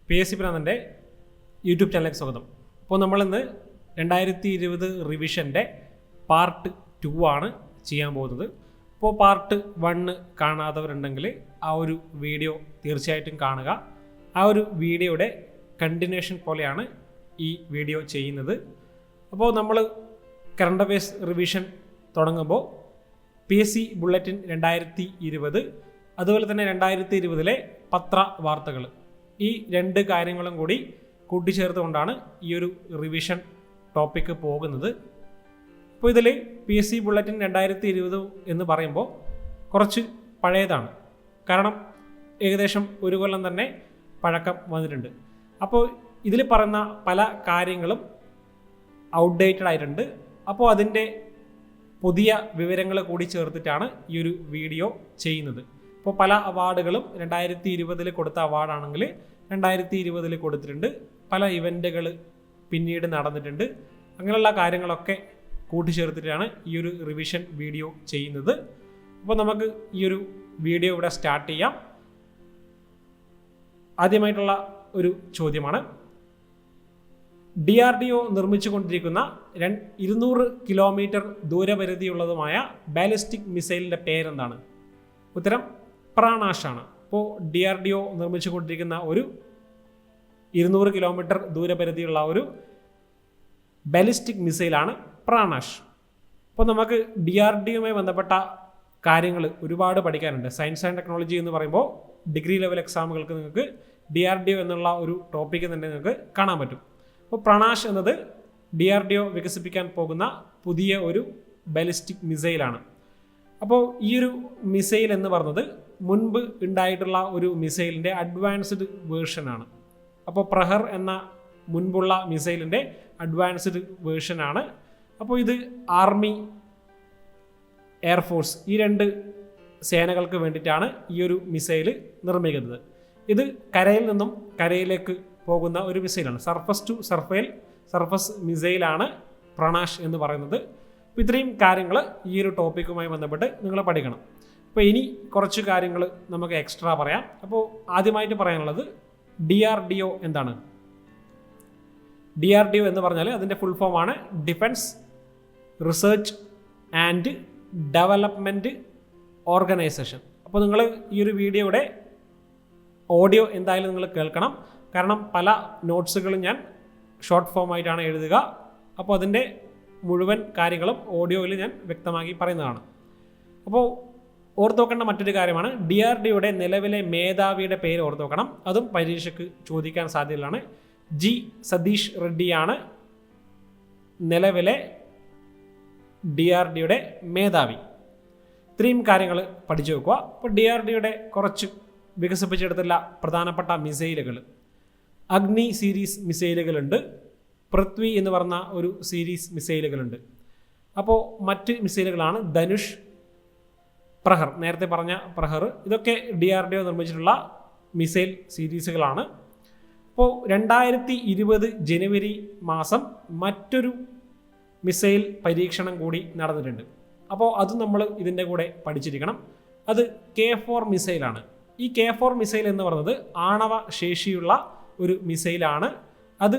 PSC പ്രാന്തൻ്റെ YouTube ചാനലിലേക്ക് സ്വാഗതം. അപ്പോൾ നമ്മളിന്ന് 2020 റിവിഷൻ്റെ പാർട്ട് 2 ആണ് ചെയ്യാൻ പോകുന്നത്. അപ്പോൾ പാർട്ട് 1 കാണാത്തവരുണ്ടെങ്കിൽ ആ ഒരു വീഡിയോ തീർച്ചയായിട്ടും കാണുക. ആ ഒരു വീഡിയോയുടെ കണ്ടിന്യൂഷൻ പോലെയാണ് ഈ വീഡിയോ ചെയ്യുന്നത്. അപ്പോൾ നമ്മൾ കറണ്ട് അഫയേഴ്സ് റിവിഷൻ തുടങ്ങുമ്പോൾ PSC ബുള്ളറ്റിൻ 2020, അതുപോലെ തന്നെ 2020 പത്ര വാർത്തകൾ, ഈ രണ്ട് കാര്യങ്ങളും കൂടി കൂട്ടിച്ചേർത്തുകൊണ്ടാണ് ഈ ഒരു റിവിഷൻ ടോപ്പിക്ക് പോകുന്നത്. അപ്പോൾ ഇതിൽ PSC ബുള്ളറ്റിൻ 2020 എന്ന് പറയുമ്പോൾ കുറച്ച് പഴയതാണ്. കാരണം ഏകദേശം ഒരു കൊല്ലം തന്നെ പഴക്കം വന്നിട്ടുണ്ട്. അപ്പോൾ ഇതിൽ പറയുന്ന പല കാര്യങ്ങളും ഔട്ട്ഡേറ്റഡ് ആയിട്ടുണ്ട്. അപ്പോൾ അതിൻ്റെ പുതിയ വിവരങ്ങൾ കൂടി ചേർത്തിട്ടാണ് ഈ ഒരു വീഡിയോ ചെയ്യുന്നത്. ഇപ്പോൾ പല അവാർഡുകളും 2020 കൊടുത്ത അവാർഡാണെങ്കിൽ 2020 കൊടുത്തിട്ടുണ്ട്. പല ഇവൻറ്റുകൾ പിന്നീട് നടന്നിട്ടുണ്ട്. അങ്ങനെയുള്ള കാര്യങ്ങളൊക്കെ കൂട്ടിച്ചേർത്തിട്ടാണ് ഈ ഒരു റിവിഷൻ വീഡിയോ ചെയ്യുന്നത്. അപ്പോൾ നമുക്ക് ഈ ഒരു വീഡിയോ ഇവിടെ സ്റ്റാർട്ട് ചെയ്യാം. ആദ്യമായിട്ടുള്ള ഒരു ചോദ്യമാണ്, DRDO നിർമ്മിച്ചുകൊണ്ടിരിക്കുന്ന 200 കിലോമീറ്റർ ദൂരപരിധിയുള്ളതുമായ ബാലിസ്റ്റിക് മിസൈലിൻ്റെ പേരെന്താണ്? ഉത്തരം പ്രാണാഷ് ആണ്. അപ്പോൾ DRDO നിർമ്മിച്ചുകൊണ്ടിരിക്കുന്ന ഒരു 200 കിലോമീറ്റർ ദൂരപരിധിയുള്ള ഒരു ബാലിസ്റ്റിക് മിസൈലാണ് പ്രാണാഷ്. അപ്പോൾ നമുക്ക് DRDOയുമായി ബന്ധപ്പെട്ട കാര്യങ്ങൾ ഒരുപാട് പഠിക്കാനുണ്ട്. സയൻസ് ആൻഡ് ടെക്നോളജി എന്ന് പറയുമ്പോൾ ഡിഗ്രി ലെവൽ എക്സാമുകൾക്ക് നിങ്ങൾക്ക് DRDO എന്നുള്ള ഒരു ടോപ്പിക്ക് തന്നെ നിങ്ങൾക്ക് കാണാൻ പറ്റും. അപ്പോൾ പ്രാണാഷ് എന്നത് DRDO വികസിപ്പിക്കാൻ പോകുന്ന പുതിയ ഒരു ബാലിസ്റ്റിക് മിസൈലാണ്. അപ്പോൾ ഈ ഒരു മിസൈൽ എന്ന് പറയുന്നത് മുൻപ് ഉണ്ടായിട്ടുള്ള ഒരു മിസൈലിൻ്റെ അഡ്വാൻസ്ഡ് വേർഷനാണ്. അപ്പോൾ പ്രഹർ എന്ന മുൻപുള്ള മിസൈലിൻ്റെ അഡ്വാൻസ്ഡ് വേർഷനാണ്. അപ്പോൾ ഇത് ആർമി, എയർഫോഴ്സ് ഈ രണ്ട് സേനകൾക്ക് വേണ്ടിയിട്ടാണ് ഈ ഒരു മിസൈൽ നിർമ്മിക്കുന്നത്. ഇത് കരയിൽ നിന്നും കരയിലേക്ക് പോകുന്ന ഒരു മിസൈലാണ്. സർഫസ് ടു സർഫസ് മിസൈലാണ് പ്രാണാഷ് എന്ന് പറയുന്നത്. അപ്പോൾ ഇത്രയും കാര്യങ്ങൾ ഈ ഒരു ടോപ്പിക്കുമായി ബന്ധപ്പെട്ട് നിങ്ങൾ പഠിക്കണം. അപ്പോൾ ഇനി കുറച്ച് കാര്യങ്ങൾ നമുക്ക് എക്സ്ട്രാ പറയാം. അപ്പോൾ ആദ്യമായിട്ട് പറയാനുള്ളത് DRDO എന്താണ്? DRDO എന്ന് പറഞ്ഞാൽ അതിൻ്റെ ഫുൾ ഫോമാണ് defence research and development organisation. അപ്പോൾ നിങ്ങൾ ഈ ഒരു വീഡിയോയുടെ ഓഡിയോ എന്തായാലും നിങ്ങൾ കേൾക്കണം. കാരണം പല നോട്ട്സുകളും ഞാൻ ഷോർട്ട് ഫോമായിട്ടാണ് എഴുതുക. അപ്പോൾ അതിൻ്റെ മുഴുവൻ കാര്യങ്ങളും ഓഡിയോയിൽ ഞാൻ വ്യക്തമാക്കി പറയുന്നതാണ്. അപ്പോൾ ഓർത്ത് വെക്കേണ്ട മറ്റൊരു കാര്യമാണ്, DRDOയുടെ നിലവിലെ മേധാവിയുടെ പേര് ഓർത്ത് വെക്കണം. അതും പരീക്ഷയ്ക്ക് ചോദിക്കാൻ സാധ്യതയാണ്. G. സതീഷ് റെഡ്ഡിയാണ് നിലവിലെ DRDOയുടെ മേധാവി. ഇത്രയും കാര്യങ്ങൾ പഠിച്ചു വെക്കുക. അപ്പോൾ DRDOയുടെ കുറച്ച് വികസിപ്പിച്ചെടുത്തുള്ള പ്രധാനപ്പെട്ട മിസൈലുകൾ, അഗ്നി സീരീസ് മിസൈലുകളുണ്ട്, പൃഥ്വി എന്ന് പറഞ്ഞ ഒരു സീരീസ് മിസൈലുകളുണ്ട്. അപ്പോൾ മറ്റ് മിസൈലുകളാണ് ധനുഷ്, പ്രഹർ, നേരത്തെ പറഞ്ഞ പ്രഹർ. ഇതൊക്കെ DRDO നിർമ്മിച്ചിട്ടുള്ള മിസൈൽ സീരീസുകളാണ്. അപ്പോൾ 2020 ജനുവരി മാസം മറ്റൊരു മിസൈൽ പരീക്ഷണം കൂടി നടന്നിട്ടുണ്ട്. അപ്പോൾ അത് നമ്മൾ ഇതിൻ്റെ കൂടെ പഠിച്ചിരിക്കണം. അത് K4 മിസൈലാണ്. ഈ K4 മിസൈൽ എന്ന് പറയുന്നത് ആണവ ശേഷിയുള്ള ഒരു മിസൈലാണ്. അത്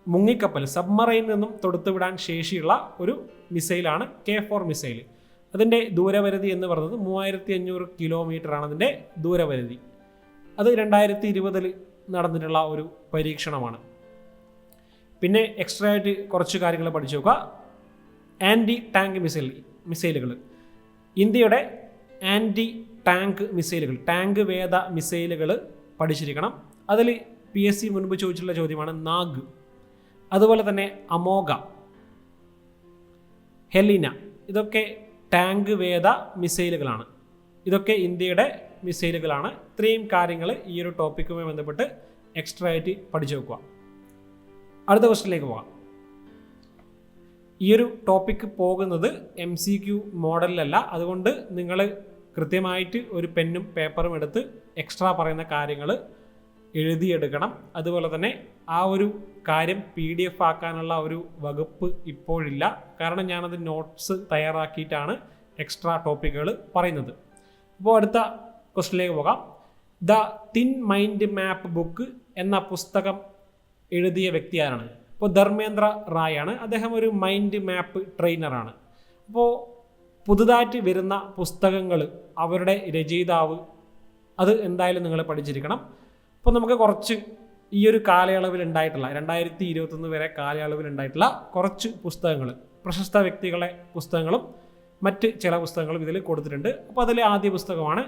മുങ്ങിക്കപ്പൽ, സബ്മറൈനിൽ നിന്നും തൊടുത്തുവിടാൻ ശേഷിയുള്ള ഒരു മിസൈലാണ് K4 മിസൈൽ. അതിൻ്റെ ദൂരപരിധി എന്ന് പറയുന്നത് 3500 കിലോമീറ്ററാണ് അതിൻ്റെ ദൂരപരിധി. അത് 2020 നടന്നിട്ടുള്ള ഒരു പരീക്ഷണമാണ്. പിന്നെ എക്സ്ട്രാ ആയിട്ട് കുറച്ച് കാര്യങ്ങൾ പഠിച്ചു നോക്കുക. ആൻറ്റി ടാങ്ക് മിസൈലുകൾ, ഇന്ത്യയുടെ ആൻറ്റി ടാങ്ക് മിസൈലുകൾ, ടാങ്ക് വേദ മിസൈലുകൾ പഠിച്ചിരിക്കണം. അതിൽ PSC മുൻപ് ചോദിച്ചിട്ടുള്ള ചോദ്യമാണ് നാഗ്, അതുപോലെ തന്നെ അമോഘ, ഹെലിന. ഇതൊക്കെ ടാങ്ക് വേദ മിസൈലുകളാണ്. ഇതൊക്കെ ഇന്ത്യയുടെ മിസൈലുകളാണ്. ഇത്രയും കാര്യങ്ങൾ ഈ ഒരു ടോപ്പിക്കുമായി ബന്ധപ്പെട്ട് എക്സ്ട്രാ ആയിട്ട് പഠിച്ചു വെക്കുക. അടുത്ത ക്വസ്റ്റ്യനിലേക്ക് പോകാം. ഈ ഒരു ടോപ്പിക്ക് പോകുന്നത് MCQ മോഡലിലല്ല. അതുകൊണ്ട് നിങ്ങൾ കൃത്യമായിട്ട് ഒരു പെന്നും പേപ്പറും എടുത്ത് എക്സ്ട്രാ പറയുന്ന കാര്യങ്ങൾ എഴുതിയെടുക്കണം. അതുപോലെ തന്നെ ആ ഒരു കാര്യം PDF ആക്കാനുള്ള ഒരു വകുപ്പ് ഇപ്പോഴില്ല. കാരണം ഞാനത് നോട്ട്സ് തയ്യാറാക്കിയിട്ടാണ് എക്സ്ട്രാ ടോപ്പിക്കുകൾ പറയുന്നത്. അപ്പോൾ അടുത്ത ക്വസ്റ്റിനിലേക്ക് പോകാം. The thin mind map book എന്ന പുസ്തകം എഴുതിയ വ്യക്തി ആരാണ്? അപ്പോൾ ധർമ്മേന്ദ്ര റായ് ആണ്. അദ്ദേഹം ഒരു മൈൻഡ് മാപ്പ് ട്രെയിനറാണ്. അപ്പോൾ പുതുതായിട്ട് വരുന്ന പുസ്തകങ്ങൾ അവരുടെ രചയിതാവ് അത് എന്തായാലും നിങ്ങൾ പഠിച്ചിരിക്കണം. അപ്പോൾ നമുക്ക് കുറച്ച് ഈ ഒരു കാലയളവിൽ ഉണ്ടായിട്ടുള്ള 2021 വരെ കാലയളവിൽ ഉണ്ടായിട്ടുള്ള കുറച്ച് പുസ്തകങ്ങൾ, പ്രശസ്ത വ്യക്തികളെ പുസ്തകങ്ങളും മറ്റ് ചില പുസ്തകങ്ങളും ഇതിൽ കൊടുത്തിട്ടുണ്ട്. അപ്പോൾ അതിലെ ആദ്യ പുസ്തകമാണ്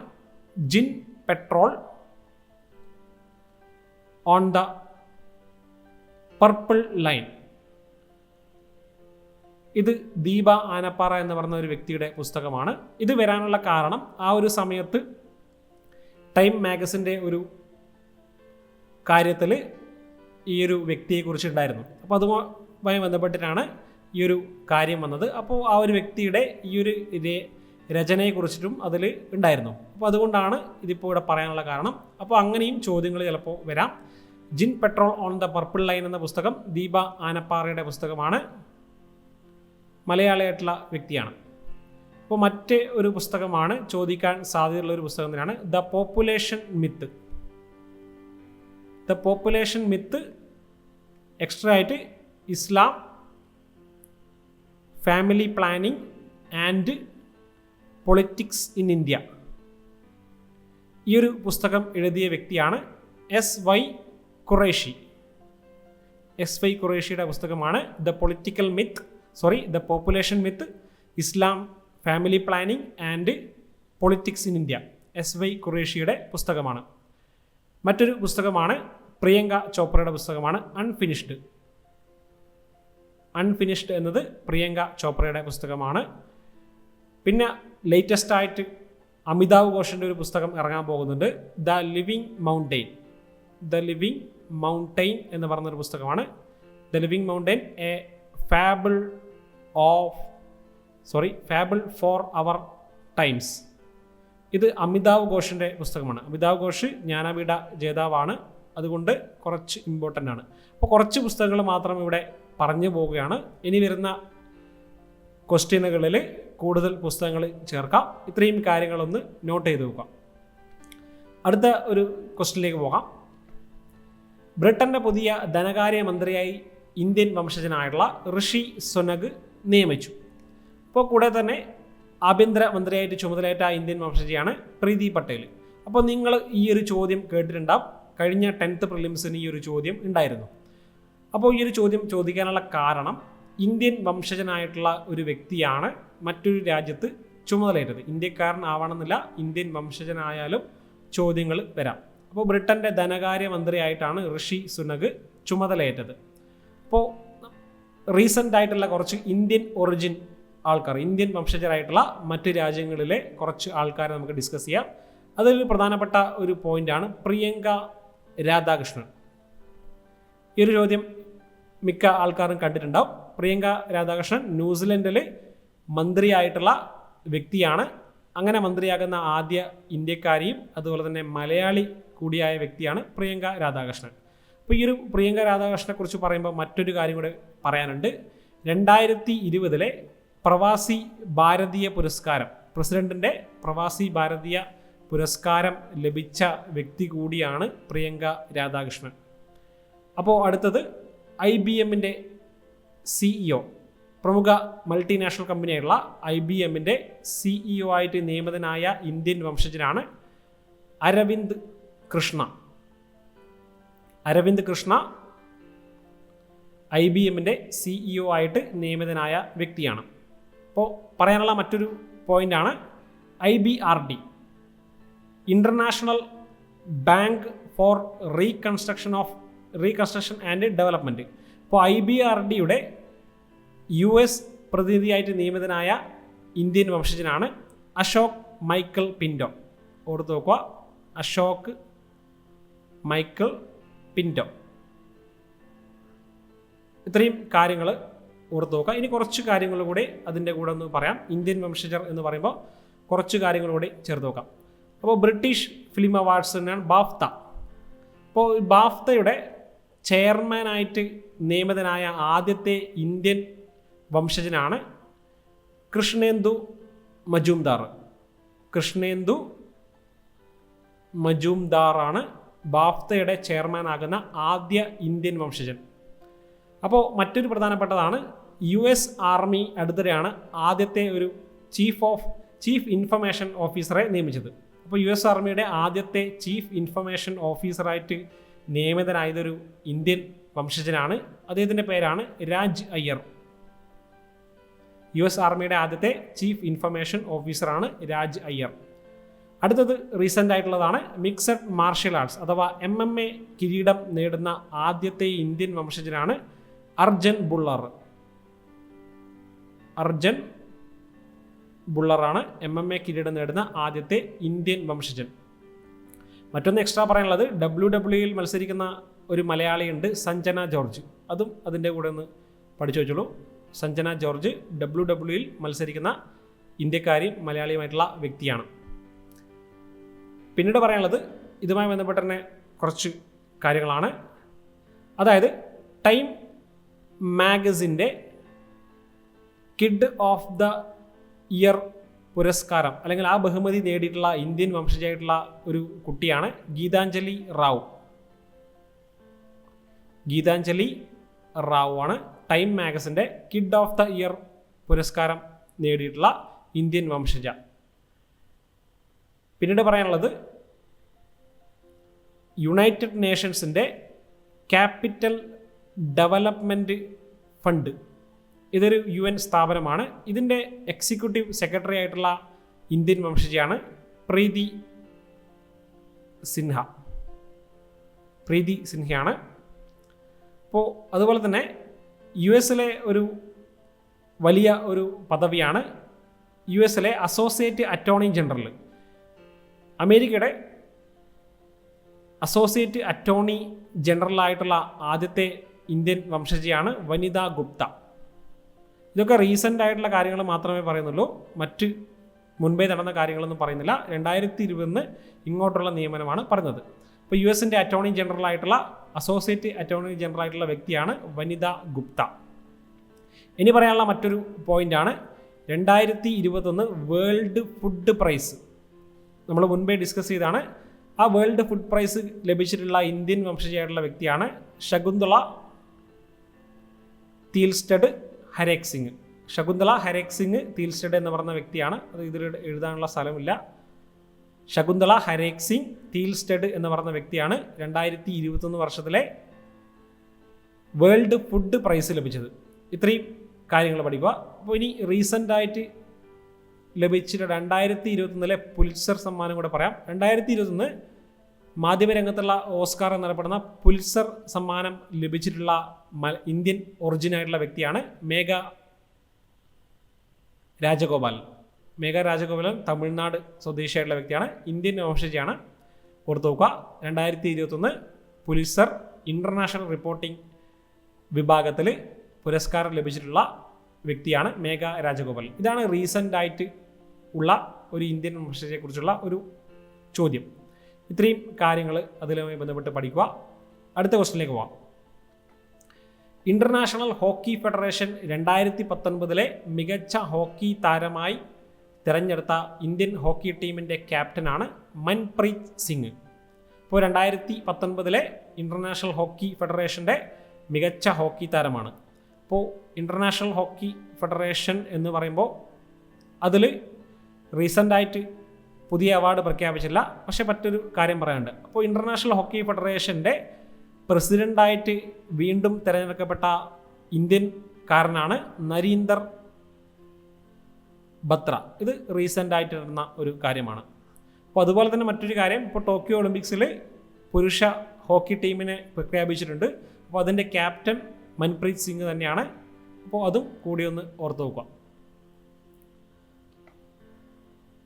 djinn patrol on the purple line. ഇത് ദീപ ആനപ്പാറ എന്ന് പറയുന്ന ഒരു വ്യക്തിയുടെ പുസ്തകമാണ്. ഇത് വരാനുള്ള കാരണം ആ ഒരു സമയത്ത് ടൈം മാഗസിൻ്റെ ഒരു കാര്യത്തിൽ ഈ ഒരു വ്യക്തിയെക്കുറിച്ച് ഉണ്ടായിരുന്നു. അപ്പോൾ അതുമായി ബന്ധപ്പെട്ടിട്ടാണ് ഈ ഒരു കാര്യം വന്നത്. അപ്പോൾ ആ ഒരു വ്യക്തിയുടെ ഈ ഒരു രചനയെക്കുറിച്ചിട്ടും അതിൽ ഉണ്ടായിരുന്നു. അപ്പോൾ അതുകൊണ്ടാണ് ഇതിപ്പോൾ ഇവിടെ പറയാനുള്ള കാരണം. അപ്പോൾ അങ്ങനെയും ചോദ്യങ്ങൾ ചിലപ്പോൾ വരാം. Djinn patrol on the purple line എന്ന പുസ്തകം ദീപ ആനപ്പാറയുടെ പുസ്തകമാണ്. മലയാളിയായിട്ടുള്ള വ്യക്തിയാണ്. അപ്പോൾ മറ്റ് ഒരു പുസ്തകമാണ് ചോദിക്കാൻ സാധ്യതയുള്ള ഒരു പുസ്തകം തന്നെയാണ് the population myth. The population myth extra ആയിട്ട് Islam, family planning and politics in India. ഈ ഒരു പുസ്തകം എഴുതിയ വ്യക്തിയാണ് SY ഖുറേഷി. SY ഖുറേഷിയുടെ പുസ്തകമാണ് the population myth, Islam, family planning and politics in India. SY ഖുറേഷിയുടെ പുസ്തകമാണ്. മറ്റൊരു പുസ്തകമാണ് പ്രിയങ്ക ചോപ്രയുടെ പുസ്തകമാണ് അൺഫിനിഷ്ഡ് എന്നത് പ്രിയങ്ക ചോപ്രയുടെ പുസ്തകമാണ്. പിന്നെ ലേറ്റസ്റ്റ് ആയിട്ട് അമിതാവ് ഘോഷിൻ്റെ ഒരു പുസ്തകം ഇറങ്ങാൻ പോകുന്നുണ്ട്, ദ ലിവിങ് മൗണ്ടെയിൻ എന്ന് പറഞ്ഞൊരു പുസ്തകമാണ്. The living mountain a fable for our times. ഇത് അമിതാവ് ഘോഷിൻ്റെ പുസ്തകമാണ്. അമിതാവ് ഘോഷ് ജ്ഞാനപീഠ ജേതാവാണ്, അതുകൊണ്ട് കുറച്ച് ഇമ്പോർട്ടൻ്റ് ആണ്. അപ്പോൾ കുറച്ച് പുസ്തകങ്ങൾ മാത്രം ഇവിടെ പറഞ്ഞു പോവുകയാണ്. ഇനി വരുന്ന ക്വസ്റ്റ്യനുകളിൽ കൂടുതൽ പുസ്തകങ്ങൾ ചേർക്കാം. ഇത്രയും കാര്യങ്ങളൊന്ന് നോട്ട് ചെയ്ത് നോക്കാം. അടുത്ത ഒരു ക്വസ്റ്റ്യനിലേക്ക് പോകാം. ബ്രിട്ടൻ്റെ പുതിയ ധനകാര്യമന്ത്രിയായി ഇന്ത്യൻ വംശജനായിട്ടുള്ള ഋഷി സുനക് നിയമിച്ചു. അപ്പോൾ കൂടെ തന്നെ ആഭ്യന്തര മന്ത്രിയായിട്ട് ചുമതലയേറ്റ ഇന്ത്യൻ വംശജയാണ് പ്രീതി പട്ടേൽ. അപ്പോൾ നിങ്ങൾ ഈ ഒരു ചോദ്യം കേട്ടിട്ടുണ്ടാവും. കഴിഞ്ഞ 10th പ്രിലിംസിന് ഈ ഒരു ചോദ്യം ഉണ്ടായിരുന്നു. അപ്പോൾ ഈ ഒരു ചോദ്യം ചോദിക്കാനുള്ള കാരണം ഇന്ത്യൻ വംശജനായിട്ടുള്ള ഒരു വ്യക്തിയാണ് മറ്റൊരു രാജ്യത്ത് ചുമതലയേറ്റത്. ഇന്ത്യക്കാരൻ ആവണമെന്നില്ല, ഇന്ത്യൻ വംശജനായാലും ചോദ്യങ്ങൾ വരാം. അപ്പോൾ ബ്രിട്ടൻ്റെ ധനകാര്യമന്ത്രിയായിട്ടാണ് ഋഷി സുനക് ചുമതലയേറ്റത്. അപ്പോൾ റീസെൻ്റ് ആയിട്ടുള്ള കുറച്ച് ഇന്ത്യൻ ഒറിജിൻ ആൾക്കാർ, ഇന്ത്യൻ വംശജരായിട്ടുള്ള മറ്റ് രാജ്യങ്ങളിലെ കുറച്ച് ആൾക്കാരെ നമുക്ക് ഡിസ്കസ് ചെയ്യാം. അതിൽ പ്രധാനപ്പെട്ട ഒരു പോയിൻ്റാണ് പ്രിയങ്ക രാധാകൃഷ്ണൻ. ഈ ഒരു ചോദ്യം മിക്ക ആൾക്കാരും കണ്ടിട്ടുണ്ടാവും. പ്രിയങ്ക രാധാകൃഷ്ണൻ ന്യൂസിലൻഡിൽ മന്ത്രിയായിട്ടുള്ള വ്യക്തിയാണ്. അങ്ങനെ മന്ത്രിയാകുന്ന ആദ്യ ഇന്ത്യക്കാരിയും അതുപോലെ തന്നെ മലയാളി കൂടിയായ വ്യക്തിയാണ് പ്രിയങ്ക രാധാകൃഷ്ണൻ. അപ്പോൾ ഈ ഒരു പ്രിയങ്ക രാധാകൃഷ്ണനെ കുറിച്ച് പറയുമ്പോൾ മറ്റൊരു കാര്യം കൂടെ പറയാനുണ്ട്. 2020 പ്രവാസി ഭാരതീയ പുരസ്കാരം, പ്രസിഡന്റിൻ്റെ പ്രവാസി ഭാരതീയ പുരസ്കാരം ലഭിച്ച വ്യക്തി കൂടിയാണ് പ്രിയങ്ക രാധാകൃഷ്ണൻ. അപ്പോൾ അടുത്തത് IBMൻ്റെ CEO, പ്രമുഖ മൾട്ടിനാഷണൽ കമ്പനിയായിട്ടുള്ള IBMൻ്റെ CEO ആയിട്ട് നിയമിതനായ ഇന്ത്യൻ വംശജനാണ് അരവിന്ദ് കൃഷ്ണ. IBMൻ്റെ CEO ആയിട്ട് നിയമിതനായ വ്യക്തിയാണ്. അപ്പോൾ പറയാനുള്ള മറ്റൊരു പോയിൻ്റാണ് IBRD, international bank for reconstruction and development. ഇപ്പോൾ IBRDയുടെ US പ്രതിനിധിയായിട്ട് നിയമിതനായ ഇന്ത്യൻ വംശജനാണ് അശോക് മൈക്കിൾ പിൻറ്റോ. ഓർത്ത് നോക്കുക, അശോക് മൈക്കിൾ പിൻറ്റോ. ഇത്രയും കാര്യങ്ങൾ ഓർത്ത് നോക്കുക. ഇനി കുറച്ച് കാര്യങ്ങൾ കൂടി അതിൻ്റെ കൂടെ ഒന്ന് പറയാം. ഇന്ത്യൻ വംശജർ എന്ന് പറയുമ്പോൾ കുറച്ച് കാര്യങ്ങൾ കൂടി ചേർത്ത് നോക്കാം. അപ്പോൾ ബ്രിട്ടീഷ് ഫിലിം അവാർഡ്സ് തന്നെയാണ് ബാഫ്ത. അപ്പോൾ ബാഫ്തയുടെ ചെയർമാനായിട്ട് നിയമിതനായ ആദ്യത്തെ ഇന്ത്യൻ വംശജനാണ് കൃഷ്ണേന്ദു മജുംദാറാണ് ബാഫ്തയുടെ ചെയർമാൻ ആകുന്ന ആദ്യ ഇന്ത്യൻ വംശജൻ. അപ്പോൾ മറ്റൊരു പ്രധാനപ്പെട്ടതാണ്, US ആർമി അടുത്തിടെയാണ് ആദ്യത്തെ ഒരു ചീഫ് ഇൻഫർമേഷൻ ഓഫീസറെ നിയമിച്ചത്. അപ്പോൾ US ആർമിയുടെ ആദ്യത്തെ ചീഫ് ഇൻഫർമേഷൻ ഓഫീസറായിട്ട് നിയമിതനായതൊരു ഇന്ത്യൻ വംശജനാണ്. അദ്ദേഹത്തിൻ്റെ പേരാണ് രാജ് അയ്യർ. US ആർമിയുടെ ആദ്യത്തെ ചീഫ് ഇൻഫർമേഷൻ ഓഫീസറാണ് രാജ് അയ്യർ. അടുത്തത് റീസെൻ്റ് ആയിട്ടുള്ളതാണ്. മിക്സഡ് മാർഷ്യൽ ആർട്സ് അഥവാ MMA കിരീടം നേടുന്ന ആദ്യത്തെ ഇന്ത്യൻ വംശജനാണ് അർജൻ ബുള്ളറാണ് MMA കിരീടം നേടുന്ന ആദ്യത്തെ ഇന്ത്യൻ വംശജൻ. മറ്റൊന്ന് എക്സ്ട്രാ പറയാനുള്ളത്, WWE മത്സരിക്കുന്ന ഒരു മലയാളിയുണ്ട്, സഞ്ജന ജോർജ്. അതും അതിൻ്റെ കൂടെ ഒന്ന് പഠിച്ചു വെച്ചോളൂ. സഞ്ജന ജോർജ് WWE മത്സരിക്കുന്ന ഇന്ത്യക്കാരിയും മലയാളിയുമായിട്ടുള്ള വ്യക്തിയാണ്. പിന്നീട് പറയാനുള്ളത് ഇതുമായി ബന്ധപ്പെട്ട് തന്നെ കുറച്ച് കാര്യങ്ങളാണ്. അതായത് ടൈം മാഗസിൻ്റെ കിഡ് ഓഫ് ദ ഇയർ പുരസ്കാരം അല്ലെങ്കിൽ ആ ബഹുമതി നേടിയിട്ടുള്ള ഇന്ത്യൻ വംശജയായിട്ടുള്ള ഒരു കുട്ടിയാണ് ഗീതാഞ്ജലി റാവു ആണ് ടൈം മാഗസിൻ്റെ കിഡ് ഓഫ് ദ ഇയർ പുരസ്കാരം നേടിയിട്ടുള്ള ഇന്ത്യൻ വംശജ. പിന്നീട് പറയാനുള്ളത് യുണൈറ്റഡ് നേഷൻസിൻ്റെ ക്യാപിറ്റൽ ഡെവലപ്മെൻറ്റ് ഫണ്ട്, ഇതൊരു UN സ്ഥാപനമാണ്. ഇതിൻ്റെ എക്സിക്യൂട്ടീവ് സെക്രട്ടറി ആയിട്ടുള്ള ഇന്ത്യൻ വംശജയാണ് പ്രീതി സിൻഹയാണ്. അപ്പോൾ അതുപോലെ തന്നെ US ഒരു വലിയ ഒരു പദവിയാണ് US അസോസിയേറ്റ് അറ്റോർണി ജനറൽ. അമേരിക്കയുടെ അസോസിയേറ്റ് അറ്റോർണി ജനറലായിട്ടുള്ള ആദ്യത്തെ ഇന്ത്യൻ വംശജയാണ് വനിത ഗുപ്ത. ഇതൊക്കെ റീസെൻ്റ് ആയിട്ടുള്ള കാര്യങ്ങൾ മാത്രമേ പറയുന്നുള്ളൂ, മറ്റ് മുൻപേ നടന്ന കാര്യങ്ങളൊന്നും പറയുന്നില്ല. 2020 ഇങ്ങോട്ടുള്ള നിയമനമാണ് പറഞ്ഞത്. ഇപ്പോൾ US അറ്റോർണി ജനറലായിട്ടുള്ള അസോസിയേറ്റ് അറ്റോർണി ജനറലായിട്ടുള്ള വ്യക്തിയാണ് വനിത ഗുപ്ത. ഇനി പറയാനുള്ള മറ്റൊരു പോയിൻ്റാണ് 2021 വേൾഡ് ഫുഡ് പ്രൈസ്. നമ്മൾ മുൻപേ ഡിസ്കസ് ചെയ്താണ്. ആ വേൾഡ് ഫുഡ് പ്രൈസ് ലഭിച്ചിട്ടുള്ള ഇന്ത്യൻ വംശജയായിട്ടുള്ള വ്യക്തിയാണ് ശകുന്തള തീൽസ്റ്റഡ് ഹരേക് സിംഗ് തീൽസ്റ്റഡ് എന്ന് പറഞ്ഞ വ്യക്തിയാണ്. അത് ഇതിൽ എഴുതാനുള്ള സ്ഥലമില്ല. ശകുന്തള ഹരേക് സിംഗ് തീൽസ്റ്റഡ് എന്ന് പറഞ്ഞ വ്യക്തിയാണ് 2021 വർഷത്തിലെ വേൾഡ് ഫുഡ് പ്രൈസ് ലഭിച്ചത്. ഇത്രയും കാര്യങ്ങൾ പഠിക്കുക. അപ്പോൾ ഇനി റീസെൻ്റായിട്ട് ലഭിച്ചിട്ട് 2021 പുലിറ്റ്സർ സമ്മാനം കൂടെ പറയാം. 2021 മാധ്യമരംഗത്തുള്ള ഓസ്കാർ എന്നറിയപ്പെടുന്ന പുലിറ്റ്സർ സമ്മാനം ലഭിച്ചിട്ടുള്ള ഇന്ത്യൻ ഒറിജിനായിട്ടുള്ള വ്യക്തിയാണ് മേഘ രാജഗോപാലൻ. തമിഴ്നാട് സ്വദേശിയായിട്ടുള്ള വ്യക്തിയാണ്, ഇന്ത്യൻ വംശജയാണ്. ഓർത്തു നോക്കുക, 2021 പുലിറ്റ്സർ ഇൻ്റർനാഷണൽ റിപ്പോർട്ടിംഗ് വിഭാഗത്തിൽ പുരസ്കാരം ലഭിച്ചിട്ടുള്ള വ്യക്തിയാണ് മേഘ രാജഗോപാലൻ. ഇതാണ് റീസെൻ്റായിട്ട് ഉള്ള ഒരു ഇന്ത്യൻ വംശജയെക്കുറിച്ചുള്ള ഒരു ചോദ്യം. ഇത്രയും കാര്യങ്ങൾ അതിലുമായി ബന്ധപ്പെട്ട് പഠിക്കുക. അടുത്ത ക്വസ്റ്റ്യനിലേക്ക് പോവാം. ഇന്റർനാഷണൽ ഹോക്കി ഫെഡറേഷൻ 2019 മികച്ച ഹോക്കി താരമായി തിരഞ്ഞെടുത്ത ഇന്ത്യൻ ഹോക്കി ടീമിൻ്റെ ക്യാപ്റ്റനാണ് മൻപ്രീത് സിംഗ്. ഇപ്പോൾ 2019 ഇന്റർനാഷണൽ ഹോക്കി ഫെഡറേഷൻ്റെ മികച്ച ഹോക്കി താരമാണ്. അപ്പോൾ ഇന്റർനാഷണൽ ഹോക്കി ഫെഡറേഷൻ എന്ന് പറയുമ്പോൾ അതിൽ റീസെൻ്റായിട്ട് പുതിയ അവാർഡ് പ്രഖ്യാപിച്ചില്ല. പക്ഷെ മറ്റൊരു കാര്യം പറയാനുണ്ട്. അപ്പോൾ ഇന്റർനാഷണൽ ഹോക്കി ഫെഡറേഷൻ്റെ പ്രസിഡൻ്റായിട്ട് വീണ്ടും തിരഞ്ഞെടുക്കപ്പെട്ട ഇന്ത്യൻകാരനാണ് നരീന്ദർ ബത്ര. ഇത് റീസെൻ്റായിട്ട് നടന്ന ഒരു കാര്യമാണ്. അപ്പോൾ അതുപോലെ തന്നെ മറ്റൊരു കാര്യം, ഇപ്പോൾ ടോക്കിയോ ഒളിമ്പിക്സിൽ പുരുഷ ഹോക്കി ടീമിനെ പ്രഖ്യാപിച്ചിട്ടുണ്ട്. അപ്പോൾ അതിൻ്റെ ക്യാപ്റ്റൻ മൻപ്രീത് സിംഗ് തന്നെയാണ്. അപ്പോൾ അതും കൂടി ഒന്ന് ഓർത്ത് നോക്കുക.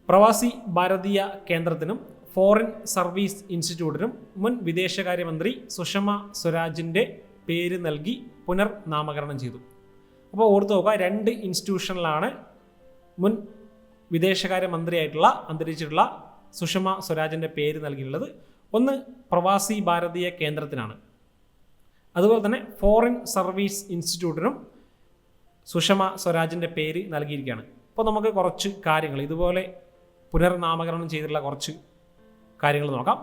പ്രവാസി ഭാരതീയ കേന്ദ്രത്തിനും ഫോറിൻ സർവീസ് ഇൻസ്റ്റിറ്റ്യൂട്ടിനും മുൻ വിദേശകാര്യമന്ത്രി സുഷമ സ്വരാജിൻ്റെ പേര് നൽകി പുനർനാമകരണം ചെയ്തു. അപ്പോൾ ഓർത്ത് നോക്കുക, 2 ഇൻസ്റ്റിറ്റ്യൂഷനിലാണ് മുൻ വിദേശകാര്യമന്ത്രിയായിട്ടുള്ള അന്തരിച്ചിട്ടുള്ള സുഷമ സ്വരാജിൻ്റെ പേര് നൽകിയിട്ടുള്ളത്. ഒന്ന് പ്രവാസി ഭാരതീയ കേന്ദ്രത്തിനാണ്, അതുപോലെ തന്നെ ഫോറിൻ സർവീസ് ഇൻസ്റ്റിറ്റ്യൂട്ടിനും സുഷമ സ്വരാജിൻ്റെ പേര് നൽകിയിരിക്കുകയാണ്. അപ്പോൾ നമുക്ക് കുറച്ച് കാര്യങ്ങൾ ഇതുപോലെ പുനർനാമകരണം ചെയ്തിട്ടുള്ള കുറച്ച് കാര്യങ്ങൾ നോക്കാം.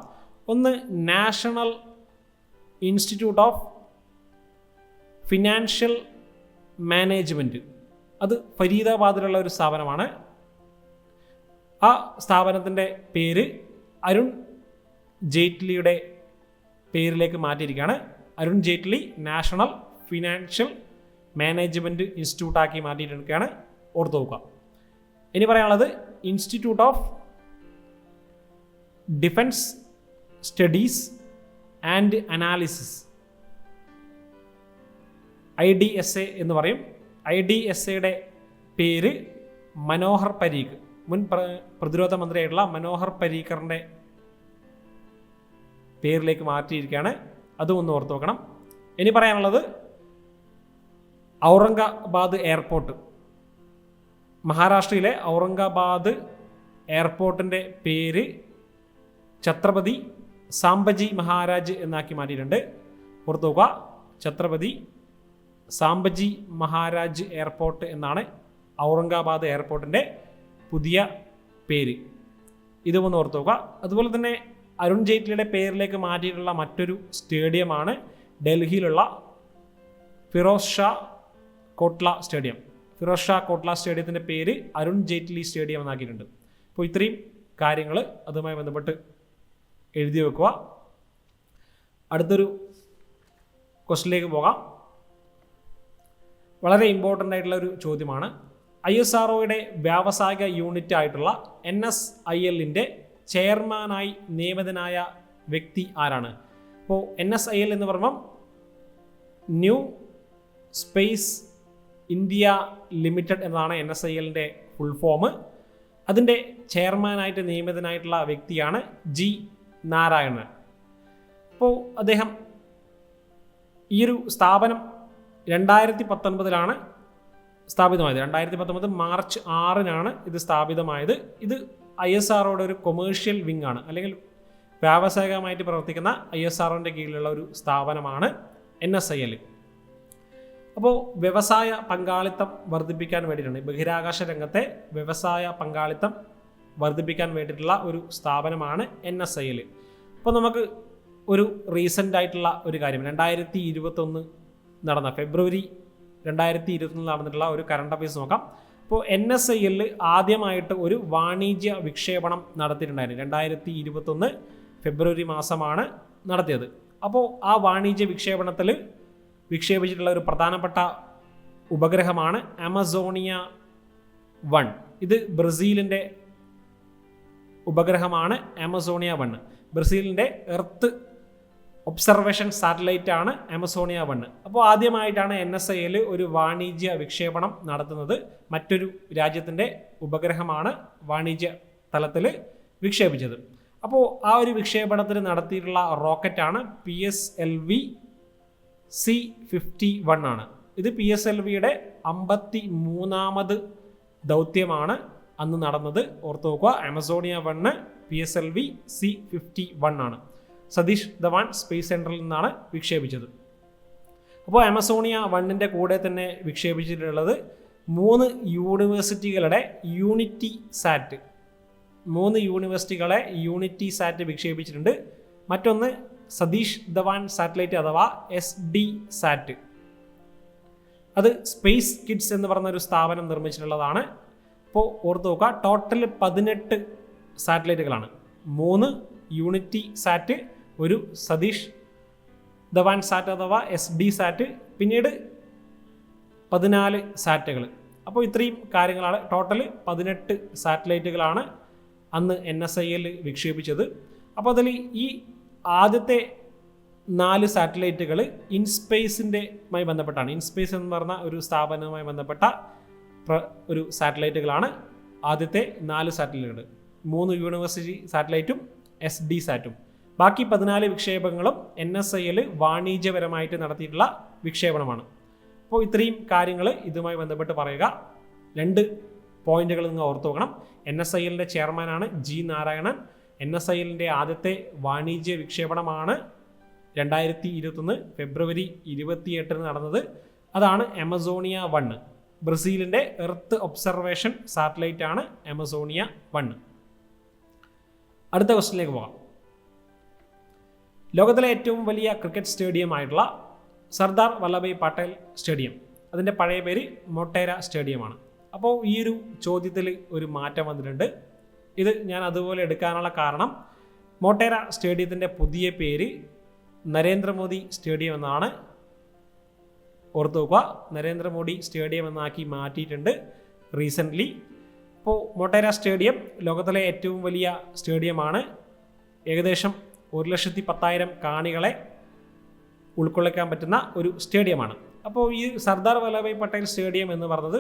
ഒന്ന്, national institute of financial management. അത് ഫരീദാബാദിലുള്ള ഒരു സ്ഥാപനമാണ്. ആ സ്ഥാപനത്തിൻ്റെ പേര് അരുൺ ജെയ്റ്റ്ലിയുടെ പേരിലേക്ക് മാറ്റിയിരിക്കുകയാണ്. Arun Jaitley national financial management ഇൻസ്റ്റിറ്റ്യൂട്ടാക്കി മാറ്റിയിരിക്കുകയാണ്. ഓർത്ത് നോക്കുക. ഇനി പറയാനുള്ളത് institute of defence studies and analysis, IDSA എന്ന് പറയും. IDSAയുടെ പേര് മനോഹർ പരീഖ്, മുൻ പ്രതിരോധ മന്ത്രിയായിട്ടുള്ള മനോഹർ പരീക്കറിൻ്റെ പേരിലേക്ക് മാറ്റിയിരിക്കുകയാണ്. അതും ഒന്ന് ഓർത്ത് നോക്കണം. ഇനി പറയാനുള്ളത് ഔറംഗാബാദ് എയർപോർട്ട്. മഹാരാഷ്ട്രയിലെ ഔറംഗാബാദ് എയർപോർട്ടിൻ്റെ പേര് ഛത്രപതി സാംബജി മഹാരാജ് എന്നാക്കി മാറ്റിയിട്ടുണ്ട്. ഓർത്ത് നോക്കുക, ഛത്രപതി സാംബജി മഹാരാജ് എയർപോർട്ട് എന്നാണ് ഔറംഗാബാദ് എയർപോർട്ടിൻ്റെ പുതിയ പേര്. ഇതും ഒന്ന് ഓർത്ത് നോക്കുക. അതുപോലെ തന്നെ അരുൺ ജെയ്റ്റ്ലിയുടെ പേരിലേക്ക് മാറ്റിയിട്ടുള്ള മറ്റൊരു സ്റ്റേഡിയമാണ് ഡൽഹിയിലുള്ള ഫിറോസ് ഷാ കോട്ട്ല സ്റ്റേഡിയം. ഫിറോസ് ഷാ കോട്ട്ല സ്റ്റേഡിയത്തിൻ്റെ പേര് അരുൺ ജെയ്റ്റ്ലി സ്റ്റേഡിയം എന്നാക്കിയിട്ടുണ്ട്. അപ്പോൾ ഇത്രയും കാര്യങ്ങൾ അതുമായി ബന്ധപ്പെട്ട് എഴുതി വെക്കുക. അടുത്തൊരു ക്വസ്റ്റിലേക്ക് പോകാം. വളരെ ഇമ്പോർട്ടൻ്റ് ആയിട്ടുള്ള ഒരു ചോദ്യമാണ്. ISROയുടെ വ്യാവസായിക യൂണിറ്റ് ആയിട്ടുള്ള NSILൻ്റെ ചെയർമാനായി നിയമിതനായ വ്യക്തി ആരാണ്? അപ്പോൾ NSIL എന്ന് പറയുമ്പം ന്യൂ സ്പേസ് ഇന്ത്യ ലിമിറ്റഡ് എന്നതാണ് NSILൻ്റെ ഫുൾ ഫോം. അതിൻ്റെ ചെയർമാനായിട്ട് നിയമിതനായിട്ടുള്ള വ്യക്തിയാണ് G നാരായണൻ. അപ്പോൾ അദ്ദേഹം ഈ ഒരു സ്ഥാപനം 2019 സ്ഥാപിതമായത്. 2019 മാർച്ച് 6 ഇത് സ്ഥാപിതമായത്. ഇത് ISROയുടെ ഒരു കൊമേഴ്ഷ്യൽ വിങ് ആണ്, അല്ലെങ്കിൽ വ്യാവസായികമായിട്ട് പ്രവർത്തിക്കുന്ന ISROൻ്റെ കീഴിലുള്ള ഒരു സ്ഥാപനമാണ് NSIL. അപ്പോൾ വ്യവസായ പങ്കാളിത്തം വർദ്ധിപ്പിക്കാൻ വേണ്ടിയിട്ടാണ്, ബഹിരാകാശ രംഗത്തെ വ്യവസായ പങ്കാളിത്തം വർദ്ധിപ്പിക്കാൻ വേണ്ടിയിട്ടുള്ള ഒരു സ്ഥാപനമാണ് NSIL. അപ്പോൾ നമുക്ക് ഒരു റീസെൻ്റ് ആയിട്ടുള്ള ഒരു കാര്യം, 2021 നടന്ന ഫെബ്രുവരി 2021 നടന്നിട്ടുള്ള ഒരു കറണ്ട് അഫയേഴ്സ് നോക്കാം. അപ്പോൾ NSIL ആദ്യമായിട്ട് ഒരു വാണിജ്യ വിക്ഷേപണം നടത്തിയിട്ടുണ്ടായിരുന്നു. 2021 ഫെബ്രുവരി മാസമാണ് നടത്തിയത്. അപ്പോൾ ആ വാണിജ്യ വിക്ഷേപണത്തിൽ വിക്ഷേപിച്ചിട്ടുള്ള ഒരു പ്രധാനപ്പെട്ട ഉപഗ്രഹമാണ് അമസോണിയ 1. ഇത് ബ്രസീലിൻ്റെ ഉപഗ്രഹമാണ് അമസോണിയ 1. ബ്രസീലിൻ്റെ എർത്ത് ഒബ്സർവേഷൻ സാറ്റലൈറ്റ് ആണ് അമസോണിയ 1. അപ്പോൾ ആദ്യമായിട്ടാണ് NSIL ഒരു വാണിജ്യ വിക്ഷേപണം നടത്തുന്നത്. മറ്റൊരു രാജ്യത്തിൻ്റെ ഉപഗ്രഹമാണ് വാണിജ്യ തലത്തിൽ വിക്ഷേപിച്ചത്. അപ്പോൾ ആ ഒരു വിക്ഷേപണത്തിന് നടത്തിയിട്ടുള്ള റോക്കറ്റാണ് PSLV C-51 ആണ്. ഇത് PSLVയുടെ 53ാമത് ദൗത്യമാണ് അന്ന് നടന്നത്. ഓർത്ത് നോക്കുക, അമസോണിയ 1 PSLV C-51 ആണ്. സതീഷ് ധവാൻ സ്പേസ് സെൻറ്ററിൽ നിന്നാണ് വിക്ഷേപിച്ചത്. അപ്പോൾ അമസോണിയ 1ൻ്റെ കൂടെ തന്നെ വിക്ഷേപിച്ചിട്ടുള്ളത് 3 യൂണിവേഴ്സിറ്റികളുടെ യൂണിറ്റി സാറ്റ്. 3 യൂണിവേഴ്സിറ്റികളെ യൂണിറ്റി സാറ്റ് വിക്ഷേപിച്ചിട്ടുണ്ട്. മറ്റൊന്ന് സതീഷ് ധവാൻ സാറ്റലൈറ്റ് അഥവാ SD സാറ്റ്. അത് സ്പേസ് കിഡ്സ് എന്ന് പറഞ്ഞൊരു സ്ഥാപനം നിർമ്മിച്ചിട്ടുള്ളതാണ്. അപ്പോൾ ഓർത്ത് നോക്കുക, ടോട്ടൽ 18 സാറ്റലൈറ്റുകളാണ്. 3 യൂണിറ്റി സാറ്റ്, ഒരു സതീഷ് ധവാൻ സാറ്റ് അഥവാ SD സാറ്റ്, പിന്നീട് 14 സാറ്റുകൾ. അപ്പോൾ ഇത്രയും കാര്യങ്ങളാണ്. ടോട്ടൽ 18 സാറ്റലൈറ്റുകളാണ് അന്ന് NSIL വിക്ഷേപിച്ചത്. അപ്പോൾ അതിൽ ഈ ആദ്യത്തെ 4 സാറ്റലൈറ്റുകൾ ഇൻസ്പേസിൻ്റെമായി ബന്ധപ്പെട്ടാണ്. ഇൻസ്പേസ് എന്ന് പറഞ്ഞ ഒരു സ്ഥാപനവുമായി ബന്ധപ്പെട്ട ഒരു സാറ്റലൈറ്റുകളാണ് ആദ്യത്തെ 4 സാറ്റലൈറ്റുകൾ. 3 യൂണിവേഴ്സിറ്റി സാറ്റലൈറ്റും SD സാറ്റും. ബാക്കി 14 വിക്ഷേപങ്ങളും NSIL വാണിജ്യപരമായിട്ട് നടത്തിയിട്ടുള്ള വിക്ഷേപണമാണ്. അപ്പോൾ ഇത്രയും കാര്യങ്ങൾ ഇതുമായി ബന്ധപ്പെട്ട് പറയുക. 2 പോയിന്റുകൾ നിങ്ങൾ ഓർത്തു നോക്കണം. NSILൻ്റെ ചെയർമാനാണ് G നാരായണൻ. NSILൻ്റെ ആദ്യത്തെ വാണിജ്യ വിക്ഷേപണമാണ് 2021 ഫെബ്രുവരി 28 നടന്നത്. അതാണ് അമസോണിയ 1. ബ്രസീലിൻ്റെ എർത്ത് ഒബ്സർവേഷൻ സാറ്റലൈറ്റ് ആണ് അമസോണിയ 1. അടുത്ത ക്വസ്റ്റ്യനിലേക്ക് പോകാം. ലോകത്തിലെ ഏറ്റവും വലിയ ക്രിക്കറ്റ് സ്റ്റേഡിയമായിട്ടുള്ള സർദാർ വല്ലഭായ് പട്ടേൽ സ്റ്റേഡിയം, അതിൻ്റെ പഴയ പേര് മൊട്ടേര സ്റ്റേഡിയമാണ്. അപ്പോൾ ഈ ഒരു ചോദ്യത്തിൽ ഒരു മാറ്റം വന്നിട്ടുണ്ട്. ഇത് ഞാൻ അതുപോലെ എടുക്കാനുള്ള കാരണം മൊട്ടേര സ്റ്റേഡിയത്തിൻ്റെ പുതിയ പേര് നരേന്ദ്രമോദി സ്റ്റേഡിയം എന്നാണ്. ഓർത്തു നോക്കുക, നരേന്ദ്രമോദി സ്റ്റേഡിയം എന്നാക്കി മാറ്റിയിട്ടുണ്ട് റീസെൻ്റ്ലി. അപ്പോൾ മൊട്ടേര സ്റ്റേഡിയം ലോകത്തിലെ ഏറ്റവും വലിയ സ്റ്റേഡിയമാണ്. ഏകദേശം 1,10,000 കാണികളെ ഉൾക്കൊള്ളിക്കാൻ പറ്റുന്ന ഒരു സ്റ്റേഡിയമാണ്. അപ്പോൾ ഈ സർദാർ വല്ലഭായ് പട്ടേൽ സ്റ്റേഡിയം എന്ന് പറഞ്ഞത്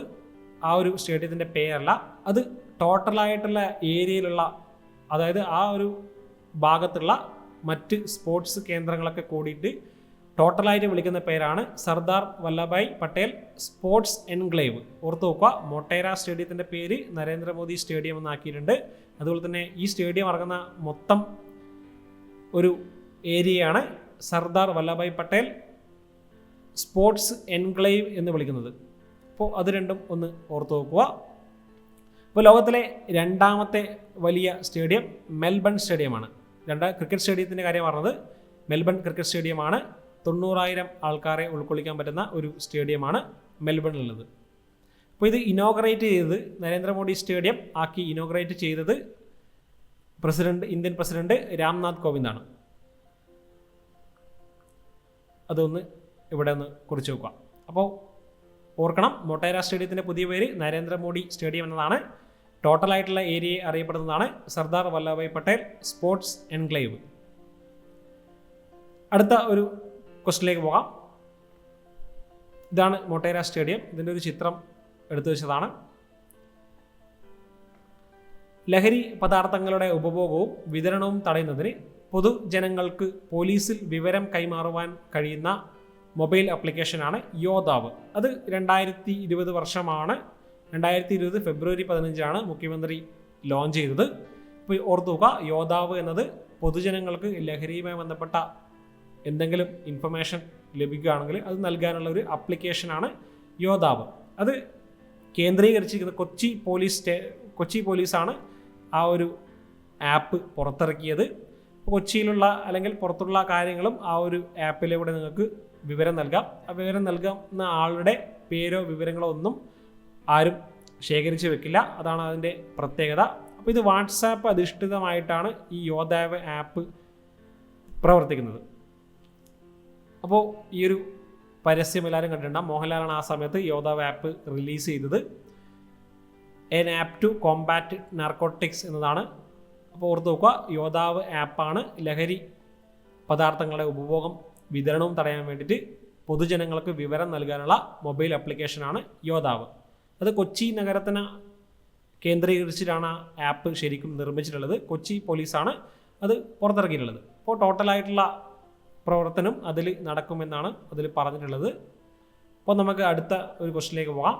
ആ ഒരു സ്റ്റേഡിയത്തിൻ്റെ പേരല്ല, അത് ടോട്ടലായിട്ടുള്ള ഏരിയയിലുള്ള, അതായത് ആ ഒരു ഭാഗത്തുള്ള മറ്റ് സ്പോർട്സ് കേന്ദ്രങ്ങളൊക്കെ കൂടിയിട്ട് ടോട്ടലായിട്ട് വിളിക്കുന്ന പേരാണ് സർദാർ വല്ലഭായ് പട്ടേൽ സ്പോർട്സ് എൻക്ലേവ്. ഓർത്ത് നോക്കുക, മൊട്ടേര സ്റ്റേഡിയത്തിൻ്റെ പേര് നരേന്ദ്രമോദി സ്റ്റേഡിയം എന്നാക്കിയിട്ടുണ്ട്. അതുപോലെ തന്നെ ഈ സ്റ്റേഡിയം ഇറങ്ങുന്ന മൊത്തം ഒരു ഏരിയയാണ് സർദാർ വല്ലഭായ് പട്ടേൽ സ്പോർട്സ് എൻക്ലേവ് എന്ന് വിളിക്കുന്നത്. അപ്പോൾ അത് രണ്ടും ഒന്ന് ഓർത്ത് നോക്കുക. ഇപ്പോൾ ലോകത്തിലെ രണ്ടാമത്തെ വലിയ സ്റ്റേഡിയം മെൽബൺ സ്റ്റേഡിയമാണ്. ക്രിക്കറ്റ് സ്റ്റേഡിയത്തിൻ്റെ കാര്യം പറഞ്ഞത് മെൽബൺ ക്രിക്കറ്റ് സ്റ്റേഡിയമാണ്. 90,000 ആൾക്കാരെ ഉൾക്കൊള്ളിക്കാൻ പറ്റുന്ന ഒരു സ്റ്റേഡിയമാണ് മെൽബണിലുള്ളത്. അപ്പോൾ ഇത് ഇനോഗ്രേറ്റ് ചെയ്തത്, നരേന്ദ്രമോദി സ്റ്റേഡിയം ആക്കി ഇനോഗ്രേറ്റ് ചെയ്തത് ഇന്ത്യൻ പ്രസിഡന്റ് രാംനാഥ് കോവിന്ദാണ്. അതൊന്ന് ഇവിടെ ഒന്ന് കുറിച്ച് വെക്കുക. അപ്പോൾ ഓർക്കണം, മൊട്ടേര സ്റ്റേഡിയത്തിൻ്റെ പുതിയ പേര് നരേന്ദ്രമോദി സ്റ്റേഡിയം എന്നതാണ്. ടോട്ടലായിട്ടുള്ള ഏരിയയെ അറിയപ്പെടുന്നതാണ് സർദാർ വല്ലഭായ് പട്ടേൽ സ്പോർട്സ് എൻക്ലേവ്. അടുത്ത ഒരു ക്വസ്റ്റിലേക്ക് പോകാം. ഇതാണ് മൊട്ടേര സ്റ്റേഡിയം. ഇതിൻ്റെ ഒരു ചിത്രം എടുത്തു വെച്ചതാണ്. ലഹരി പദാർത്ഥങ്ങളുടെ ഉപഭോഗവും വിതരണവും തടയുന്നതിന് പൊതുജനങ്ങൾക്ക് പോലീസിൽ വിവരം കൈമാറുവാൻ കഴിയുന്ന മൊബൈൽ ആപ്ലിക്കേഷനാണ് യോദ്ധാവ്. അത് 2020 വർഷമാണ്. 2020 ഫെബ്രുവരി 15 മുഖ്യമന്ത്രി ലോഞ്ച് ചെയ്തത്. ഇപ്പോൾ ഓർത്തു നോക്കുക, യോദ്ധാവ് എന്നത് പൊതുജനങ്ങൾക്ക് ലഹരിയുമായി ബന്ധപ്പെട്ട എന്തെങ്കിലും ഇൻഫർമേഷൻ ലഭിക്കുകയാണെങ്കിൽ അത് നൽകാനുള്ള ഒരു ആപ്ലിക്കേഷനാണ് യോദ്ധാവ്. അത് കേന്ദ്രീകരിച്ചിരിക്കുന്നത് കൊച്ചി പോലീസാണ് ആ ഒരു ആപ്പ് പുറത്തിറക്കിയത്. കൊച്ചിയിലുള്ള അല്ലെങ്കിൽ പുറത്തുള്ള കാര്യങ്ങളും ആ ഒരു ആപ്പിലൂടെ നിങ്ങൾക്ക് വിവരം നൽകാം. ആ വിവരം നൽകുന്ന ആളുടെ പേരോ വിവരങ്ങളോ ഒന്നും ആരും ശേഖരിച്ച് വെക്കില്ല. അതാണ് അതിൻ്റെ പ്രത്യേകത. അപ്പോൾ ഇത് വാട്സാപ്പ് അധിഷ്ഠിതമായിട്ടാണ് ഈ യോദ്ധാവ് ആപ്പ് പ്രവർത്തിക്കുന്നത്. അപ്പോൾ ഈ ഒരു പരസ്യം എല്ലാവരും കണ്ടിട്ടുണ്ടാകും. മോഹൻലാലാണ് ആ സമയത്ത് യോദ്ധാവ് ആപ്പ് റിലീസ് ചെയ്തത്. An app to combat narcotics എന്നതാണ്. അപ്പോൾ ഓർത്ത് നോക്കുക, യോദ്ധാവ് ആപ്പാണ് ലഹരി പദാർത്ഥങ്ങളുടെ ഉപഭോഗം വിതരണവും തടയാൻ വേണ്ടിയിട്ട് പൊതുജനങ്ങൾക്ക് വിവരം നൽകാനുള്ള മൊബൈൽ ആപ്ലിക്കേഷനാണ് യോദ്ധാവ്. അത് കൊച്ചി നഗരത്തിന് കേന്ദ്രീകരിച്ചിട്ടാണ് ആ ആപ്പ് ശരിക്കും നിർമ്മിച്ചിട്ടുള്ളത്. കൊച്ചി പോലീസാണ് അത് പുറത്തിറക്കിയിട്ടുള്ളത്. അപ്പോൾ ടോട്ടലായിട്ടുള്ള പ്രവർത്തനം അതിൽ നടക്കുമെന്നാണ് അതിൽ പറഞ്ഞിട്ടുള്ളത്. അപ്പോൾ നമുക്ക് അടുത്ത ഒരു ക്വസ്റ്റിലേക്ക് പോകാം.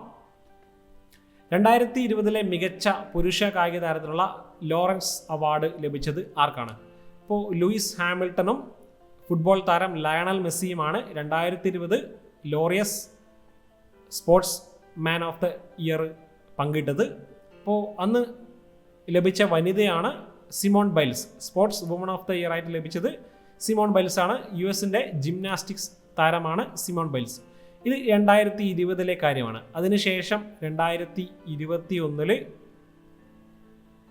2020 മികച്ച പുരുഷ കായിക താരത്തിനുള്ള ലോറൻസ് അവാർഡ് ലഭിച്ചത് ആർക്കാണ്? ഇപ്പോൾ ലൂയിസ് ഹാമിൽട്ടണും ഫുട്ബോൾ താരം ലയണൽ മെസ്സിയുമാണ് 2020 Laureus sports man of the year പങ്കിട്ടത്. അപ്പോൾ അന്ന് ലഭിച്ച വനിതയാണ് Simone Biles. Sports woman of the year ആയിട്ട് ലഭിച്ചത് സിമോൺ ബൈൽസ് ആണ്. US-ന്റെ ജിംനാസ്റ്റിക്സ് താരമാണ് സിമോൺ ബൈൽസ്. ഇത് 2020 കാര്യമാണ്. അതിനുശേഷം 2021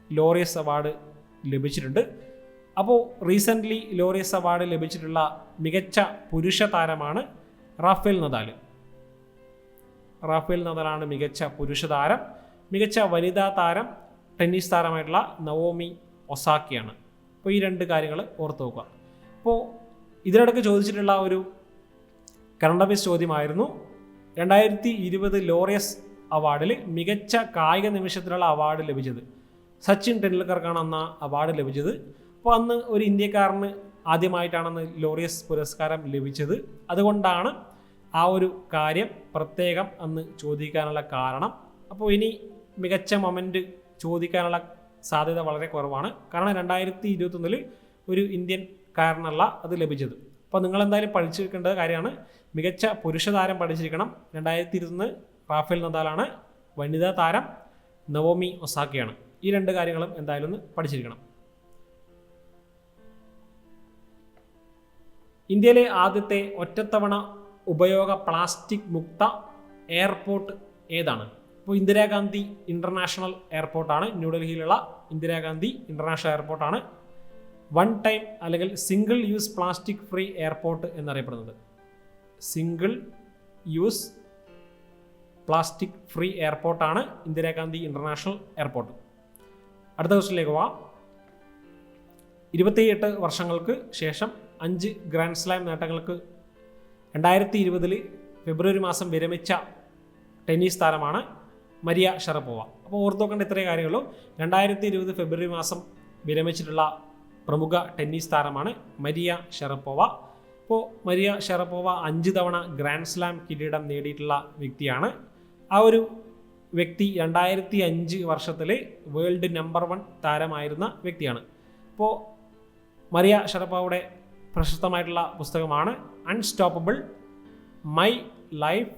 ലോറിയസ് അവാർഡ് ലഭിച്ചിട്ടുണ്ട്. അപ്പോൾ റീസെൻ്റ്ലി ലോറിയസ് അവാർഡ് ലഭിച്ചിട്ടുള്ള മികച്ച പുരുഷ താരമാണ് റാഫേൽ നദാൽ. റാഫേൽ നദാലാണ് മികച്ച പുരുഷ താരം. മികച്ച വനിതാ താരം ടെന്നീസ് താരമായിട്ടുള്ള നവോമി ഒസാക്കിയാണ്. അപ്പോൾ ഈ രണ്ട് കാര്യങ്ങൾ ഓർത്ത് നോക്കുക. അപ്പോൾ ഇതിനിടയ്ക്ക് ചോദിച്ചിട്ടുള്ള ഒരു കറണ്ട് അഫയേഴ്സ് ചോദ്യമായിരുന്നു 2020 ലോറിയസ് അവാർഡിൽ മികച്ച കായിക നിമിഷത്തിലുള്ള അവാർഡ് ലഭിച്ചത്. സച്ചിൻ ടെണ്ടുൽക്കർക്കാണ് അന്ന് അവാർഡ് ലഭിച്ചത്. അപ്പോൾ അന്ന് ഒരു ഇന്ത്യക്കാരന് ആദ്യമായിട്ടാണ് ലോറിയസ് പുരസ്കാരം ലഭിച്ചത്. അതുകൊണ്ടാണ് ആ ഒരു കാര്യം പ്രത്യേകം അന്ന് ചോദിക്കാനുള്ള കാരണം. അപ്പോൾ ഇനി മികച്ച മൊമെൻറ്റ് ചോദിക്കാനുള്ള സാധ്യത വളരെ കുറവാണ്. കാരണം 2021 ഒരു ഇന്ത്യൻകാരനല്ല അത് ലഭിച്ചത്. അപ്പോൾ നിങ്ങളെന്തായാലും പഠിച്ചിരിക്കേണ്ട കാര്യമാണ്, മികച്ച പുരുഷ താരം പഠിച്ചിരിക്കണം. 2021 റാഫേൽ നദാലാണ്. വനിതാ താരം നവോമി ഒസാക്കിയാണ്. ഈ രണ്ട് കാര്യങ്ങളും എന്തായാലും ഒന്ന് പഠിച്ചിരിക്കണം. ഇന്ത്യയിലെ ആദ്യത്തെ ഒറ്റത്തവണ ഉപയോഗ പ്ലാസ്റ്റിക് മുക്ത എയർപോർട്ട് ഏതാണ്? ഇപ്പോൾ ഇന്ദിരാഗാന്ധി ഇൻ്റർനാഷണൽ എയർപോർട്ടാണ്, ന്യൂഡൽഹിയിലുള്ള ഇന്ദിരാഗാന്ധി ഇൻ്റർനാഷണൽ എയർപോർട്ടാണ് വൺ ടൈം അല്ലെങ്കിൽ single use plastic free airport എന്നറിയപ്പെടുന്നത്. സിംഗിൾ യൂസ് പ്ലാസ്റ്റിക് ഫ്രീ എയർപോർട്ടാണ് ഇന്ദിരാഗാന്ധി ഇൻ്റർനാഷണൽ എയർപോർട്ട്. അടുത്ത ക്വസ്റ്റിനിലേക്ക് പോവാം. 28 വർഷങ്ങൾക്ക് ശേഷം 5 ഗ്രാൻഡ് സ്ലാം നേട്ടങ്ങൾക്ക് 2020 ഫെബ്രുവരി മാസം വിരമിച്ച ടെന്നീസ് താരമാണ് മരിയ ഷറപ്പോവ. അപ്പോൾ ഓർത്തു നോക്കേണ്ട ഇത്രയും കാര്യങ്ങളും. 2020 ഫെബ്രുവരി മാസം വിരമിച്ചിട്ടുള്ള പ്രമുഖ ടെന്നീസ് താരമാണ് മരിയ ഷറപ്പോവ. അപ്പോൾ മരിയ ഷറപ്പോവ 5 തവണ ഗ്രാൻഡ് സ്ലാം കിരീടം നേടിയിട്ടുള്ള വ്യക്തിയാണ്. ആ ഒരു വ്യക്തി 2005 വർഷത്തിൽ വേൾഡ് നമ്പർ 1 താരമായിരുന്ന വ്യക്തിയാണ്. അപ്പോൾ മരിയ ഷറപ്പോവയുടെ പ്രശസ്തമായിട്ടുള്ള പുസ്തകമാണ് unstoppable my life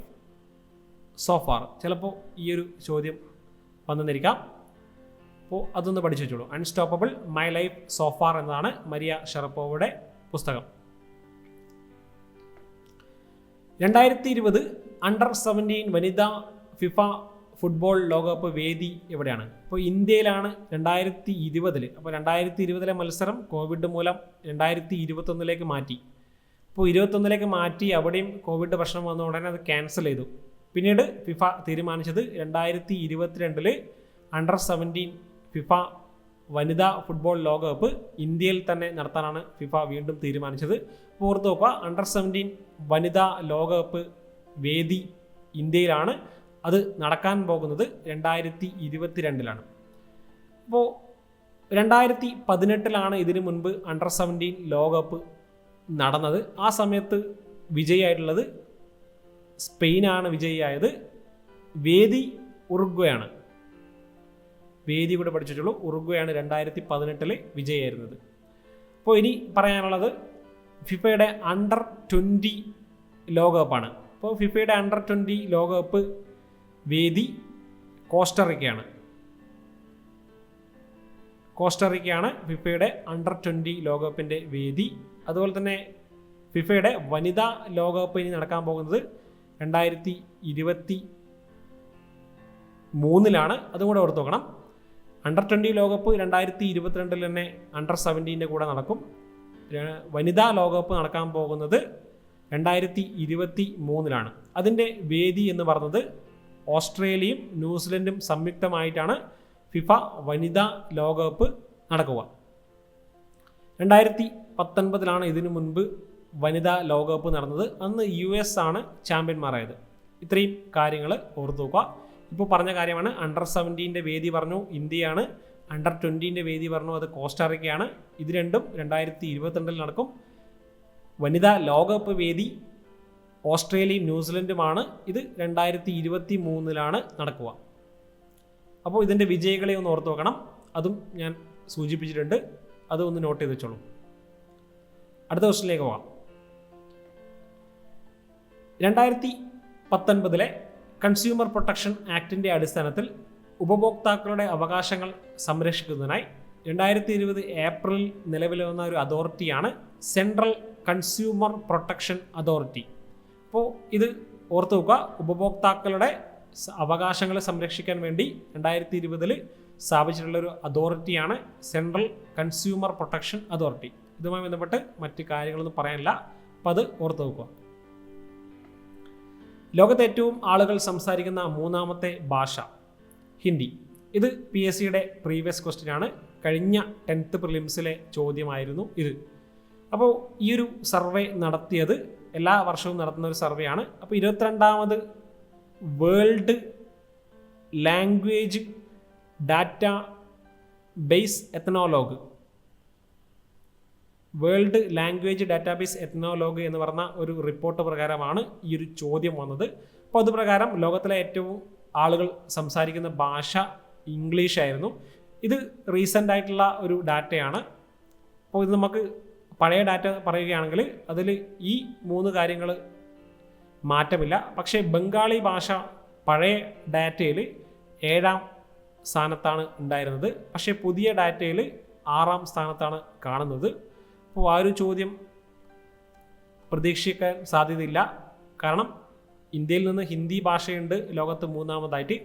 so far. ചിലപ്പോൾ ഈ ഒരു ചോദ്യം വന്നെന്നിരിക്കാം. അപ്പോൾ അതൊന്ന് പഠിച്ചു വെച്ചോളൂ. Unstoppable my life so far എന്നതാണ് മരിയ ഷറപ്പോവയുടെ പുസ്തകം. 2020 അണ്ടർ 17 വനിതാ ഫിഫ ഫുട്ബോൾ ലോകകപ്പ് വേദി എവിടെയാണ്? ഇപ്പോൾ ഇന്ത്യയിലാണ് 2020. അപ്പോൾ 2020 മത്സരം കോവിഡ് മൂലം 2021 മാറ്റി. അപ്പോൾ 21 മാറ്റി, അവിടെയും കോവിഡ് പ്രശ്നം വന്ന ഉടനെ അത് ക്യാൻസൽ ചെയ്തു. പിന്നീട് ഫിഫ തീരുമാനിച്ചത് 2022 അണ്ടർ 17 ഫിഫ വനിതാ ഫുട്ബോൾ ലോകകപ്പ് ഇന്ത്യയിൽ തന്നെ നടത്താനാണ് ഫിഫ വീണ്ടും തീരുമാനിച്ചത്. ഓർത്ത് നോക്കുക, അണ്ടർ 17 വനിതാ ലോകകപ്പ് വേദി ഇന്ത്യയിലാണ്. അത് നടക്കാൻ പോകുന്നത് 2022. അപ്പോൾ 2018 ഇതിനു മുൻപ് അണ്ടർ 17 ലോകകപ്പ് നടന്നത്. ആ സമയത്ത് വിജയിയായിട്ടുള്ളത് സ്പെയിനാണ് വിജയിയായത്. വേദി ഉറുഗ്വേയാണ്. വേദി കൂടെ പഠിച്ചിട്ടുള്ളൂ. ഉറുഗ്വേയാണ് 2018 വിജയിയായിരുന്നത്. അപ്പോൾ ഇനി പറയാനുള്ളത് ഫിഫയുടെ അണ്ടർ 20 ലോകകപ്പാണ്. അപ്പോൾ ഫിഫയുടെ അണ്ടർ 20 ലോകകപ്പ് വേദി കോസ്റ്ററിക്കയാണ്. കോസ്റ്ററിക്കയാണ് ഫിഫയുടെ അണ്ടർ 20 ലോകകപ്പിൻ്റെ വേദി. അതുപോലെ തന്നെ ഫിഫയുടെ വനിതാ ലോകകപ്പ് ഇനി നടക്കാൻ പോകുന്നത് 2023 അതും കൂടെ ഓർത്ത് നോക്കണം. അണ്ടർ 20 ലോകകപ്പ് 2022 തന്നെ അണ്ടർ 17 കൂടെ നടക്കും. വനിതാ ലോകകപ്പ് നടക്കാൻ പോകുന്നത് 2023. അതിൻ്റെ വേദി എന്ന് പറയുന്നത് ഓസ്ട്രേലിയയും ന്യൂസിലൻഡും സംയുക്തമായിട്ടാണ് ഫിഫ വനിതാ ലോകകപ്പ് നടക്കുക. 2019 ഇതിനു മുൻപ് വനിതാ ലോകകപ്പ് നടന്നത്. അന്ന് US ആണ് ചാമ്പ്യന്മാരായത്. ഇത്രയും കാര്യങ്ങൾ ഓർത്തു നോക്കുക. ഇപ്പോൾ പറഞ്ഞ കാര്യമാണ്. അണ്ടർ 17 വേദി പറഞ്ഞു ഇന്ത്യയാണ്, അണ്ടർ 20 വേദി പറഞ്ഞു അത് കോസ്റ്റാറിക്കയാണ്. ഇത് രണ്ടും 2022 നടക്കും. വനിതാ ലോകകപ്പ് വേദി ഓസ്ട്രേലിയയും ന്യൂസിലൻഡുമാണ്. ഇത് 2023 നടക്കുക. അപ്പോൾ ഇതിൻ്റെ വിജയികളെ ഒന്ന് ഓർത്ത് നോക്കണം. അതും ഞാൻ സൂചിപ്പിച്ചിട്ടുണ്ട്. അത് ഒന്ന് നോട്ട് ചെയ്ത് വെച്ചോളൂ. അടുത്ത ക്വസ്റ്റിനിലേക്ക് പോകാം. 2019 കൺസ്യൂമർ പ്രൊട്ടക്ഷൻ ആക്ടിൻ്റെ അടിസ്ഥാനത്തിൽ ഉപഭോക്താക്കളുടെ അവകാശങ്ങൾ സംരക്ഷിക്കുന്നതിനായി 2020 ഏപ്രിലിൽ നിലവിൽ വന്ന ഒരു അതോറിറ്റിയാണ് സെൻട്രൽ കൺസ്യൂമർ പ്രൊട്ടക്ഷൻ അതോറിറ്റി. അപ്പോൾ ഇത് ഓർത്ത് നോക്കുക. ഉപഭോക്താക്കളുടെ അവകാശങ്ങൾ സംരക്ഷിക്കാൻ വേണ്ടി 2020 സ്ഥാപിച്ചിട്ടുള്ളൊരു അതോറിറ്റിയാണ് സെൻട്രൽ കൺസ്യൂമർ പ്രൊട്ടക്ഷൻ അതോറിറ്റി. ഇതുമായി ബന്ധപ്പെട്ട് മറ്റ് കാര്യങ്ങളൊന്നും പറയാനില്ല. അപ്പോൾ അത് ഓർത്ത് നോക്കുക. ലോകത്തെ ഏറ്റവും ആളുകൾ സംസാരിക്കുന്ന 3ാമത്തെ ഭാഷ ഹിന്ദി. ഇത് PSCയുടെ പ്രീവിയസ് ക്വസ്റ്റ്യൻ ആണ്. കഴിഞ്ഞ 10th പ്രിലിംസിലെ ചോദ്യമായിരുന്നു ഇത്. അപ്പോൾ ഈ ഒരു സർവേ നടത്തിയത് എല്ലാ വർഷവും നടത്തുന്ന ഒരു സർവേ ആണ്. അപ്പോൾ 22ാമത് world language data base Ethnologue, world language database Ethnologue എന്ന് പറഞ്ഞ ഒരു റിപ്പോർട്ട് പ്രകാരമാണ് ഈ ഒരു ചോദ്യം വന്നത്. അപ്പോൾ അതുപ്രകാരം ലോകത്തിലെ ഏറ്റവും ആളുകൾ സംസാരിക്കുന്ന ഭാഷ ഇംഗ്ലീഷ് ആയിരുന്നു. ഇത് റീസെൻ്റ് ആയിട്ടുള്ള ഒരു ഡാറ്റയാണ്. അപ്പോൾ ഇത് നമുക്ക് പഴയ ഡാറ്റ പറയുകയാണെങ്കിൽ അതിൽ ഈ 3 കാര്യങ്ങൾ മാറ്റമില്ല. പക്ഷേ ബംഗാളി ഭാഷ പഴയ ഡാറ്റയിൽ 7ാം സ്ഥാനത്താണ് ഉണ്ടായിരുന്നത്. പക്ഷേ പുതിയ ഡാറ്റയിൽ 6ാം സ്ഥാനത്താണ് കാണുന്നത്. അപ്പോൾ ആ ഒരു ചോദ്യം പ്രതീക്ഷിക്കാൻ സാധ്യതയില്ല. കാരണം ഇന്ത്യയിൽ നിന്ന് ഹിന്ദി ഭാഷയുണ്ട് ലോകത്ത് മൂന്നാമതായിട്ട്,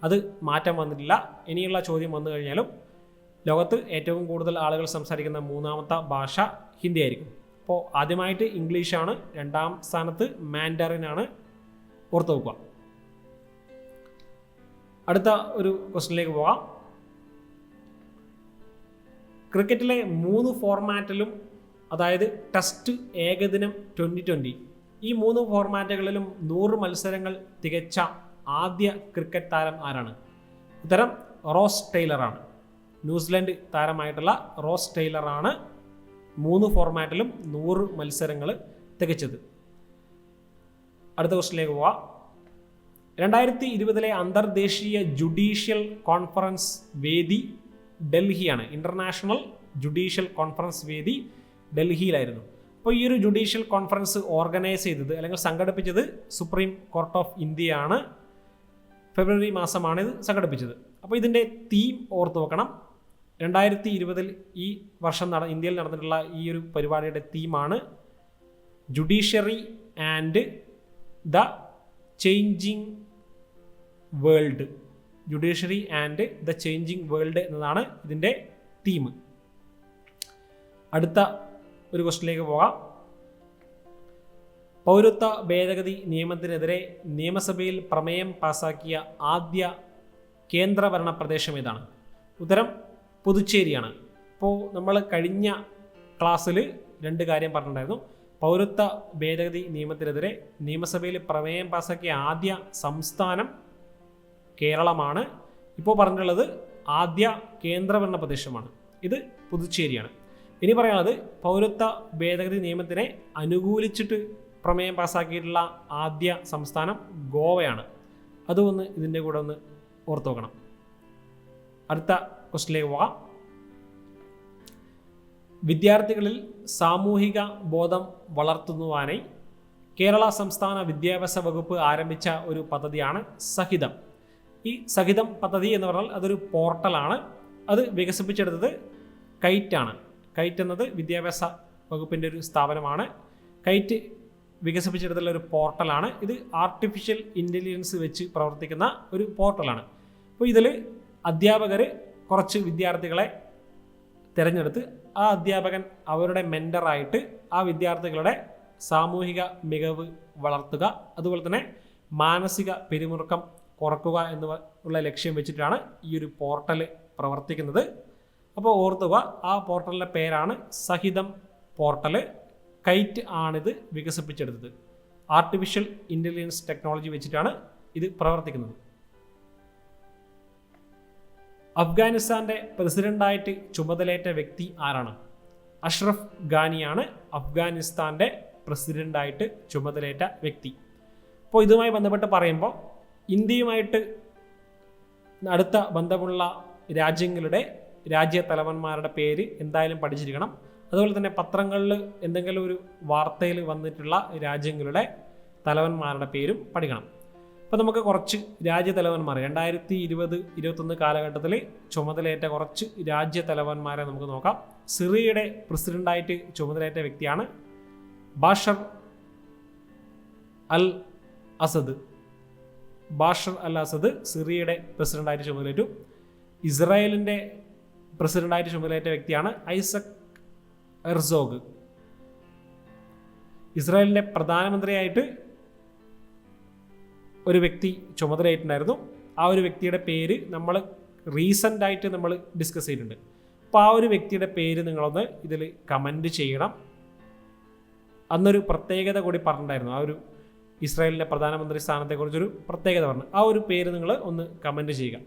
അത് മാറ്റം വന്നിട്ടില്ല. ഇനിയുള്ള ചോദ്യം വന്നു കഴിഞ്ഞാലും ലോകത്ത് ഏറ്റവും കൂടുതൽ ആളുകൾ സംസാരിക്കുന്ന മൂന്നാമത്തെ ഭാഷ ഹിന്ദി ആയിരിക്കും. അപ്പോൾ ആദ്യമായിട്ട് ഇംഗ്ലീഷാണ്, രണ്ടാം സ്ഥാനത്ത് മാൻഡറിനാണ്. ഓർത്ത് വെക്കുക. അടുത്ത ഒരു ക്വസ്റ്റ്യനിലേക്ക് പോകാം. ക്രിക്കറ്റിലെ 3 ഫോർമാറ്റിലും, അതായത് ടെസ്റ്റ്, ഏകദിനം, 2020, ഈ 3 ഫോർമാറ്റുകളിലും 100 മത്സരങ്ങൾ തികച്ച ആദ്യ ക്രിക്കറ്റ് താരം ആരാണ്? ഉത്തരം റോസ് ടെയ്ലറാണ്. ന്യൂസിലൻഡ് താരമായിട്ടുള്ള റോസ് ടെയ്ലറാണ് 3 ഫോർമാറ്റിലും 100 മത്സരങ്ങൾ തികച്ചത്. അടുത്ത ക്വസ്റ്റ്യനിലേക്ക് പോവാം. 2020 അന്തർദേശീയ ജുഡീഷ്യൽ കോൺഫറൻസ് വേദി ഡൽഹിയാണ്. ഇന്റർനാഷണൽ ജുഡീഷ്യൽ കോൺഫറൻസ് വേദി ഡൽഹിയിലായിരുന്നു. അപ്പോൾ ഈ ഒരു ജുഡീഷ്യൽ കോൺഫറൻസ് ഓർഗനൈസ് ചെയ്തത് അല്ലെങ്കിൽ സംഘടിപ്പിച്ചത് സുപ്രീം കോർട്ട് ഓഫ് ഇന്ത്യയാണ്. ഫെബ്രുവരി മാസമാണ് ഇത് സംഘടിപ്പിച്ചത്. അപ്പോൾ ഇതിൻ്റെ തീം ഓർത്ത് വെക്കണം. 2020 ഈ വർഷം ഇന്ത്യയിൽ നടന്നിട്ടുള്ള ഈ ഒരു പരിപാടിയുടെ തീമാണ് judiciary and the changing world. Judiciary and the changing world എന്നതാണ് ഇതിൻ്റെ തീം. അടുത്ത ഒരു ക്വസ്റ്റ്യനിലേക്ക് പോകാം. പൗരത്വ ഭേദഗതി നിയമത്തിനെതിരെ നിയമസഭയിൽ പ്രമേയം പാസാക്കിയ ആദ്യ കേന്ദ്രഭരണ പ്രദേശം ഏതാണ്? ഉത്തരം പുതുച്ചേരിയാണ്. അപ്പോൾ നമ്മൾ കഴിഞ്ഞ ക്ലാസ്സിൽ 2 കാര്യം പറഞ്ഞിട്ടുണ്ടായിരുന്നു. പൗരത്വ ഭേദഗതി നിയമത്തിനെതിരെ നിയമസഭയിൽ പ്രമേയം പാസാക്കിയ ആദ്യ സംസ്ഥാനം കേരളമാണ്. ഇപ്പോൾ പറഞ്ഞിട്ടുള്ളത് ആദ്യ കേന്ദ്രഭരണ പ്രദേശമാണ്, ഇത് പുതുച്ചേരിയാണ്. ഇനി പറയാനുള്ളത് പൗരത്വ ഭേദഗതി നിയമത്തിനെ അനുകൂലിച്ചിട്ട് പ്രമേയം പാസ്സാക്കിയിട്ടുള്ള ആദ്യ സംസ്ഥാനം ഗോവയാണ്. അതും ഇതിൻ്റെ കൂടെ ഒന്ന് ഓർത്ത് നോക്കണം. അടുത്ത ക്വസ്റ്റ്യനിലേക്ക് പോകാം. വിദ്യാർത്ഥികളിൽ സാമൂഹിക ബോധം വളർത്തുന്നതിനായി കേരള സംസ്ഥാന വിദ്യാഭ്യാസ വകുപ്പ് ആരംഭിച്ച ഒരു പദ്ധതിയാണ് സഹിതം. ഈ സഹിതം പദ്ധതി എന്ന് പറഞ്ഞാൽ അതൊരു പോർട്ടലാണ്. അത് വികസിപ്പിച്ചെടുത്തത് കൈറ്റാണ്. കൈറ്റ് എന്നത് വിദ്യാഭ്യാസ വകുപ്പിൻ്റെ ഒരു സ്ഥാപനമാണ്. കൈറ്റ് വികസിപ്പിച്ചെടുത്തുള്ള ഒരു പോർട്ടലാണ്. ഇത് ആർട്ടിഫിഷ്യൽ ഇൻ്റലിജൻസ് വെച്ച് പ്രവർത്തിക്കുന്ന ഒരു പോർട്ടലാണ്. അപ്പോൾ ഇതിൽ അധ്യാപകർ കുറച്ച് വിദ്യാർത്ഥികളെ തിരഞ്ഞെടുത്ത് ആ അധ്യാപകൻ അവരുടെ മെൻറ്ററായിട്ട് ആ വിദ്യാർത്ഥികളുടെ സാമൂഹിക മികവ് വളർത്തുക, അതുപോലെ തന്നെ മാനസിക പിരിമുറുക്കം കുറക്കുക എന്നുള്ള ലക്ഷ്യം വെച്ചിട്ടാണ് ഈ ഒരു പോർട്ടൽ പ്രവർത്തിക്കുന്നത്. അപ്പോൾ ഓർത്തുക, ആ പോർട്ടലിൻ്റെ പേരാണ് സഹിതം പോർട്ടൽ. കൈറ്റ് ആണിത് വികസിപ്പിച്ചെടുത്തത്. ആർട്ടിഫിഷ്യൽ ഇൻ്റലിജൻസ് ടെക്നോളജി വെച്ചിട്ടാണ് ഇത് പ്രവർത്തിക്കുന്നത്. അഫ്ഗാനിസ്ഥാൻ്റെ പ്രസിഡൻ്റായിട്ട് ചുമതലയേറ്റ വ്യക്തി ആരാണ്? അഷ്റഫ് ഗാനിയാണ് അഫ്ഗാനിസ്ഥാൻ്റെ പ്രസിഡൻ്റായിട്ട് ചുമതലയേറ്റ വ്യക്തി. അപ്പോൾ ഇതുമായി ബന്ധപ്പെട്ട് പറയുമ്പോൾ ഇന്ത്യയുമായിട്ട് അടുത്ത ബന്ധമുള്ള രാജ്യങ്ങളുടെ രാജ്യതലവന്മാരുടെ പേര് എന്തായാലും പഠിച്ചിരിക്കണം. അതുപോലെ തന്നെ പത്രങ്ങളിൽ എന്തെങ്കിലും ഒരു വാർത്തയിൽ വന്നിട്ടുള്ള രാജ്യങ്ങളുടെ തലവന്മാരുടെ പേരും പഠിക്കണം. അപ്പോൾ നമുക്ക് കുറച്ച് രാജ്യതലവന്മാർ 2020-21 കാലഘട്ടത്തിൽ ചുമതലയേറ്റ കുറച്ച് രാജ്യതലവന്മാരെ നമുക്ക് നോക്കാം. സിറിയയുടെ പ്രസിഡൻ്റായിട്ട് ചുമതലയേറ്റ വ്യക്തിയാണ് Bashar al Assad. Bashar al Assad സിറിയയുടെ പ്രസിഡൻ്റായിട്ട് ചുമതലയേറ്റു. ഇസ്രായേലിൻ്റെ പ്രസിഡൻ്റായിട്ട് ചുമതലയേറ്റ വ്യക്തിയാണ് ഐസക് ഹെർസോഗ്. ഇസ്രായേലിൻ്റെ പ്രധാനമന്ത്രിയായിട്ട് ഒരു വ്യക്തി ചുമതലയേറ്റുണ്ടായിരുന്നു. ആ ഒരു വ്യക്തിയുടെ പേര് നമ്മൾ റീസെൻ്റായിട്ട് നമ്മൾ ഡിസ്കസ് ചെയ്തിട്ടുണ്ട്. അപ്പോൾ ആ ഒരു വ്യക്തിയുടെ പേര് നിങ്ങളൊന്ന് ഇതിൽ കമൻറ്റ് ചെയ്യണം. അന്നൊരു പ്രത്യേകത കൂടി പറഞ്ഞിട്ടുണ്ടായിരുന്നു. ആ ഒരു ഇസ്രായേലിൻ്റെ പ്രധാനമന്ത്രി സ്ഥാനത്തെക്കുറിച്ചൊരു പ്രത്യേകത പറഞ്ഞു. ആ ഒരു പേര് നിങ്ങൾ ഒന്ന് കമൻറ്റ് ചെയ്യുക.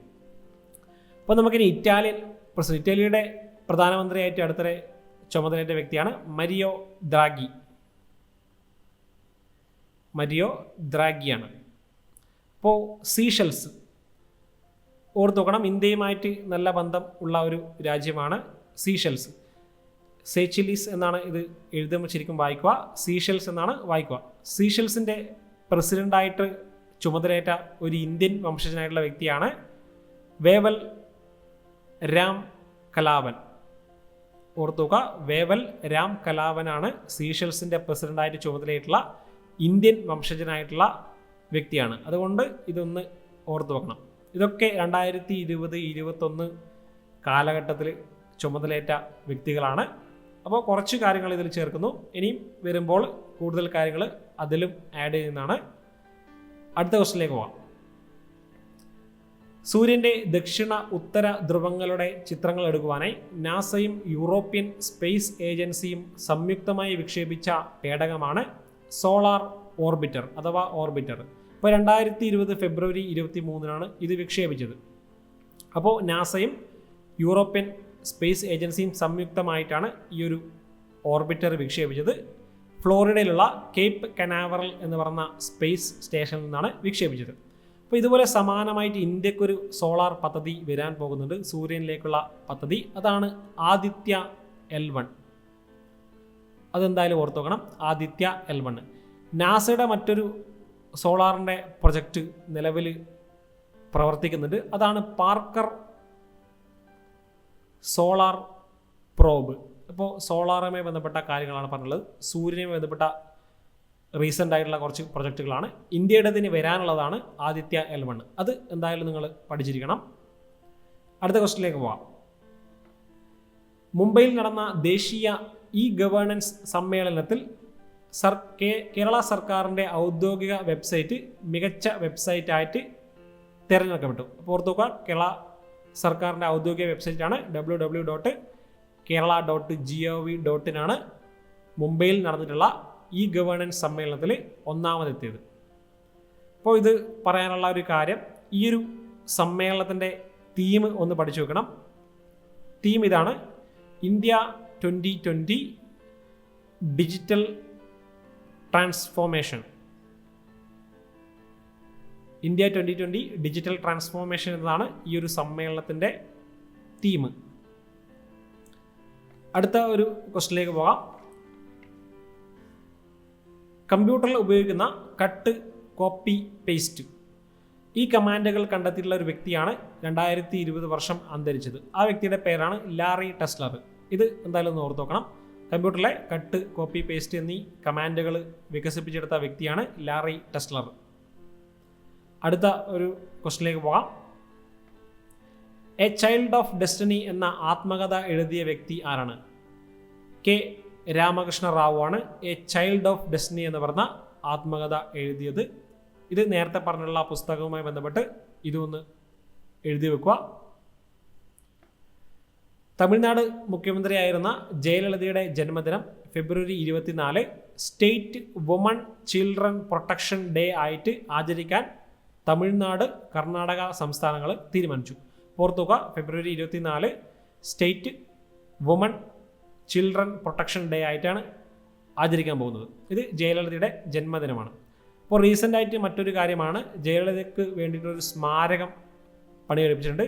അപ്പോൾ നമുക്കിനി ഇറ്റാലിയുടെ പ്രധാനമന്ത്രിയായിട്ട് അടുത്തിടെ ചുമതലയേറ്റ വ്യക്തിയാണ് മരിയോ ദ്രാഗിയാണ്. അപ്പോൾ സീഷെൽസ് ഓർത്ത് നോക്കണം. ഇന്ത്യയുമായിട്ട് നല്ല ബന്ധം ഉള്ള ഒരു രാജ്യമാണ് സീഷെൽസ്. സേച്ചിലീസ് എന്നാണ് ഇത് എഴുതുമ്പോൾ ശരിക്കും വായിക്കുക, സീഷെൽസ് എന്നാണ് വായിക്കുക. സീഷെൽസിൻ്റെ പ്രസിഡൻ്റായിട്ട് ചുമതലയേറ്റ ഒരു ഇന്ത്യൻ വംശജനായിട്ടുള്ള വ്യക്തിയാണ് വേവൽ രാം കലാവൻ. ഓർത്തുക, വേവൽ രാം കലാവനാണ് സീഷെൽസിൻ്റെ പ്രസിഡൻ്റായിട്ട് ചുമതലയായിട്ടുള്ള ഇന്ത്യൻ വംശജനായിട്ടുള്ള വ്യക്തിയാണ്. അതുകൊണ്ട് ഇതൊന്ന് ഓർത്തു വെക്കണം. ഇതൊക്കെ 2020-21 കാലഘട്ടത്തിൽ ചുമതലയേറ്റ വ്യക്തികളാണ്. അപ്പോൾ കുറച്ച് കാര്യങ്ങൾ ഇതിൽ ചേർക്കുന്നു. ഇനിയും വരുമ്പോൾ കൂടുതൽ കാര്യങ്ങൾ അതിലും ആഡ് ചെയ്യുന്നതാണ്. അടുത്ത ക്വസ്റ്റിനിലേക്ക് പോവാം. സൂര്യൻ്റെ ദക്ഷിണ ഉത്തര ധ്രുവങ്ങളുടെ ചിത്രങ്ങൾ എടുക്കുവാനായി നാസയും യൂറോപ്യൻ സ്പേസ് ഏജൻസിയും സംയുക്തമായി വിക്ഷേപിച്ച പേടകമാണ് സോളാർ ഓർബിറ്റർ അഥവാ ഓർബിറ്റർ. ഇപ്പോൾ 2020 ഫെബ്രുവരി 23 ഇത് വിക്ഷേപിച്ചത്. അപ്പോൾ നാസയും യൂറോപ്യൻ സ്പേസ് ഏജൻസിയും സംയുക്തമായിട്ടാണ് ഈ ഒരു ഓർബിറ്റർ വിക്ഷേപിച്ചത്. ഫ്ലോറിഡയിലുള്ള കേപ്പ് കനാവറൽ എന്ന് പറയുന്ന സ്പേസ് സ്റ്റേഷനിൽ നിന്നാണ് വിക്ഷേപിച്ചത്. അപ്പോൾ ഇതുപോലെ സമാനമായിട്ട് ഇന്ത്യക്കൊരു സോളാർ പദ്ധതി വരാൻ പോകുന്നുണ്ട്, സൂര്യനിലേക്കുള്ള പദ്ധതി. അതാണ് ആദിത്യ L1. അതെന്തായാലും ഓർത്ത് നോക്കണം, ആദിത്യ L1. നാസയുടെ മറ്റൊരു സോളാറിൻ്റെ പ്രൊജക്റ്റ് നിലവിൽ പ്രവർത്തിക്കുന്നുണ്ട്. അതാണ് പാർക്കർ സോളാർ പ്രോബ്. അപ്പോൾ സോളാറുമായി ബന്ധപ്പെട്ട കാര്യങ്ങളാണ് പറഞ്ഞുള്ളത്. സൂര്യനുമായി ബന്ധപ്പെട്ട റീസെൻ്റ് ആയിട്ടുള്ള കുറച്ച് പ്രൊജക്റ്റുകളാണ്. ഇന്ത്യയുടേതിന് വരാനുള്ളതാണ് ആദിത്യ L1. അത് എന്തായാലും നിങ്ങൾ പഠിച്ചിരിക്കണം. അടുത്ത ക്വസ്റ്റിനിലേക്ക് പോവാം. മുംബൈയിൽ നടന്ന ദേശീയ ഇ ഗവേണൻസ് സമ്മേളനത്തിൽ കേരള സർക്കാരിൻ്റെ ഔദ്യോഗിക വെബ്സൈറ്റ് മികച്ച വെബ്സൈറ്റായിട്ട് തിരഞ്ഞെടുക്കപ്പെട്ടു. അപ്പോൾ ഓർത്തുക, കേരള സർക്കാരിൻ്റെ ഔദ്യോഗിക വെബ്സൈറ്റാണ് www.kerala.gov.in ആണ് മുംബൈയിൽ നടന്നിട്ടുള്ള ഇ ഗവേണൻസ് സമ്മേളനത്തിൽ ഒന്നാമതെത്തിയത്. അപ്പോൾ ഇത് പറയാനുള്ള ഒരു കാര്യം, ഈ ഒരു സമ്മേളനത്തിൻ്റെ തീം ഒന്ന് പഠിച്ചു വെക്കണം. തീം ഇതാണ്: India 2020 digital transformation. India 2020 digital transformation എന്നതാണ് ഈ ഒരു സമ്മേളനത്തിൻ്റെ തീം. അടുത്ത ഒരു ക്വസ്റ്റിനിലേക്ക് പോകാം. കമ്പ്യൂട്ടറിൽ ഉപയോഗിക്കുന്ന കട്ട്, കോപ്പി, പേസ്റ്റ് ഈ കമാൻഡുകൾ കണ്ടെത്തിയിട്ടുള്ള ഒരു വ്യക്തിയാണ് 2020 വർഷം അന്തരിച്ചത്. ആ വ്യക്തിയുടെ പേരാണ് ലാറി ടെസ്ലർ. ഇത് എന്തായാലും ഒന്ന് ഓർത്ത് നോക്കണം. കമ്പ്യൂട്ടറിലെ കട്ട്, കോപ്പി, പേസ്റ്റ് എന്നീ കമാൻഡുകൾ വികസിപ്പിച്ചെടുത്ത വ്യക്തിയാണ് ലാറി ടെസ്ലർ. അടുത്ത ഒരു ക്വസ്റ്റിനിലേക്ക് പോകാം. എ ചൈൽഡ് ഓഫ് ഡെസ്റ്റിനി എന്ന ആത്മകഥ എഴുതിയ വ്യക്തി ആരാണ്? കെ രാമകൃഷ്ണ റാവു ആണ് എ ചൈൽഡ് ഓഫ് ഡെസ്റ്റിനി എന്ന് പറഞ്ഞ ആത്മകഥ എഴുതിയത്. ഇത് നേരത്തെ പറഞ്ഞുള്ള പുസ്തകവുമായി ബന്ധപ്പെട്ട് ഇതൊന്ന് എഴുതി വെക്കുക. തമിഴ്നാട് മുഖ്യമന്ത്രിയായിരുന്ന ജയലളിതയുടെ ജന്മദിനം ഫെബ്രുവരി 24 state woman children protection day ആയിട്ട് ആചരിക്കാൻ തമിഴ്നാട്, കർണാടക സംസ്ഥാനങ്ങൾ തീരുമാനിച്ചു. ഓർത്തുക, ഫെബ്രുവരി 24 state woman children protection day ആയിട്ടാണ് ആചരിക്കാൻ പോകുന്നത്. ഇത് ജയലളിതയുടെ ജന്മദിനമാണ്. അപ്പോൾ റീസെൻ്റായിട്ട് മറ്റൊരു കാര്യമാണ്, ജയലളിതയ്ക്ക് വേണ്ടിയിട്ടൊരു സ്മാരകം പണികഴിപ്പിച്ചിട്ടുണ്ട്.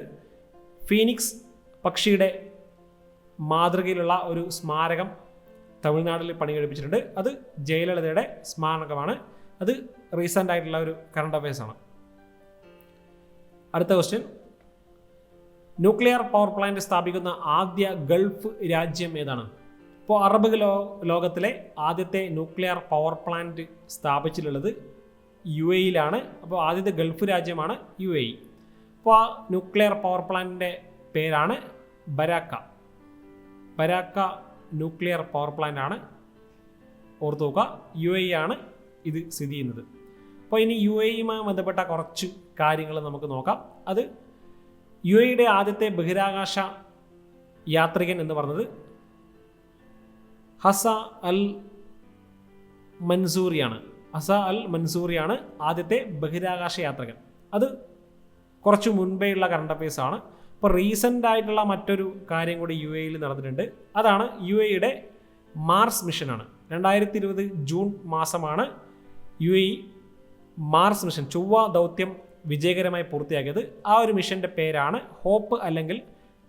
ഫീനിക്സ് പക്ഷിയുടെ മാതൃകയിലുള്ള ഒരു സ്മാരകം തമിഴ്നാട്ടിൽ പണികഴിപ്പിച്ചിട്ടുണ്ട്. അത് ജയലളിതയുടെ സ്മാരകമാണ്. അത് റീസെൻ്റ് ആയിട്ടുള്ള ഒരു കറണ്ട് അഫയേഴ്സാണ്. അടുത്ത ക്വസ്റ്റ്യൻ: ന്യൂക്ലിയർ പവർ പ്ലാന്റ് സ്ഥാപിക്കുന്ന ആദ്യ ഗൾഫ് രാജ്യം ഏതാണ്? ഇപ്പോൾ അറബ് ലോകത്തിലെ ആദ്യത്തെ ന്യൂക്ലിയർ പവർ പ്ലാന്റ് സ്ഥാപിച്ചിട്ടുള്ളത് UAE-യിലാണ്. അപ്പോൾ ആദ്യത്തെ ഗൾഫ് രാജ്യമാണ് UAE. അപ്പോൾ ആ ന്യൂക്ലിയർ പവർ പ്ലാന്റിൻ്റെ പേരാണ് ബരാക്ക. ബരാക്ക ന്യൂക്ലിയർ പവർ പ്ലാന്റ് ആണ്. ഓർത്തു നോക്കുക, UAE ആണ് ഇത് സ്ഥിതി ചെയ്യുന്നത്. അപ്പോൾ ഇനി UAE-യുമായി ബന്ധപ്പെട്ട കുറച്ച് കാര്യങ്ങൾ നമുക്ക് നോക്കാം. അത് UAE-യുടെ ആദ്യത്തെ ബഹിരാകാശ യാത്രികൻ എന്ന് പറഞ്ഞത് ഹസ അൽ മൻസൂറിയാണ്. ഹസ അൽ മൻസൂറിയാണ് ആദ്യത്തെ ബഹിരാകാശ യാത്രികൻ. അത് കുറച്ച് മുൻപേ ഉള്ള കറണ്ട് അഫയേഴ്സ് ആണ്. ഇപ്പോൾ റീസെൻ്റ് ആയിട്ടുള്ള മറ്റൊരു കാര്യം കൂടി UAE-യിൽ നടന്നിട്ടുണ്ട്. അതാണ് UAE-യുടെ മാർസ് മിഷനാണ്. 2020 ജൂൺ മാസമാണ് UAE മാർസ് മിഷൻ ചൊവ്വ ദൗത്യം വിജയകരമായി പൂർത്തിയാക്കിയത്. ആ ഒരു മിഷൻ്റെ പേരാണ് ഹോപ്പ് അല്ലെങ്കിൽ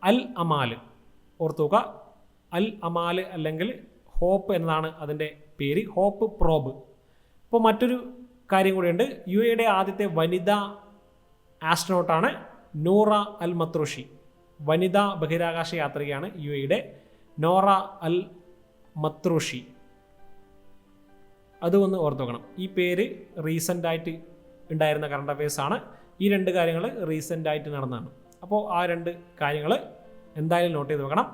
അൽ അമാൽ. ഓർത്തുക, അൽ അമാൽ അല്ലെങ്കിൽ ഹോപ്പ് എന്നതാണ് അതിൻ്റെ പേര്, ഹോപ്പ് പ്രോബ്. അപ്പോൾ മറ്റൊരു കാര്യം കൂടിയുണ്ട്, UAE-യുടെ ആദ്യത്തെ വനിതാ ആസ്ട്രോനോട്ടാണ് നൂറ അൽ മത്രൂഷി. വനിതാ ബഹിരാകാശ യാത്രികയാണ് UAE-യുടെ നോറ അൽ മത്രൂഷി. അത് ഒന്ന് ഓർത്ത് വെക്കണം. ഈ പേര് റീസെൻ്റായിട്ട് ഉണ്ടായിരുന്ന കറണ്ട് അഫയേഴ്സാണ്. ഈ 2 കാര്യങ്ങൾ റീസെൻ്റായിട്ട് നടന്നതാണ്. അപ്പോൾ ആ 2 കാര്യങ്ങൾ എന്തായാലും നോട്ട് ചെയ്ത് വെക്കണം.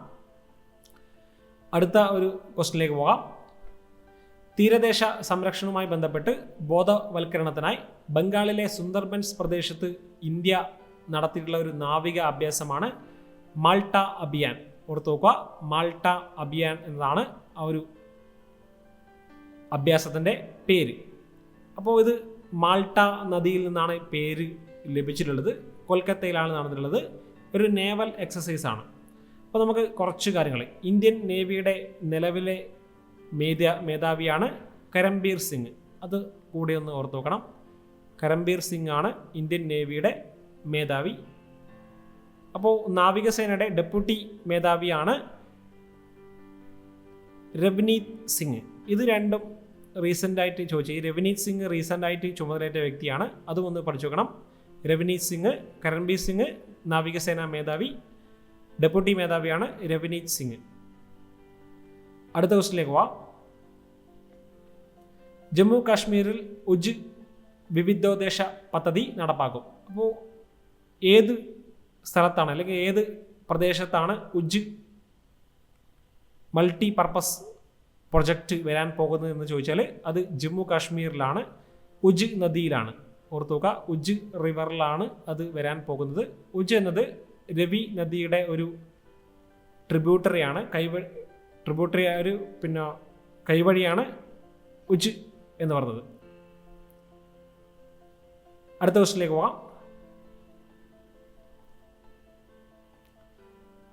അടുത്ത ഒരു ക്വസ്റ്റ്യനിലേക്ക് പോകാം. തീരദേശ സംരക്ഷണവുമായി ബന്ധപ്പെട്ട് ബോധവൽക്കരണത്തിനായി ബംഗാളിലെ സുന്ദർബൻസ് പ്രദേശത്ത് ഇന്ത്യ നടത്തിയിട്ടുള്ള ഒരു നാവിക അഭ്യാസമാണ് മാൾട്ട അഭിയാൻ. ഓർത്ത് നോക്കുക, മാൾട്ട അഭിയാൻ എന്നതാണ് ആ ഒരു അഭ്യാസത്തിൻ്റെ പേര്. അപ്പോൾ ഇത് മാൾട്ട നദിയിൽ നിന്നാണ് പേര് ലഭിച്ചിട്ടുള്ളത്. കൊൽക്കത്തയിലാണ് നടന്നിട്ടുള്ളത്. ഒരു നേവൽ എക്സസൈസ് ആണ്. അപ്പോൾ നമുക്ക് കുറച്ച് കാര്യങ്ങൾ. ഇന്ത്യൻ നേവിയുടെ നിലവിലെ മേധാവിയാണ് കരംബീർ സിംഗ്. അത് കൂടി ഒന്ന് ഓർത്ത് നോക്കണം. കരംബീർ സിംഗ് ആണ് ഇന്ത്യൻ നേവിയുടെ മേധാവി. അപ്പോൾ നാവികസേനയുടെ ഡെപ്യൂട്ടി മേധാവിയാണ് രവ്നീത് സിംഗ്. ഇത് രണ്ടും റീസെൻ്റായിട്ട് ചോദിച്ചു. ഈ രവ്നീത് സിംഗ് റീസെൻ്റായിട്ട് ചുമതലയേറ്റ വ്യക്തിയാണ്. അതും ഒന്ന് പഠിച്ചു വെക്കണം. രവ്നീത് സിംഗ്, കരംബീർ സിംഗ് നാവികസേനാ മേധാവി, ഡെപ്യൂട്ടി മേധാവിയാണ് രവ്നീത് സിംഗ്. അടുത്ത ക്വസ്റ്റിലേക്ക് പോവാം. ജമ്മു കാശ്മീരിൽ ഉജ് വിവിധോദ്ദേശ പദ്ധതി നടപ്പാക്കും. അപ്പോൾ ഏത് സ്ഥലത്താണ് അല്ലെങ്കിൽ ഏത് പ്രദേശത്താണ് ഉജ് മൾട്ടി പർപ്പസ് പ്രൊജക്റ്റ് വരാൻ പോകുന്നത് എന്ന് ചോദിച്ചാൽ അത് ജമ്മു കാശ്മീരിലാണ്, ഉജ് നദിയിലാണ്. ഓർത്തു നോക്കുക, ഉജ് റിവറിലാണ് അത് വരാൻ പോകുന്നത്. ഉജ് എന്നത് രവി നദിയുടെ ഒരു ട്രിബ്യൂട്ടറിയാണ്. കൈവഴിയാണ് ഉജ് എന്ന് പറഞ്ഞത്. അടുത്ത ക്വസ്റ്റിലേക്ക് പോകാം.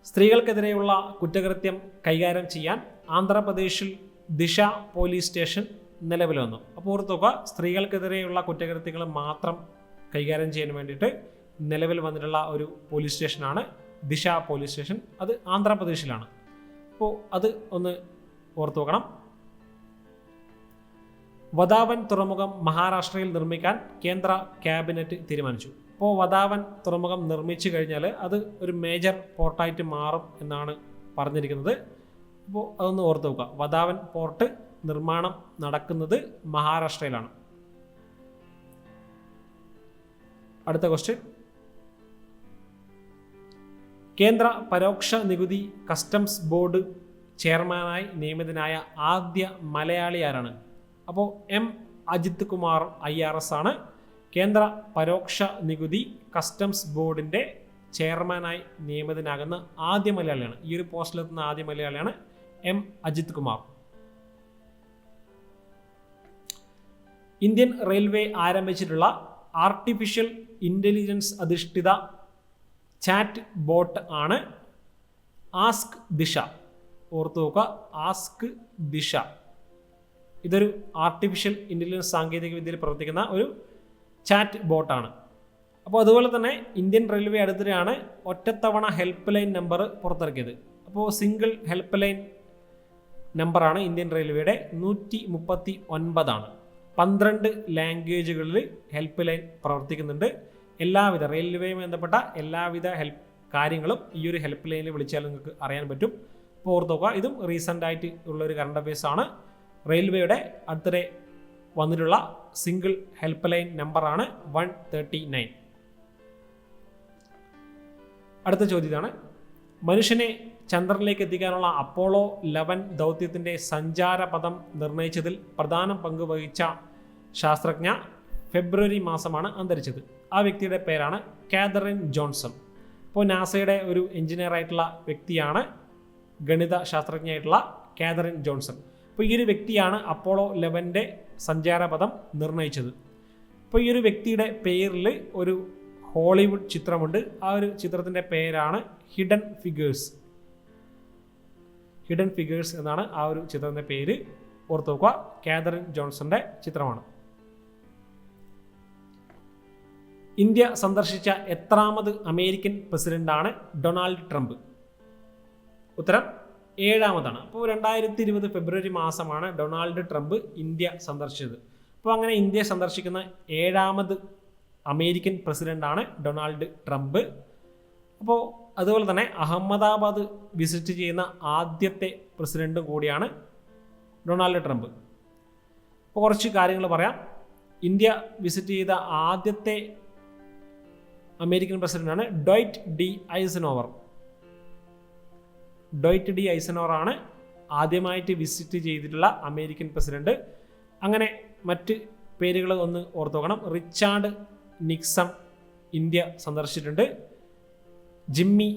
സ്ത്രീകൾക്കെതിരെയുള്ള കുറ്റകൃത്യം കൈകാര്യം ചെയ്യാൻ ആന്ധ്രാപ്രദേശിൽ ദിശ പോലീസ് സ്റ്റേഷൻ നിലവിൽ വന്നു. അപ്പോൾ ഓർത്ത് നോക്കുക, സ്ത്രീകൾക്കെതിരെയുള്ള കുറ്റകൃത്യങ്ങൾ മാത്രം കൈകാര്യം ചെയ്യാൻ വേണ്ടിയിട്ട് നിലവിൽ വന്നിട്ടുള്ള ഒരു പോലീസ് സ്റ്റേഷനാണ് ദിശ പോലീസ് സ്റ്റേഷൻ. അത് ആന്ധ്രാപ്രദേശിലാണ്. അപ്പോൾ അത് ഒന്ന് ഓർത്ത് നോക്കണം. വദാവൻ തുറമുഖം മഹാരാഷ്ട്രയിൽ നിർമ്മിക്കാൻ കേന്ദ്ര ക്യാബിനറ്റ് തീരുമാനിച്ചു. അപ്പോൾ വദാവൻ തുറമുഖം നിർമ്മിച്ചു കഴിഞ്ഞാൽ അത് ഒരു മേജർ പോർട്ടായിട്ട് മാറും എന്നാണ് പറഞ്ഞിരിക്കുന്നത്. അപ്പോൾ അതൊന്ന് ഓർത്ത് നോക്കുക. വദാവൻ പോർട്ട് നിർമ്മാണം നടക്കുന്നത് മഹാരാഷ്ട്രയിലാണ്. അടുത്ത ക്വസ്റ്റ്യൻ. കേന്ദ്ര പരോക്ഷ നികുതി കസ്റ്റംസ് ബോർഡ് ചെയർമാനായി നിയമിതനായ ആദ്യ മലയാളി ആരാണ്? അപ്പോൾ എം അജിത് കുമാർ IRS ആണ് കേന്ദ്ര പരോക്ഷ നികുതി കസ്റ്റംസ് ബോർഡിൻ്റെ ചെയർമാനായി നിയമിതനാകുന്ന ആദ്യ മലയാളിയാണ്. ഈ ഒരു പോസ്റ്റിലെത്തുന്ന ആദ്യ മലയാളിയാണ് M Ajith Kumar. Indian railway ആരംഭിച്ചിട്ടുള്ള ആർട്ടിഫിഷ്യൽ ഇൻ്റലിജൻസ് അധിഷ്ഠിത ചാറ്റ് ബോട്ട് ആണ് ആസ്ക് ദിശ. ഓർത്തു നോക്കുക, ആസ്ക് ദിശ. ഇതൊരു ആർട്ടിഫിഷ്യൽ ഇൻ്റലിജൻസ് സാങ്കേതിക വിദ്യയിൽ പ്രവർത്തിക്കുന്ന ഒരു ചാറ്റ് ബോട്ടാണ്. അപ്പോൾ അതുപോലെ തന്നെ ഇന്ത്യൻ റെയിൽവേ അടുത്തിടെയാണ് ഒറ്റത്തവണ ഹെൽപ്പ് ലൈൻ നമ്പർ പുറത്തിറക്കിയത്. അപ്പോൾ സിംഗിൾ ഹെൽപ്പ് ലൈൻ നമ്പറാണ് ഇന്ത്യൻ റെയിൽവേയുടെ 139 ആണ്. 12 ലാംഗ്വേജുകളിൽ ഹെൽപ്പ് ലൈൻ പ്രവർത്തിക്കുന്നുണ്ട്. എല്ലാവിധ റെയിൽവേയുമായി ബന്ധപ്പെട്ട എല്ലാവിധ കാര്യങ്ങളും ഈ ഒരു ഹെൽപ്പ് ലൈനിൽ വിളിച്ചാൽ നിങ്ങൾക്ക് അറിയാൻ പറ്റും. അപ്പോൾ ഓർത്ത് നോക്കുക, ഇതും റീസെൻ്റായിട്ട് ഉള്ളൊരു കറണ്ട് അഫയേഴ്സ് ആണ്. റെയിൽവേയുടെ അടുത്തിടെ വന്നിട്ടുള്ള സിംഗിൾ ഹെൽപ്പ് ലൈൻ നമ്പറാണ് 139. അടുത്ത ചോദ്യമാണ്, മനുഷ്യനെ ചന്ദ്രനിലേക്ക് എത്തിക്കാനുള്ള അപ്പോളോ 11 ദൗത്യത്തിൻ്റെ സഞ്ചാരപഥം നിർണയിച്ചതിൽ പ്രധാന പങ്ക് വഹിച്ച ശാസ്ത്രജ്ഞ ഫെബ്രുവരി മാസമാണ് അന്തരിച്ചത്. ആ വ്യക്തിയുടെ പേരാണ് കാതറിൻ ജോൺസൺ. അപ്പോൾ നാസയുടെ ഒരു എഞ്ചിനീയർ ആയിട്ടുള്ള വ്യക്തിയാണ് ഗണിത ശാസ്ത്രജ്ഞയായിട്ടുള്ള കാതറിൻ ജോൺസൺ. അപ്പോൾ ഈ ഒരു വ്യക്തിയാണ് അപ്പോളോ 11 സഞ്ചാരപഥം നിർണയിച്ചത്. അപ്പോൾ ഈ ഒരു വ്യക്തിയുടെ പേരിൽ ഒരു ഹോളിവുഡ് ചിത്രമുണ്ട്. ആ ഒരു ചിത്രത്തിൻ്റെ പേരാണ് ഹിഡൻ ഫിഗേഴ്സ്. ഹിഡൻ ഫിഗേഴ്സ് എന്നാണ് ആ ഒരു ചിത്രത്തിൻ്റെ പേര്. ഓർത്ത് നോക്കുക, കാതറിൻ ജോൺസന്റെ ചിത്രമാണ്. ഇന്ത്യ സന്ദർശിച്ച എത്രാമത് അമേരിക്കൻ പ്രസിഡന്റാണ് ഡൊണാൾഡ് ട്രംപ്? ഉത്തരം 7ാമതാണ്. അപ്പോൾ 2020 ഫെബ്രുവരി മാസമാണ് ഡൊണാൾഡ് ട്രംപ് ഇന്ത്യ സന്ദർശിച്ചത്. അപ്പോൾ അങ്ങനെ ഇന്ത്യ സന്ദർശിക്കുന്ന 7ാമത് അമേരിക്കൻ പ്രസിഡന്റാണ് ഡൊണാൾഡ് ട്രംപ്. അപ്പോൾ അതുപോലെ തന്നെ അഹമ്മദാബാദ് വിസിറ്റ് ചെയ്യുന്ന ആദ്യത്തെ പ്രസിഡൻറ്റും കൂടിയാണ് ഡൊണാൾഡ് ട്രംപ്. അപ്പോൾ കുറച്ച് കാര്യങ്ങൾ പറയാം. ഇന്ത്യ വിസിറ്റ് ചെയ്ത ആദ്യത്തെ അമേരിക്കൻ പ്രസിഡന്റാണ് Dwight D Eisenhower. Dwight D Eisenhower ആണ് ആദ്യമായിട്ട് വിസിറ്റ് ചെയ്തിട്ടുള്ള അമേരിക്കൻ പ്രസിഡന്റ്. അങ്ങനെ മറ്റ് പേരുകൾ ഒന്ന് ഓർത്തു നോക്കണം. റിച്ചാർഡ് നിക്സൺ ഇന്ത്യ സന്ദർശിച്ചിട്ടുണ്ട്. ജിമ്മി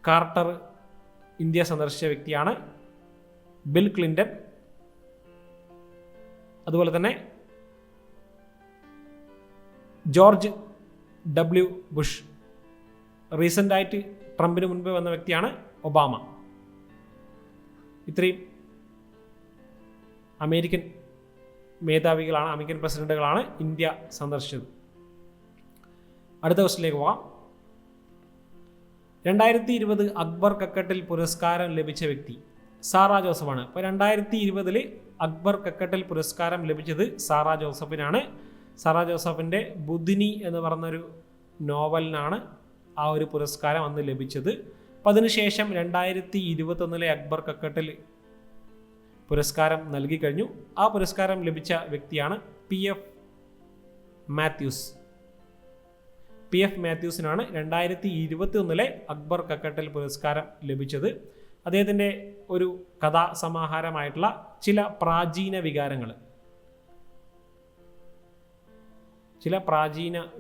കാർട്ടർ ഇന്ത്യ സന്ദർശിച്ച വ്യക്തിയാണ്. ബിൽ ക്ലിൻ്റൺ, അതുപോലെ തന്നെ ജോർജ് ഡബ്ല്യു ബുഷ്. റീസെൻ്റായിട്ട് ട്രംപിന് മുൻപ് വന്ന വ്യക്തിയാണ് ഒബാമ. ഇത്രയും അമേരിക്കൻ മേധാവികളാണ്, അമേരിക്കൻ പ്രസിഡന്റുകളാണ് ഇന്ത്യ സന്ദർശിച്ചത്. അടുത്ത ക്വസ്റ്റിലേക്ക് പോകാം. 2020 അക്ബർ കക്കട്ടിൽ പുരസ്കാരം ലഭിച്ച വ്യക്തി സാറാ ജോസഫാണ്. അപ്പോൾ 2020 അക്ബർ കക്കട്ടിൽ പുരസ്കാരം ലഭിച്ചത് സാറാ ജോസഫിനാണ്. സാറാ ജോസഫിൻ്റെ ബുദ്ധിനി എന്ന് പറഞ്ഞൊരു നോവലിനാണ് ആ ഒരു പുരസ്കാരം അന്ന് ലഭിച്ചത്. അപ്പം അതിനുശേഷം 2021 അക്ബർ കക്കട്ടിൽ പുരസ്കാരം നൽകി കഴിഞ്ഞു. ആ പുരസ്കാരം ലഭിച്ച വ്യക്തിയാണ് PF മാത്യൂസ്. PF മാത്യൂസിനാണ് 2021 അക്ബർ കക്കട്ടിൽ പുരസ്കാരം ലഭിച്ചത്. അദ്ദേഹത്തിൻ്റെ ഒരു കഥാസമാഹാരമായിട്ടുള്ള ചില പ്രാചീന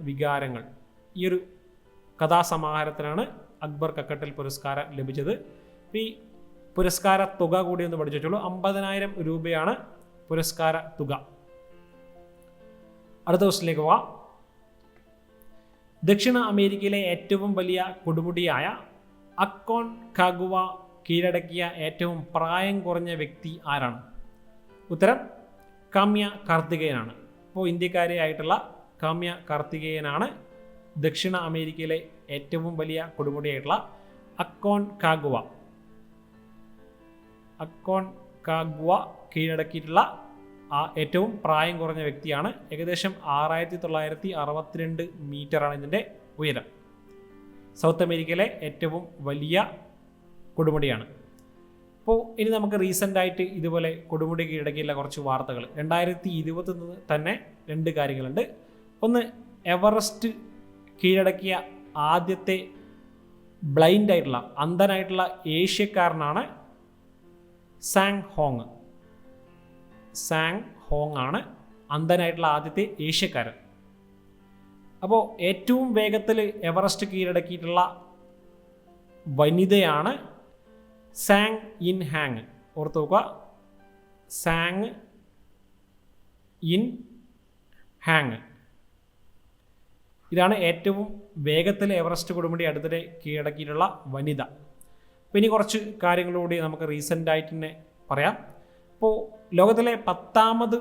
വികാരങ്ങൾ ഈ ഒരു കഥാസമാഹാരത്തിനാണ് അക്ബർ കക്കട്ടിൽ പുരസ്കാരം ലഭിച്ചത്. ഈ പുരസ്കാര തുക കൂടി ഒന്ന് പഠിച്ചു വെച്ചോളൂ. 50,000 രൂപയാണ് പുരസ്കാര തുക. അടുത്ത ക്വസ്റ്റിലേക്ക് പോവാം. ദക്ഷിണ അമേരിക്കയിലെ ഏറ്റവും വലിയ കൊടുമുടിയായ അക്കോൺ കാഗുവ കീഴടക്കിയ ഏറ്റവും പ്രായം കുറഞ്ഞ വ്യക്തി ആരാണ്? ഉത്തരം കാമ്യ കാർത്തികേയനാണ്. അപ്പോൾ ഇന്ത്യക്കാരിയായിട്ടുള്ള കാമ്യ കാർത്തികേയനാണ് ദക്ഷിണ അമേരിക്കയിലെ ഏറ്റവും വലിയ കൊടുമുടിയായിട്ടുള്ള അക്കോൺ കാഗുവ കീഴടക്കിയിട്ടുള്ള ആ ഏറ്റവും പ്രായം കുറഞ്ഞ വ്യക്തിയാണ്. ഏകദേശം 6962 മീറ്ററാണ് ഇതിൻ്റെ ഉയരം. സൗത്ത് അമേരിക്കയിലെ ഏറ്റവും വലിയ കൊടുമുടിയാണ്. അപ്പോൾ ഇനി നമുക്ക് റീസെൻ്റായിട്ട് ഇതുപോലെ കൊടുമുടി കീഴടക്കിയുള്ള കുറച്ച് വാർത്തകൾ. 2020 തന്നെ 2 കാര്യങ്ങളുണ്ട്. ഒന്ന്, എവറസ്റ്റ് കീഴടക്കിയ ആദ്യത്തെ ബ്ലൈൻഡ് ആയിട്ടുള്ള അന്ധനായിട്ടുള്ള ഏഷ്യക്കാരനാണ് സാങ് ഹോങ് ആണ് അന്ധനായിട്ടുള്ള ആദ്യത്തെ ഏഷ്യക്കാരൻ. അപ്പോൾ ഏറ്റവും വേഗത്തിൽ എവറസ്റ്റ് കീഴടക്കിയിട്ടുള്ള വനിതയാണ് സാങ് ഇൻ ഹാങ്. ഓർത്ത് നോക്കുക, സാങ് ഇൻ ഹാങ്. ഇതാണ് ഏറ്റവും വേഗത്തിൽ എവറസ്റ്റ് കൊടുമുടി അടുത്തിടെ കീഴടക്കിയിട്ടുള്ള വനിത. അപ്പോൾ ഇനി കുറച്ച് കാര്യങ്ങളൂടി നമുക്ക് റീസെൻ്റായിട്ട് തന്നെ പറയാം. അപ്പോൾ ലോകത്തിലെ 10ാമത്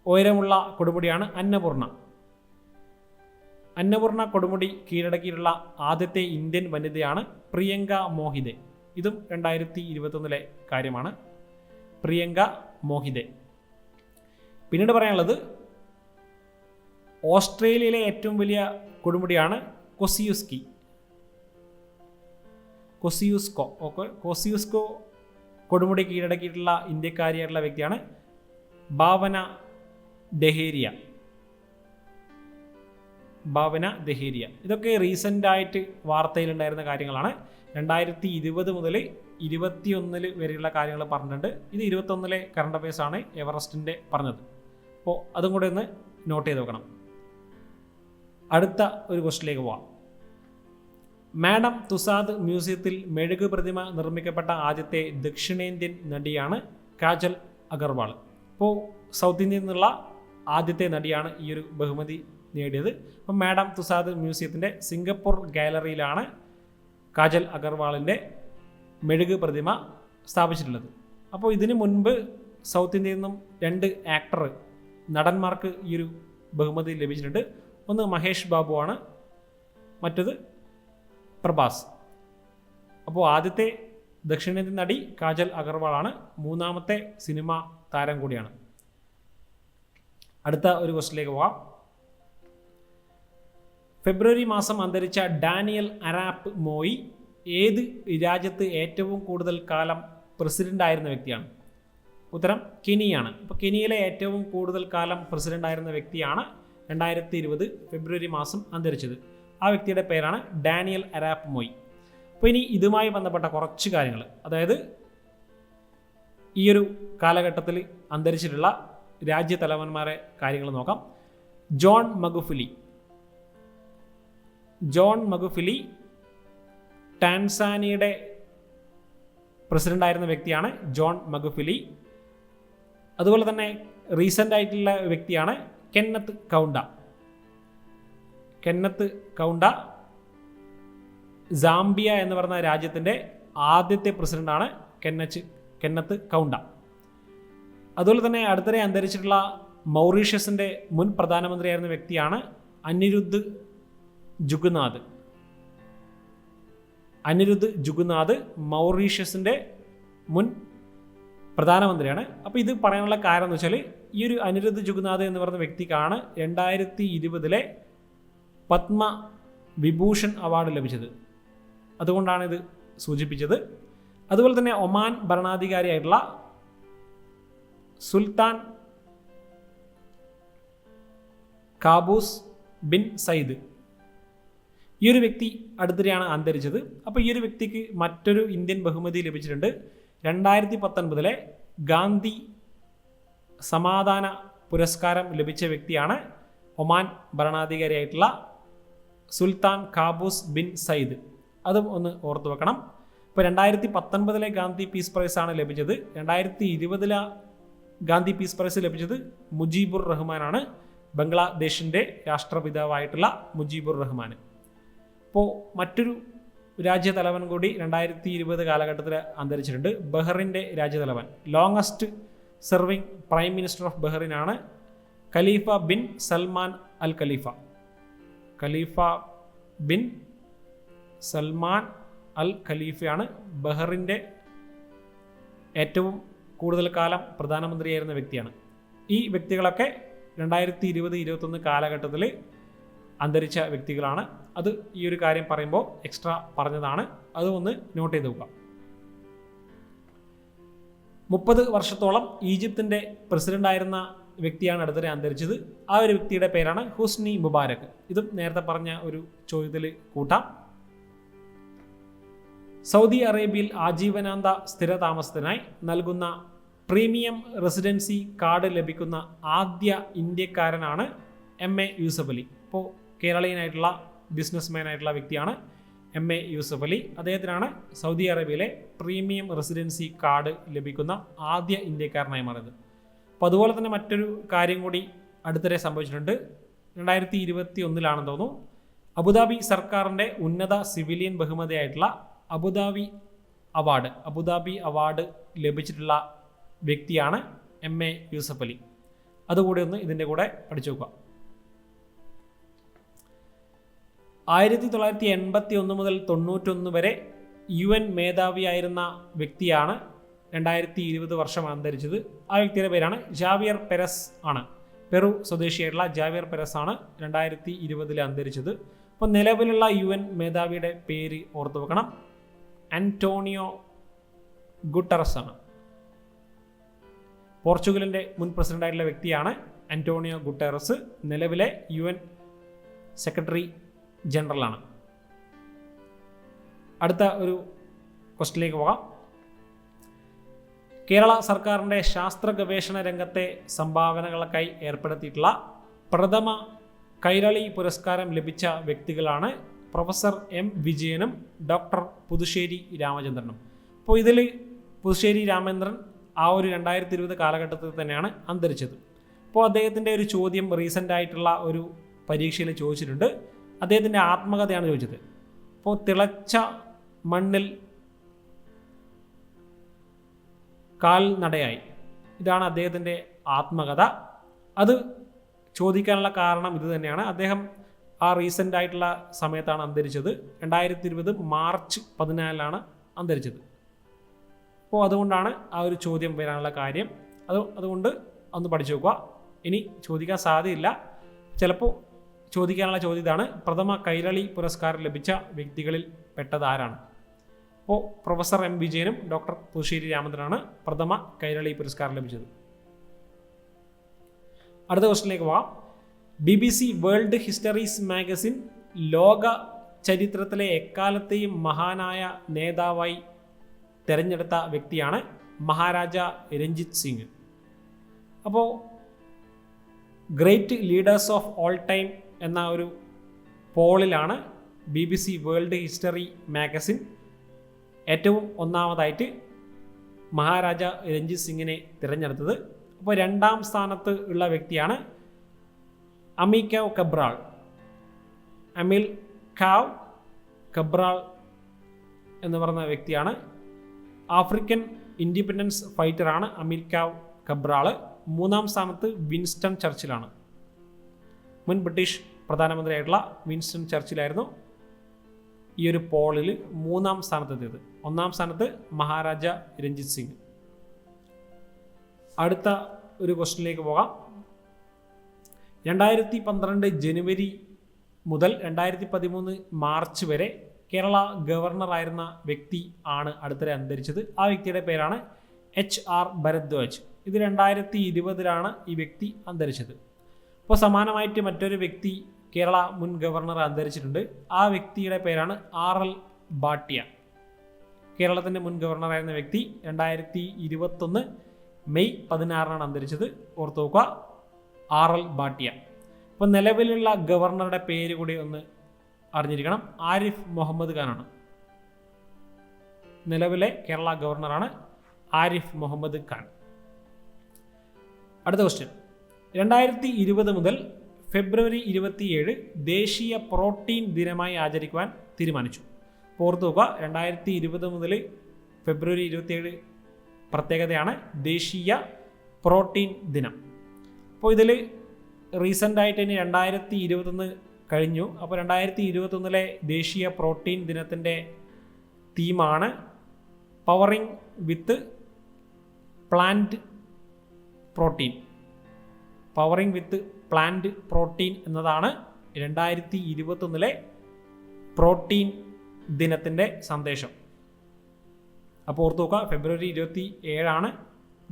ഉയരമുള്ള കൊടുമുടിയാണ് അന്നപൂർണ കൊടുമുടി കീഴടക്കിയിട്ടുള്ള ആദ്യത്തെ ഇന്ത്യൻ വനിതയാണ് പ്രിയങ്ക മോഹിതെ. ഇതും 2021 കാര്യമാണ്. പ്രിയങ്ക മോഹിതെ. പിന്നീട് പറയാനുള്ളത് ഓസ്ട്രേലിയയിലെ ഏറ്റവും വലിയ കൊടുമുടിയാണ് കൊസിയുസ്കോ കൊടുമുടി കീഴടക്കിയിട്ടുള്ള ഇന്ത്യക്കാരിയായിട്ടുള്ള വ്യക്തിയാണ് ഭാവന ദഹേരിയ. ഇതൊക്കെ റീസെൻ്റായിട്ട് വാർത്തയിലുണ്ടായിരുന്ന കാര്യങ്ങളാണ്. 2020 മുതൽ 2021 വരെയുള്ള കാര്യങ്ങൾ പറഞ്ഞിട്ടുണ്ട്. ഇത് 2021 കറണ്ട് അഫയേഴ്സാണ് എവറസ്റ്റിൻ്റെ പറഞ്ഞത്. അപ്പോൾ അതും കൂടെ ഒന്ന് നോട്ട് ചെയ്ത് വെക്കണം. അടുത്ത ഒരു ക്വസ്റ്റിലേക്ക് പോവാം. മാഡം തുസാദ് മ്യൂസിയത്തിൽ മെഴുക് പ്രതിമ നിർമ്മിക്കപ്പെട്ട ആദ്യത്തെ ദക്ഷിണേന്ത്യൻ നടിയാണ് കാജൽ അഗർവാൾ. അപ്പോൾ സൗത്ത് ഇന്ത്യയിൽ നിന്നുള്ള ആദ്യത്തെ നടിയാണ് ഈ ഒരു ബഹുമതി നേടിയത്. അപ്പം മാഡം തുസാദ് മ്യൂസിയത്തിൻ്റെ സിംഗപ്പൂർ ഗാലറിയിലാണ് കാജൽ അഗർവാളിൻ്റെ മെഴുക് പ്രതിമ സ്ഥാപിച്ചിട്ടുള്ളത്. അപ്പോൾ ഇതിനു മുൻപ് സൗത്ത് ഇന്ത്യയിൽ നിന്നും 2 നടന്മാർക്ക് ഈ ഒരു ബഹുമതി ലഭിച്ചിട്ടുണ്ട്. ഒന്ന് മഹേഷ് ബാബു ആണ്, മറ്റത് പ്രഭാസ്. അപ്പോൾ ആദ്യത്തെ ദക്ഷിണേന്ത്യൻ നടി കാജൽ അഗർവാളാണ്. 3ാമത്തെ സിനിമ താരം കൂടിയാണ്. അടുത്ത ഒരു ക്വസ്റ്റിലേക്ക് പോവാം. ഫെബ്രുവരി മാസം അന്തരിച്ച ഡാനിയൽ അറാപ്പ് മോയി ഏത് രാജ്യത്ത് ഏറ്റവും കൂടുതൽ കാലം പ്രസിഡന്റ് ആയിരുന്ന വ്യക്തിയാണ്? ഉത്തരം കെനിയാണ്. അപ്പോൾ കെനിയയിലെ ഏറ്റവും കൂടുതൽ കാലം പ്രസിഡന്റ് ആയിരുന്ന വ്യക്തിയാണ് 2020 ഫെബ്രുവരി മാസം അന്തരിച്ചത്. ആ വ്യക്തിയുടെ പേരാണ് ഡാനിയൽ അറാപ്പ് മോയി. അപ്പോൾ ഇനി ഇതുമായി ബന്ധപ്പെട്ട കുറച്ച് കാര്യങ്ങൾ, അതായത് ഈ ഒരു കാലഘട്ടത്തിൽ അന്തരിച്ചിട്ടുള്ള രാജ്യതലവന്മാരെ കാര്യങ്ങൾ നോക്കാം. ജോൺ മഗുഫുലി ടാൻസാനിയയുടെ പ്രസിഡന്റ് ആയിരുന്ന വ്യക്തിയാണ് ജോൺ മഗുഫുലി. അതുപോലെ തന്നെ റീസെൻ്റ് ആയിട്ടുള്ള വ്യക്തിയാണ് കെന്നത്ത് കൗണ്ട. സാംബിയ എന്ന് പറയുന്ന രാജ്യത്തിൻ്റെ ആദ്യത്തെ പ്രസിഡന്റാണ് കെന്നത്ത് കൗണ്ട. അതുപോലെ തന്നെ അടുത്തിടെ അന്തരിച്ചിട്ടുള്ള മൗറീഷ്യസിൻ്റെ മുൻ പ്രധാനമന്ത്രിയായിരുന്ന വ്യക്തിയാണ് അനിരുദ്ധ് ജുഗ്നാഥ് മൗറീഷ്യസിൻ്റെ മുൻ പ്രധാനമന്ത്രിയാണ്. അപ്പോൾ ഇത് പറയാനുള്ള കാരണം എന്ന് വെച്ചാൽ ഈ ഒരു അനിരുദ്ധ് ജുഗ്നാഥ് എന്ന് പറയുന്ന വ്യക്തിക്കാണ് 2020 പത്മ വിഭൂഷൺ അവാർഡ് ലഭിച്ചത്. അതുകൊണ്ടാണ് ഇത് സൂചിപ്പിച്ചത്. അതുപോലെ തന്നെ Oman ഭരണാധികാരിയായിട്ടുള്ള Sultan Qaboos bin Sayyid, ഈ ഒരു വ്യക്തി അടുത്തിടെയാണ് അന്തരിച്ചത്. അപ്പോൾ ഈ ഒരു വ്യക്തിക്ക് മറ്റൊരു ഇന്ത്യൻ ബഹുമതി ലഭിച്ചിട്ടുണ്ട്. 2019 ഗാന്ധി സമാധാന പുരസ്കാരം ലഭിച്ച വ്യക്തിയാണ് Oman ഭരണാധികാരിയായിട്ടുള്ള Sultan Qaboos bin Sayyid. അതും ഒന്ന് ഓർത്തു വെക്കണം. ഇപ്പോൾ 2019 ഗാന്ധി പീസ് പ്രൈസാണ് ലഭിച്ചത്. 2020 ഗാന്ധി പീസ് പ്രൈസ് ലഭിച്ചത് മുജീബുർ റഹ്മാനാണ്, ബംഗ്ലാദേശിൻ്റെ രാഷ്ട്രപിതാവായിട്ടുള്ള മുജീബുർ റഹ്മാൻ. ഇപ്പോൾ മറ്റൊരു രാജ്യതലവൻ കൂടി 2020 കാലഘട്ടത്തിൽ അന്തരിച്ചിട്ടുണ്ട്. ബഹ്റിൻ്റെ രാജ്യതലവൻ, longest serving prime minister of ബഹ്റിനാണ് ഖലീഫ ബിൻ സൽമാൻ അൽ ഖലീഫയാണ് ബഹ്റിൻ്റെ ഏറ്റവും കൂടുതൽ കാലം പ്രധാനമന്ത്രിയായിരുന്ന വ്യക്തിയാണ്. ഈ വ്യക്തികളൊക്കെ 2020-21 കാലഘട്ടത്തിൽ അന്തരിച്ച വ്യക്തികളാണ്. അത് ഈ ഒരു കാര്യം പറയുമ്പോൾ എക്സ്ട്രാ പറഞ്ഞതാണ്, അത് ഒന്ന് നോട്ട് ചെയ്ത് നോക്കുക. 30 വർഷത്തോളം ഈജിപ്തിൻ്റെ പ്രസിഡൻ്റായിരുന്ന വ്യക്തിയാണ് അടുത്തിടെ അന്തരിച്ചത്. ആ ഒരു വ്യക്തിയുടെ പേരാണ് ഹുസ്നി മുബാരക്. ഇതും നേരത്തെ പറഞ്ഞ ഒരു ചോദ്യത്തിൽ കൂട്ടാം. സൗദി അറേബ്യയിൽ ആജീവനാന്ത സ്ഥിരതാമസത്തിനായി നൽകുന്ന പ്രീമിയം റെസിഡൻസി കാർഡ് ലഭിക്കുന്ന ആദ്യ ഇന്ത്യക്കാരനാണ് MA യൂസഫ് അലി. ഇപ്പോൾ കേരളീയനായിട്ടുള്ള ബിസിനസ്മാൻ ആയിട്ടുള്ള വ്യക്തിയാണ് MA യൂസഫ് അലി. അദ്ദേഹത്തിനാണ് സൗദി അറേബ്യയിലെ പ്രീമിയം റെസിഡൻസി കാർഡ് ലഭിക്കുന്ന ആദ്യ ഇന്ത്യക്കാരനായി മാറിയത്. അപ്പോൾ അതുപോലെ തന്നെ മറ്റൊരു കാര്യം കൂടി അടുത്തിടെ സംഭവിച്ചിട്ടുണ്ട്. 2021 തോന്നുന്നു, അബുദാബി സർക്കാരിൻ്റെ ഉന്നത സിവിലിയൻ ബഹുമതിയായിട്ടുള്ള അബുദാബി അവാർഡ് ലഭിച്ചിട്ടുള്ള വ്യക്തിയാണ് MA യൂസഫ് അലി. അതുകൂടി ഒന്ന് ഇതിൻ്റെ കൂടെ പഠിച്ചു നോക്കുക. 1981 മുതൽ 91 വരെ UN മേധാവിയായിരുന്ന വ്യക്തിയാണ് 2020 വർഷം അന്തരിച്ചത്. ആ വ്യക്തിയുടെ പേരാണ് ജാവിയർ പെരസ് ആണ്. പെറു സ്വദേശിയായിട്ടുള്ള ജാവിയർ പെരസ് ആണ് 2020 അന്തരിച്ചത്. അപ്പോൾ നിലവിലുള്ള UN മേധാവിയുടെ പേര് ഓർത്തു വെക്കണം, ആന്റോണിയോ ഗുട്ടറസ് ആണ്. പോർച്ചുഗലിൻ്റെ മുൻ പ്രസിഡൻ്റായിട്ടുള്ള വ്യക്തിയാണ് ആന്റോണിയോ ഗുട്ടറസ്. നിലവിലെ UN സെക്രട്ടറി ജനറലാണ്. അടുത്ത ഒരു ക്വസ്റ്റ്യനിലേക്ക് പോകാം. കേരള സർക്കാരിൻ്റെ ശാസ്ത്ര ഗവേഷണ രംഗത്തെ സംഭാവനകൾക്കായി ഏർപ്പെടുത്തിയിട്ടുള്ള പ്രഥമ കൈരളി പുരസ്കാരം ലഭിച്ച വ്യക്തികളാണ് പ്രൊഫസർ M വിജയനും ഡോക്ടർ പുതുശ്ശേരി രാമചന്ദ്രനും. അപ്പോൾ ഇതിൽ പുതുശ്ശേരി രാമചന്ദ്രൻ ആ ഒരു 2020 കാലഘട്ടത്തിൽ തന്നെയാണ് അന്തരിച്ചത്. അപ്പോൾ അദ്ദേഹത്തിൻ്റെ ഒരു ചോദ്യം റീസെൻ്റ് ആയിട്ടുള്ള ഒരു പരീക്ഷയിൽ ചോദിച്ചിട്ടുണ്ട്. അദ്ദേഹത്തിൻ്റെ ആത്മകഥയാണ് ചോദിച്ചത്. അപ്പോൾ തിളച്ച മണ്ണിൽ കാൽനടയായി, ഇതാണ് അദ്ദേഹത്തിൻ്റെ ആത്മകഥ. അത് ചോദിക്കാനുള്ള കാരണം ഇത് തന്നെയാണ്. അദ്ദേഹം ആ റീസെൻ്റ് ആയിട്ടുള്ള സമയത്താണ് അന്തരിച്ചത്. 2020 മാർച്ച് 14 അന്തരിച്ചത്. അപ്പോൾ അതുകൊണ്ടാണ് ആ ഒരു ചോദ്യം വരാനുള്ള കാര്യം. അതുകൊണ്ട് ഒന്ന് പഠിച്ചു നോക്കുക. ഇനി ചോദിക്കാൻ സാധ്യതയില്ല, ചിലപ്പോൾ ചോദിക്കാനുള്ള ചോദ്യം ഇതാണ്: പ്രഥമ കൈരളി പുരസ്കാരം ലഭിച്ച വ്യക്തികളിൽ പെട്ടത് ആരാണ്? അപ്പോൾ പ്രൊഫസർ എം വിജയനും ഡോക്ടർ പുതുശ്ശേരി രാമചന്ദ്രനാണ് പ്രഥമ കൈരളി പുരസ്കാരം ലഭിച്ചത്. അടുത്ത ക്വസ്റ്റിനിലേക്ക് പോവാം. BBC വേൾഡ് ഹിസ്റ്ററീസ് മാഗസിൻ ലോക ചരിത്രത്തിലെ എക്കാലത്തെയും മഹാനായ നേതാവായി തിരഞ്ഞെടുത്ത വ്യക്തിയാണ് മഹാരാജ രഞ്ജിത് സിംഗ്. അപ്പോൾ great leaders of all time എന്ന ഒരു പോളിലാണ് BBC വേൾഡ് ഹിസ്റ്ററി മാഗസിൻ ഏറ്റവും ഒന്നാമതായിട്ട് മഹാരാജ രഞ്ജിത് സിംഗിനെ തിരഞ്ഞെടുത്തത്. അപ്പോൾ രണ്ടാം സ്ഥാനത്ത് ഉള്ള വ്യക്തിയാണ് അമിൽകാവ് കബ്രാൾ. അമിൽകാവ് കബ്രാൾ എന്ന് പറയുന്ന വ്യക്തിയാണ്. ആഫ്രിക്കൻ ഇൻഡിപെൻഡൻസ് ഫൈറ്ററാണ് അമിൽകാവ് കബ്രാൾ. മൂന്നാം സ്ഥാനത്ത് വിൻസ്റ്റൺ ചർച്ചിലാണ്. മുൻ ബ്രിട്ടീഷ് പ്രധാനമന്ത്രിയായിട്ടുള്ള വിൻസ്റ്റൺ ചർച്ചിലായിരുന്നു ഈ ഒരു പോളിൽ മൂന്നാം സ്ഥാനത്തെത്തിയത്. ഒന്നാം സ്ഥാനത്ത് മഹാരാജ രഞ്ജിത് സിംഗ്. അടുത്ത ഒരു ക്വസ്റ്റ്യനിലേക്ക് പോകാം. 2012 ജനുവരി മുതൽ 2013 മാർച്ച് വരെ കേരള ഗവർണറായിരുന്ന വ്യക്തി ആണ് അടുത്തിടെ അന്തരിച്ചത്. ആ വ്യക്തിയുടെ പേരാണ് HR ഭരദ്വാജ്. ഇത് 2020 ഈ വ്യക്തി അന്തരിച്ചത്. അപ്പോൾ സമാനമായിട്ട് മറ്റൊരു വ്യക്തി കേരള മുൻ ഗവർണർ അന്തരിച്ചിട്ടുണ്ട്. ആ വ്യക്തിയുടെ പേരാണ് RL ഭാട്ടിയ. കേരളത്തിൻ്റെ മുൻ ഗവർണറായിരുന്ന വ്യക്തി 2021 മെയ് 16 അന്തരിച്ചത്. ഓർത്ത് നോക്കുക, RL ഭാട്ടിയ. അപ്പോൾ നിലവിലുള്ള ഗവർണറുടെ പേര് കൂടി ഒന്ന് അറിഞ്ഞിരിക്കണം. ആരിഫ് മുഹമ്മദ് ഖാനാണ് നിലവിലെ കേരള ഗവർണറാണ്, ആരിഫ് മുഹമ്മദ് ഖാൻ. അടുത്ത ക്വസ്റ്റ്യൻ: 2020 മുതൽ ഫെബ്രുവരി 27 ദേശീയ പ്രോട്ടീൻ ദിനമായി ആചരിക്കുവാൻ തീരുമാനിച്ചു. ഓർത്ത് നോക്കുക, 2020 മുതൽ ഫെബ്രുവരി 27 പ്രത്യേകതയാണ് ദേശീയ പ്രോട്ടീൻ ദിനം. അപ്പോൾ ഇതിൽ റീസെൻ്റായിട്ട് ഇനി 2021 കഴിഞ്ഞു. അപ്പോൾ 2021 ദേശീയ പ്രോട്ടീൻ ദിനത്തിൻ്റെ തീമാണ് പവറിംഗ് വിത്ത് പ്ലാന്റ് പ്രോട്ടീൻ. പവറിംഗ് വിത്ത് പ്ലാന്റ് പ്രോട്ടീൻ എന്നതാണ് 2021 പ്രോട്ടീൻ ദിനത്തിൻ്റെ സന്ദേശം. അപ്പോൾ ഓർത്ത് നോക്കുക, ഫെബ്രുവരി 27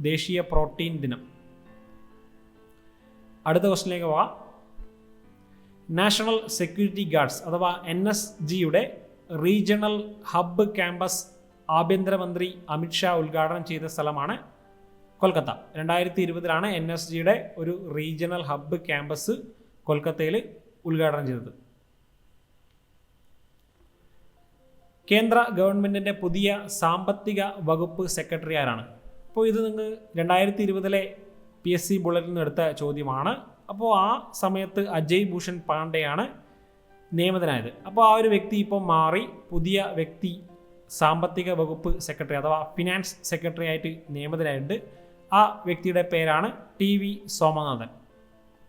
ദേശീയ പ്രോട്ടീൻ ദിനം. അടുത്ത ക്വസ്റ്റിനിലേക്ക് പോകാം. നാഷണൽ സെക്യൂരിറ്റി ഗാർഡ്സ് അഥവാ NSGയുടെ റീജിയണൽ ഹബ്ബ് ക്യാമ്പസ് ആഭ്യന്തരമന്ത്രി അമിത്ഷാ ഉദ്ഘാടനം ചെയ്ത സ്ഥലമാണ് കൊൽക്കത്ത. 2020 NSGയുടെ ഒരു റീജിയണൽ ഹബ്ബ് ക്യാമ്പസ് കൊൽക്കത്തയിൽ ഉദ്ഘാടനം ചെയ്തത്. കേന്ദ്ര ഗവൺമെൻറ്റിൻ്റെ പുതിയ സാമ്പത്തിക വകുപ്പ് സെക്രട്ടറി ആരാണ്? അപ്പോൾ ഇത് നിങ്ങൾ 2020 PSC ബുള്ളറ്റിൽ നിന്ന് എടുത്ത ചോദ്യമാണ്. അപ്പോൾ ആ സമയത്ത് അജയ് ഭൂഷൺ പാണ്ഡെയാണ് നിയമിതനായത്. അപ്പോൾ ആ ഒരു വ്യക്തി ഇപ്പോൾ മാറി പുതിയ വ്യക്തി സാമ്പത്തിക വകുപ്പ് സെക്രട്ടറി അഥവാ ഫിനാൻസ് സെക്രട്ടറി ആയിട്ട് നിയമിതനായിട്ടുണ്ട്. ആ വ്യക്തിയുടെ പേരാണ് TV സോമനാഥൻ.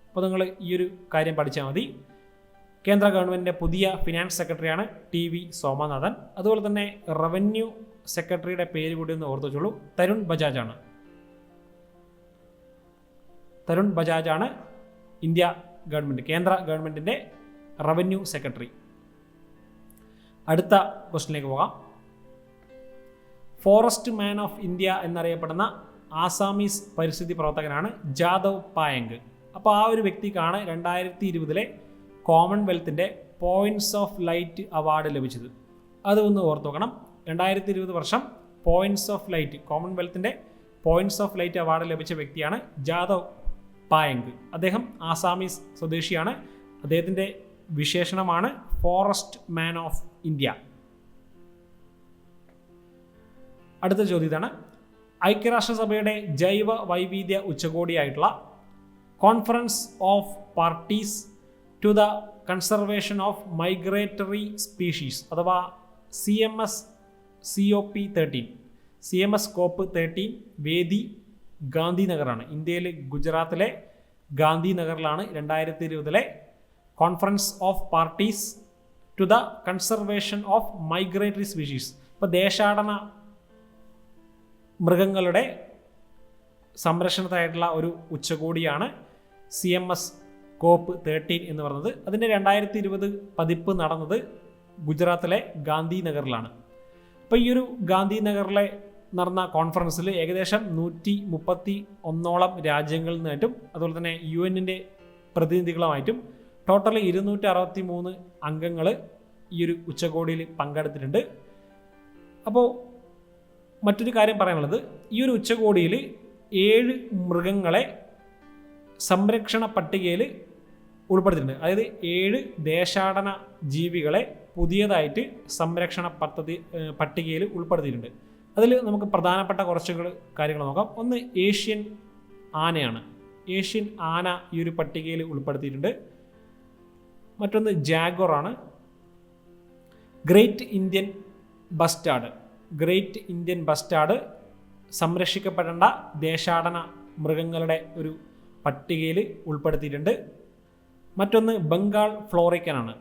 അപ്പോൾ നിങ്ങൾ ഈ ഒരു കാര്യം പഠിച്ചാൽ മതി. കേന്ദ്ര ഗവൺമെൻറ്റിൻ്റെ പുതിയ ഫിനാൻസ് സെക്രട്ടറിയാണ് TV സോമനാഥൻ. അതുപോലെ തന്നെ റവന്യൂ സെക്രട്ടറിയുടെ പേര് കൂടി ഒന്ന് ഓർത്തു വെച്ചോളൂ, തരുൺ ബജാജാണ്. തരുൺ ബജാജാണ് ഇന്ത്യ ഗവൺമെൻറ് കേന്ദ്ര ഗവൺമെൻറ്റിൻ്റെ റവന്യൂ സെക്രട്ടറി. അടുത്ത ക്വസ്റ്റിനിലേക്ക് പോകാം. ഫോറസ്റ്റ് മാൻ ഓഫ് ഇന്ത്യ എന്നറിയപ്പെടുന്ന ആസാമീസ് പരിസ്ഥിതി പ്രവർത്തകനാണ് ജാദവ് പായങ്ക്. അപ്പോൾ ആ ഒരു വ്യക്തിക്കാണ് 2020 കോമൺവെൽത്തിൻ്റെ പോയിൻറ്റ്സ് ഓഫ് ലൈറ്റ് അവാർഡ് ലഭിച്ചത്. അതൊന്ന് ഓർത്ത് നോക്കണം. 2020 വർഷം പോയിൻറ്റ്സ് ഓഫ് ലൈറ്റ് കോമൺവെൽത്തിൻ്റെ പോയിൻറ്റ്സ് ഓഫ് ലൈറ്റ് അവാർഡ് ലഭിച്ച വ്യക്തിയാണ് ജാദവ് പായങ്ക്. അദ്ദേഹം ആസാമീസ് സ്വദേശിയാണ്. അദ്ദേഹത്തിൻ്റെ വിശേഷണമാണ് ഫോറസ്റ്റ് മാൻ ഓഫ് ഇന്ത്യ. അടുത്ത ചോദ്യം ഇതാണ്: ഐക്യരാഷ്ട്രസഭയുടെ ജൈവ വൈവിധ്യ ഉച്ചകോടിയായിട്ടുള്ള conference of parties to the conservation of migratory species അഥവാ CMS COP 13 വേദി ഗാന്ധിനഗറാണ്. ഇന്ത്യയിൽ ഗുജറാത്തിലെ ഗാന്ധിനഗറിലാണ് 2020 conference of parties to the conservation of migratory species. ഇപ്പോൾ ദേശാടന മൃഗങ്ങളുടെ സംരക്ഷണത്തിനായിട്ടുള്ള ഒരു ഉച്ചകോടിയാണ് CMS COP13 എന്ന് പറയുന്നത്. അതിൻ്റെ 2020 പതിപ്പ് നടന്നത് ഗുജറാത്തിലെ ഗാന്ധിനഗറിലാണ്. അപ്പോൾ ഈ ഒരു ഗാന്ധിനഗറിലെ നടന്ന കോൺഫറൻസിൽ ഏകദേശം 131 രാജ്യങ്ങളിൽ നിന്നായിട്ടും അതുപോലെ തന്നെ UN പ്രതിനിധികളുമായിട്ടും ടോട്ടൽ 263 അംഗങ്ങൾ ഈ ഒരു ഉച്ചകോടിയിൽ പങ്കെടുത്തിട്ടുണ്ട്. അപ്പോൾ മറ്റൊരു കാര്യം പറയാനുള്ളത്, ഈ ഒരു ഉച്ചകോടിയിൽ 7 മൃഗങ്ങളെ സംരക്ഷണ പട്ടികയിൽ ഉൾപ്പെടുത്തിയിട്ടുണ്ട്. അതായത് 7 ദേശാടന ജീവികളെ പുതിയതായിട്ട് സംരക്ഷണ പട്ടികയിൽ ഉൾപ്പെടുത്തിയിട്ടുണ്ട്. അതിൽ നമുക്ക് പ്രധാനപ്പെട്ട കുറച്ച് കാര്യങ്ങൾ നോക്കാം. ഒന്ന് ഏഷ്യൻ ആനയാണ്. ഏഷ്യൻ ആന ഈ ഒരു പട്ടികയിൽ ഉൾപ്പെടുത്തിയിട്ടുണ്ട്. മറ്റൊന്ന് ജാഗ്വറാണ്. Great Indian bustard. Great Indian bustard സംരക്ഷിക്കപ്പെടേണ്ട ദേശാടന മൃഗങ്ങളുടെ ഒരു പട്ടികയിൽ ഉൾപ്പെടുത്തിയിട്ടുണ്ട്. മറ്റൊന്ന് ബംഗാൾ ഫ്ലോറിക്കനാണ്.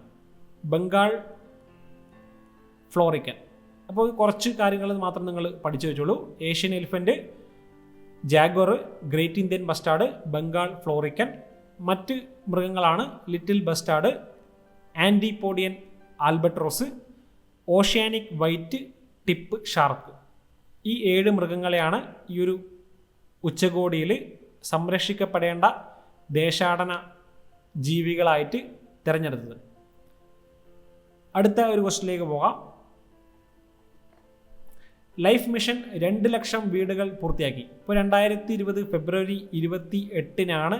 ബംഗാൾ ഫ്ലോറിക്കൻ. അപ്പോൾ കുറച്ച് കാര്യങ്ങൾ മാത്രം നിങ്ങൾ പഠിച്ചു വെച്ചോളൂ. Asian elephant, jaguar, great Indian bustard, Bengal florican. മറ്റ് മൃഗങ്ങളാണ് little bustard, antipodean albatross, oceanic white tip shark. ഈ 7 മൃഗങ്ങളെയാണ് ഈ ഒരു ഉച്ചകോടിയിൽ സംരക്ഷിക്കപ്പെടേണ്ട ദേശാടന ജീവികളായിട്ട് തിരഞ്ഞെടുത്തത്. അടുത്ത ഒരു ക്വസ്റ്റ്യനിലേക്ക് പോകാം. ലൈഫ് മിഷൻ 2 ലക്ഷം വീടുകൾ പൂർത്തിയാക്കി. ഇപ്പോൾ 2020 ഫെബ്രുവരി 28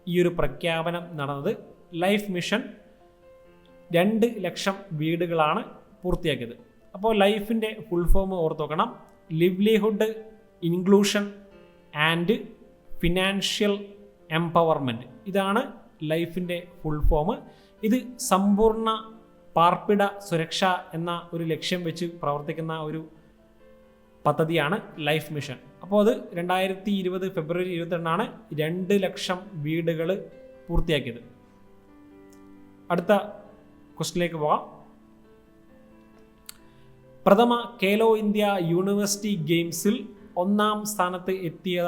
ഈ ഒരു പ്രഖ്യാപനം നടന്നത്. ലൈഫ് മിഷൻ 2 ലക്ഷം വീടുകളാണ് പൂർത്തിയാക്കിയത്. അപ്പോൾ ലൈഫിൻ്റെ ഫുൾ ഫോം ഓർത്ത് നോക്കണം. Livelihood inclusion and financial empowerment. ഇതാണ് ലൈഫിൻ്റെ ഫുൾ ഫോം. ഇത് സമ്പൂർണ്ണ പാർപ്പിട സുരക്ഷ എന്ന ഒരു ലക്ഷ്യം വെച്ച് പ്രവർത്തിക്കുന്ന ഒരു പദ്ധതിയാണ് ലൈഫ് മിഷൻ. അപ്പോൾ അത് 2020 ഫെബ്രുവരി 28 2 ലക്ഷം വീടുകൾ പൂർത്തിയാക്കിയത്. അടുത്ത ക്വസ്റ്റ്യനിലേക്ക് പോകാം. പ്രഥമ ഖേലോ ഇന്ത്യ യൂണിവേഴ്സിറ്റി ഗെയിംസിൽ 1ാം സ്ഥാനത്ത് എത്തിയ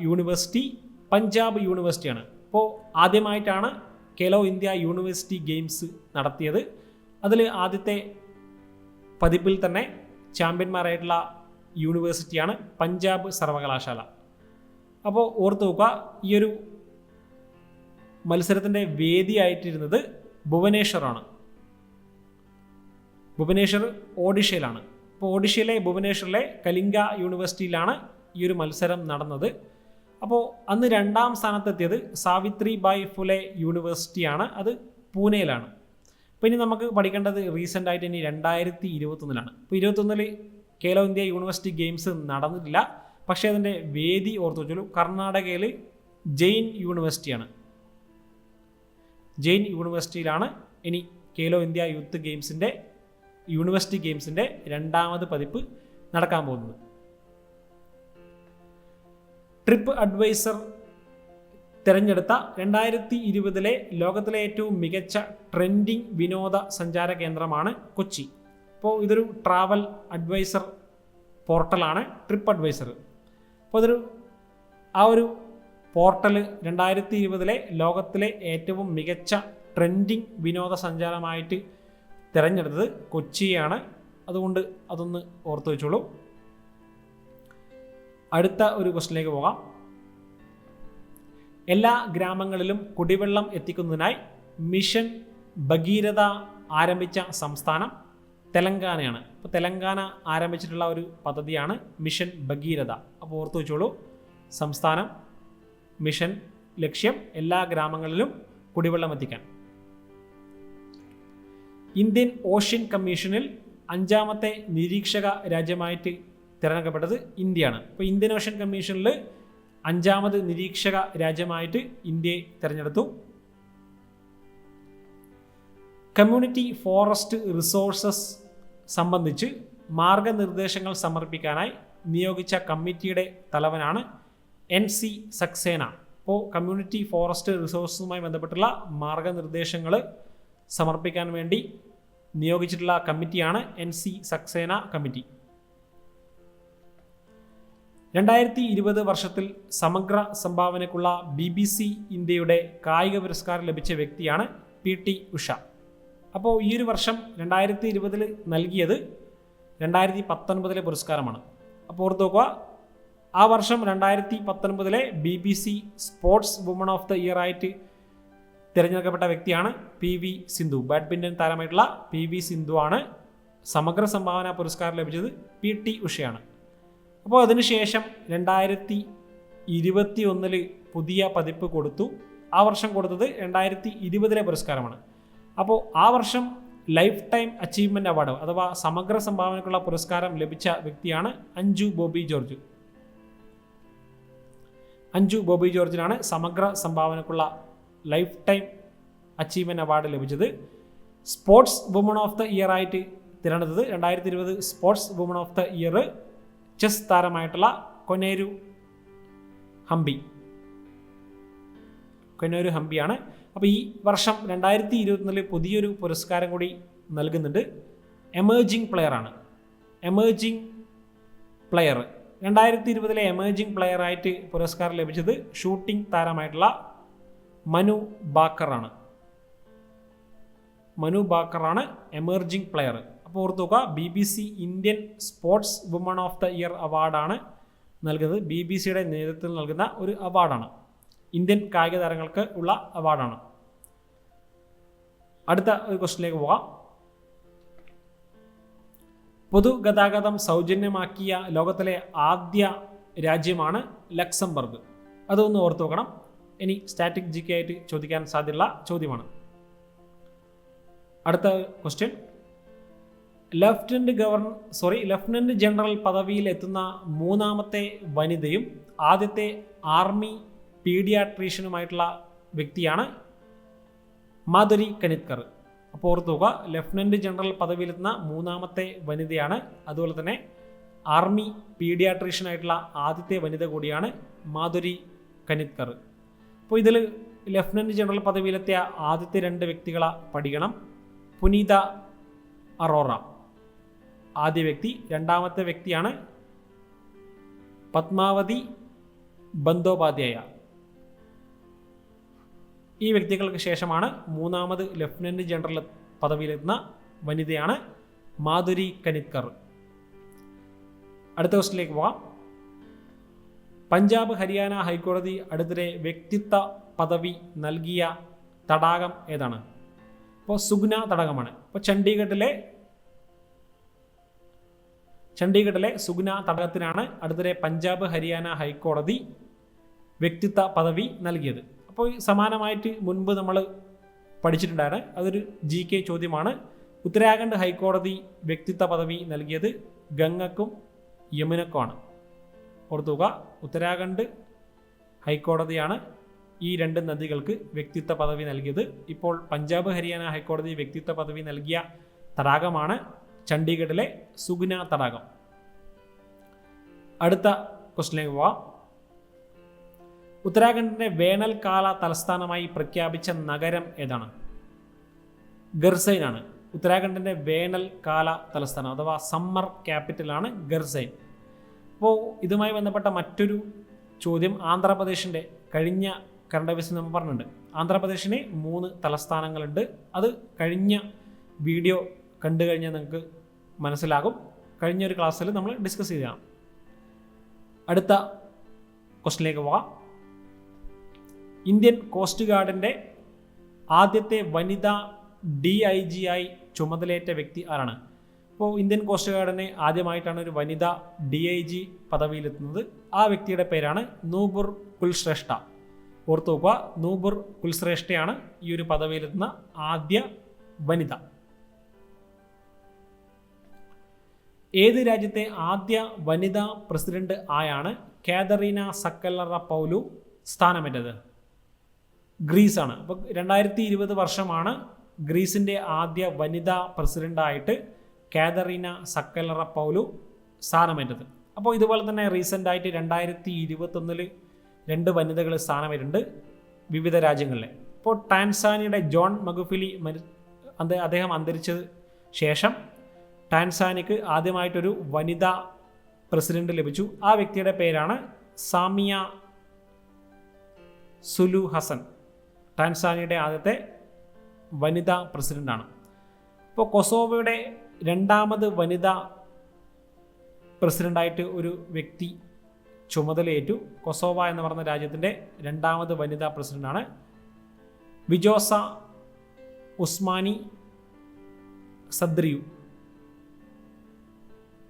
യൂണിവേഴ്സിറ്റി പഞ്ചാബ് യൂണിവേഴ്സിറ്റിയാണ്. അപ്പോൾ ആദ്യമായിട്ടാണ് ഖേലോ ഇന്ത്യ യൂണിവേഴ്സിറ്റി ഗെയിംസ് നടത്തിയത്. അതിൽ ആദ്യത്തെ പതിപ്പിൽ തന്നെ ചാമ്പ്യന്മാരായിട്ടുള്ള യൂണിവേഴ്സിറ്റിയാണ് പഞ്ചാബ് സർവകലാശാല. അപ്പോൾ ഓർത്ത് നോക്കുക, ഈ ഒരു മത്സരത്തിൻ്റെ വേദിയായിട്ടിരുന്നത് ഭുവനേശ്വറാണ്. ഭുവനേശ്വർ ഒഡീഷയിലാണ്. അപ്പോൾ ഒഡീഷയിലെ ഭുവനേശ്വറിലെ കലിംഗ യൂണിവേഴ്സിറ്റിയിലാണ് ഈ ഒരു മത്സരം നടന്നത്. അപ്പോൾ അന്ന് 2ാം സ്ഥാനത്തെത്തിയത് സാവിത്രിബായ് ഫുലെ യൂണിവേഴ്സിറ്റിയാണ്. അത് പൂനെയിലാണ്. അപ്പോൾ ഇനി നമുക്ക് പഠിക്കേണ്ടത് റീസെൻ്റ് ആയിട്ട് ഇനി 2021 ഇപ്പോൾ 2021 ഖേലോ ഇന്ത്യ യൂണിവേഴ്സിറ്റി ഗെയിംസ് നടന്നിട്ടില്ല. പക്ഷേ അതിൻ്റെ വേദി ഓർത്ത് വെച്ചോളൂ. കർണാടകയിൽ ജെയിൻ യൂണിവേഴ്സിറ്റിയാണ്. ജെയിൻ യൂണിവേഴ്സിറ്റിയിലാണ് ഇനി ഖേലോ ഇന്ത്യ യൂണിവേഴ്സിറ്റി ഗെയിംസിൻ്റെ 2ാമത് പതിപ്പ് നടക്കാൻ പോകുന്നത്. ട്രിപ്പ് അഡ്വൈസർ തിരഞ്ഞെടുത്ത 2020 ലോകത്തിലെ ഏറ്റവും മികച്ച ട്രെൻഡിങ് വിനോദ സഞ്ചാര കേന്ദ്രമാണ് കൊച്ചി. അപ്പോൾ ഇതൊരു ട്രാവൽ അഡ്വൈസർ പോർട്ടലാണ് ട്രിപ്പ് അഡ്വൈസർ. അപ്പോൾ ആ ഒരു പോർട്ടൽ 2020 ലോകത്തിലെ ഏറ്റവും മികച്ച ട്രെൻഡിങ് വിനോദസഞ്ചാരമായിട്ട് തിരഞ്ഞെടുത്തത് കൊച്ചിയാണ്. അതുകൊണ്ട് അതൊന്ന് ഓർത്ത് വെച്ചോളൂ. അടുത്ത ഒരു ക്വസ്റ്റ്യനിലേക്ക് പോകാം. എല്ലാ ഗ്രാമങ്ങളിലും കുടിവെള്ളം എത്തിക്കുന്നതിനായി മിഷൻ ഭഗീരഥ ആരംഭിച്ച സംസ്ഥാനം തെലങ്കാനയാണ്. അപ്പോൾ തെലങ്കാന ആരംഭിച്ചിട്ടുള്ള ഒരു പദ്ധതിയാണ് മിഷൻ ഭഗീരഥ. അപ്പോൾ ഓർത്ത് വെച്ചോളൂ, സംസ്ഥാനം, മിഷൻ, ലക്ഷ്യം എല്ലാ ഗ്രാമങ്ങളിലും കുടിവെള്ളം എത്തിക്കാൻ. ഇന്ത്യൻ ഓഷ്യൻ കമ്മീഷനിൽ 5ാമത്തെ നിരീക്ഷക രാജ്യമായിട്ട് തിരഞ്ഞെടുക്കപ്പെട്ടത് ഇന്ത്യയാണ്. അപ്പോൾ ഇന്ത്യൻ ഓഷ്യൻ കമ്മീഷനിൽ 5ാമത് നിരീക്ഷക രാജ്യമായിട്ട് ഇന്ത്യയെ തിരഞ്ഞെടുത്തു. കമ്മ്യൂണിറ്റി ഫോറസ്റ്റ് റിസോഴ്സസ് സംബന്ധിച്ച് മാർഗനിർദ്ദേശങ്ങൾ സമർപ്പിക്കാനായി നിയോഗിച്ച കമ്മിറ്റിയുടെ തലവനാണ് NC സക്സേന. അപ്പോൾ കമ്മ്യൂണിറ്റി ഫോറസ്റ്റ് റിസോഴ്സുമായി ബന്ധപ്പെട്ടുള്ള മാർഗനിർദ്ദേശങ്ങൾ സമർപ്പിക്കാൻ വേണ്ടി നിയോഗിച്ചിട്ടുള്ള കമ്മിറ്റിയാണ് NC സക്സേന കമ്മിറ്റി. 2020 വർഷത്തിൽ സമഗ്ര സംഭാവനയ്ക്കുള്ള BBC ഇന്ത്യയുടെ കായിക പുരസ്കാരം ലഭിച്ച വ്യക്തിയാണ് PT ഉഷ. അപ്പോൾ ഈ ഒരു വർഷം 2020 നൽകിയത് 2019 പുരസ്കാരമാണ്. അപ്പോൾ ഓർത്ത് നോക്കുക, ആ വർഷം 2019 BBC sports woman of the year ആയിട്ട് തിരഞ്ഞെടുക്കപ്പെട്ട വ്യക്തിയാണ് PV സിന്ധു. ബാഡ്മിൻ്റൺ താരമായിട്ടുള്ള PV സിന്ധു ആണ്. സമഗ്ര സംഭാവന പുരസ്കാരം ലഭിച്ചത് PT ഉഷയാണ്. അപ്പോൾ അതിനുശേഷം 2021 പുതിയ പതിപ്പ് കൊടുത്തു. ആ വർഷം കൊടുത്തത് 2020 പുരസ്കാരമാണ്. അപ്പോൾ ആ വർഷം ലൈഫ് ടൈം അച്ചീവ്മെൻ്റ് അവാർഡ് അഥവാ സമഗ്ര സംഭാവനയ്ക്കുള്ള പുരസ്കാരം ലഭിച്ച വ്യക്തിയാണ് അഞ്ജു ബോബി ജോർജ്. അഞ്ജു ബോബി ജോർജിനാണ് സമഗ്ര സംഭാവനയ്ക്കുള്ള ലൈഫ് ടൈം അച്ചീവ്മെൻ്റ് അവാർഡ് ലഭിച്ചത്. Sports woman of the year ആയിട്ട് തിരഞ്ഞെടുത്തത് 2020 sports woman of the year chess താരമായിട്ടുള്ള കൊനേരു ഹംപിയാണ്. അപ്പോൾ ഈ വർഷം 2021 പുതിയൊരു പുരസ്കാരം കൂടി നൽകുന്നുണ്ട്. എമേർജിംഗ് പ്ലെയർ ആണ്. എമേർജിംഗ് പ്ലെയർ 2020 എമേർജിംഗ് പ്ലെയർ ആയിട്ട് പുരസ്കാരം ലഭിച്ചത് ഷൂട്ടിംഗ് താരമായിട്ടുള്ള മനു ബാക്കറാണ് എമേർജിംഗ് പ്ലെയർ. അപ്പോൾ ഓർത്ത് നോക്കുക, BBC Indian sports woman of the year അവാർഡാണ് നൽകുന്നത്. BBCയുടെ നേതൃത്വത്തിൽ നൽകുന്ന ഒരു അവാർഡാണ്. ഇന്ത്യൻ കായിക താരങ്ങൾക്ക് ഉള്ള അവാർഡാണ്. അടുത്ത ഒരു ക്വസ്റ്റിനിലേക്ക് പോകാം. പൊതുഗതാഗതം സൗജന്യമാക്കിയ ലോകത്തിലെ ആദ്യ രാജ്യമാണ് ലക്സംബർഗ്. അതൊന്ന് ഓർത്ത് നോക്കണം. ഇനി സ്റ്റാറ്റിക് GK ആയിട്ട് ചോദിക്കാൻ സാധ്യതയുള്ള ചോദ്യമാണ്. അടുത്ത ക്വസ്റ്റ്യൻ, ലഫ്റ്റനന്റ് ജനറൽ പദവിയിൽ എത്തുന്ന മൂന്നാമത്തെ വനിതയും ആദ്യത്തെ ആർമി പീഡിയാട്രീഷ്യനുമായിട്ടുള്ള വ്യക്തിയാണ് മാധുരി കനിത്കർ. അപ്പോൾ ഓർത്ത് നോക്കുക, ലഫ്റ്റനന്റ് ജനറൽ പദവിയിലെത്തുന്ന മൂന്നാമത്തെ വനിതയാണ്. അതുപോലെ തന്നെ ആർമി പീഡിയാട്രീഷ്യനായിട്ടുള്ള ആദ്യത്തെ വനിത കൂടിയാണ് മാധുരി കനിത്കർ. അപ്പോൾ ഇതിൽ ലഫ്റ്റനന്റ് ജനറൽ പദവിയിലെത്തിയ ആദ്യത്തെ 2 വ്യക്തികളെ പഠിക്കണം. പുനീത അറോറ ആദ്യ വ്യക്തി. രണ്ടാമത്തെ വ്യക്തിയാണ് പത്മാവതി ബന്ദോപാധ്യായ. ഈ വ്യക്തികൾക്ക് ശേഷമാണ് മൂന്നാമത് ലഫ്റ്റനന്റ് ജനറൽ പദവിയിലെത്തുന്ന വനിതയാണ് മാധുരി കനിത്കർ. അടുത്ത ക്വസ്റ്റിലേക്ക് പോകാം. പഞ്ചാബ് ഹരിയാന ഹൈക്കോടതി അടുത്തിടെ വ്യക്തിത്വ പദവി നൽകിയ തടാകം ഏതാണ്? അപ്പോൾ സുഗ്ന തടാകമാണ്. അപ്പോൾ ചണ്ഡീഗഡിലെ സുഗ്ന തടാകത്തിനാണ് അടുത്തിടെ പഞ്ചാബ് ഹരിയാന ഹൈക്കോടതി വ്യക്തിത്വ പദവി നൽകിയത്. അപ്പോൾ സമാനമായിട്ട് മുൻപ് നമ്മൾ പഠിച്ചിട്ടുണ്ടായിരുന്നു. അതൊരു GK ചോദ്യമാണ്. ഉത്തരാഖണ്ഡ് ഹൈക്കോടതി വ്യക്തിത്വ പദവി നൽകിയത് ഗംഗക്കും യമുനക്കുമാണ്. ഓർത്തുക, ഉത്തരാഖണ്ഡ് ഹൈക്കോടതിയാണ് ഈ 2 നദികൾക്ക് വ്യക്തിത്വ പദവി നൽകിയത്. ഇപ്പോൾ പഞ്ചാബ് ഹരിയാന ഹൈക്കോടതി വ്യക്തിത്വ പദവി നൽകിയ തടാകമാണ് ചണ്ഡീഗഡിലെ സുഗ്ന തടാകം. അടുത്ത ക്വസ്റ്റിലേക്ക് പോവാം. ഉത്തരാഖണ്ഡിന്റെ വേനൽക്കാല തലസ്ഥാനമായി പ്രഖ്യാപിച്ച നഗരം ഏതാണ്? ഗർസൈൻ ആണ്. ഉത്തരാഖണ്ഡിന്റെ വേനൽക്കാല തലസ്ഥാനം അഥവാ സമ്മർ ക്യാപിറ്റലാണ് ഗർസൈൻ. അപ്പോൾ ഇതുമായി ബന്ധപ്പെട്ട മറ്റൊരു ചോദ്യം ആന്ധ്രാപ്രദേശിൻ്റെ കഴിഞ്ഞ കറണ്ട് അഫയേഴ്സിൽ നമ്മൾ പറഞ്ഞിട്ടുണ്ട്. ആന്ധ്രാപ്രദേശിന് 3 തലസ്ഥാനങ്ങളുണ്ട്. അത് കഴിഞ്ഞ വീഡിയോ കണ്ടു കഴിഞ്ഞാൽ നിങ്ങൾക്ക് മനസ്സിലാകും. കഴിഞ്ഞൊരു ക്ലാസ്സിൽ നമ്മൾ ഡിസ്കസ് ചെയ്തതാണ്. അടുത്ത ക്വസ്റ്റിനിലേക്ക് പോകാം. ഇന്ത്യൻ കോസ്റ്റ് ഗാർഡിൻ്റെ ആദ്യത്തെ വനിതാ DIG ആയി ചുമതലയേറ്റ വ്യക്തി ആരാണ്? അപ്പോൾ ഇന്ത്യൻ കോസ്റ്റ് ഗാർഡിന് ആദ്യമായിട്ടാണ് ഒരു വനിതാ DIG പദവിയിലെത്തുന്നത്. ആ വ്യക്തിയുടെ പേരാണ് നൂപുർ കുൽശ്രേഷ്ഠ. ഓർത്തു നോക്കുക, നൂപുർ കുൽശ്രേഷ്ഠയാണ് ഈ ഒരു പദവിയിലെത്തുന്ന ആദ്യ വനിത. ഏത് രാജ്യത്തെ ആദ്യ വനിതാ പ്രസിഡന്റ് ആയാണ് കാതറീന സക്കലറപൗലു സ്ഥാനമേറ്റത്? ഗ്രീസാണ്. അപ്പോൾ 2020 വർഷമാണ് ഗ്രീസിൻ്റെ ആദ്യ വനിതാ പ്രസിഡൻ്റായിട്ട് കാതറീന സക്കലറപൗലു സ്ഥാനമേറ്റത്. അപ്പോൾ ഇതുപോലെ തന്നെ റീസെൻ്റായിട്ട് 2021 2 വനിതകൾ സ്ഥാനമേറ്റുണ്ട് വിവിധ രാജ്യങ്ങളിലെ. ഇപ്പോൾ ടാൻസാനിയയുടെ ജോൺ മഗുഫിലി അദ്ദേഹം അന്തരിച്ച ശേഷം ടാൻസാനിയക്ക് ആദ്യമായിട്ടൊരു വനിതാ പ്രസിഡന്റ് ലഭിച്ചു. ആ വ്യക്തിയുടെ പേരാണ് സാമിയ സുലു ഹസൻ. ടാൻസാനിയയുടെ ആദ്യത്തെ വനിതാ പ്രസിഡന്റാണ്. ഇപ്പോൾ കൊസോവോയുടെ രണ്ടാമത് വനിതാ പ്രസിഡന്റായിട്ട് ഒരു വ്യക്തി ചുമതലയേറ്റു. കൊസോവ എന്ന് പറഞ്ഞ രാജ്യത്തിൻ്റെ രണ്ടാമത് വനിതാ പ്രസിഡന്റാണ് വിജോസ ഉസ്മാനി സദ്രിയു.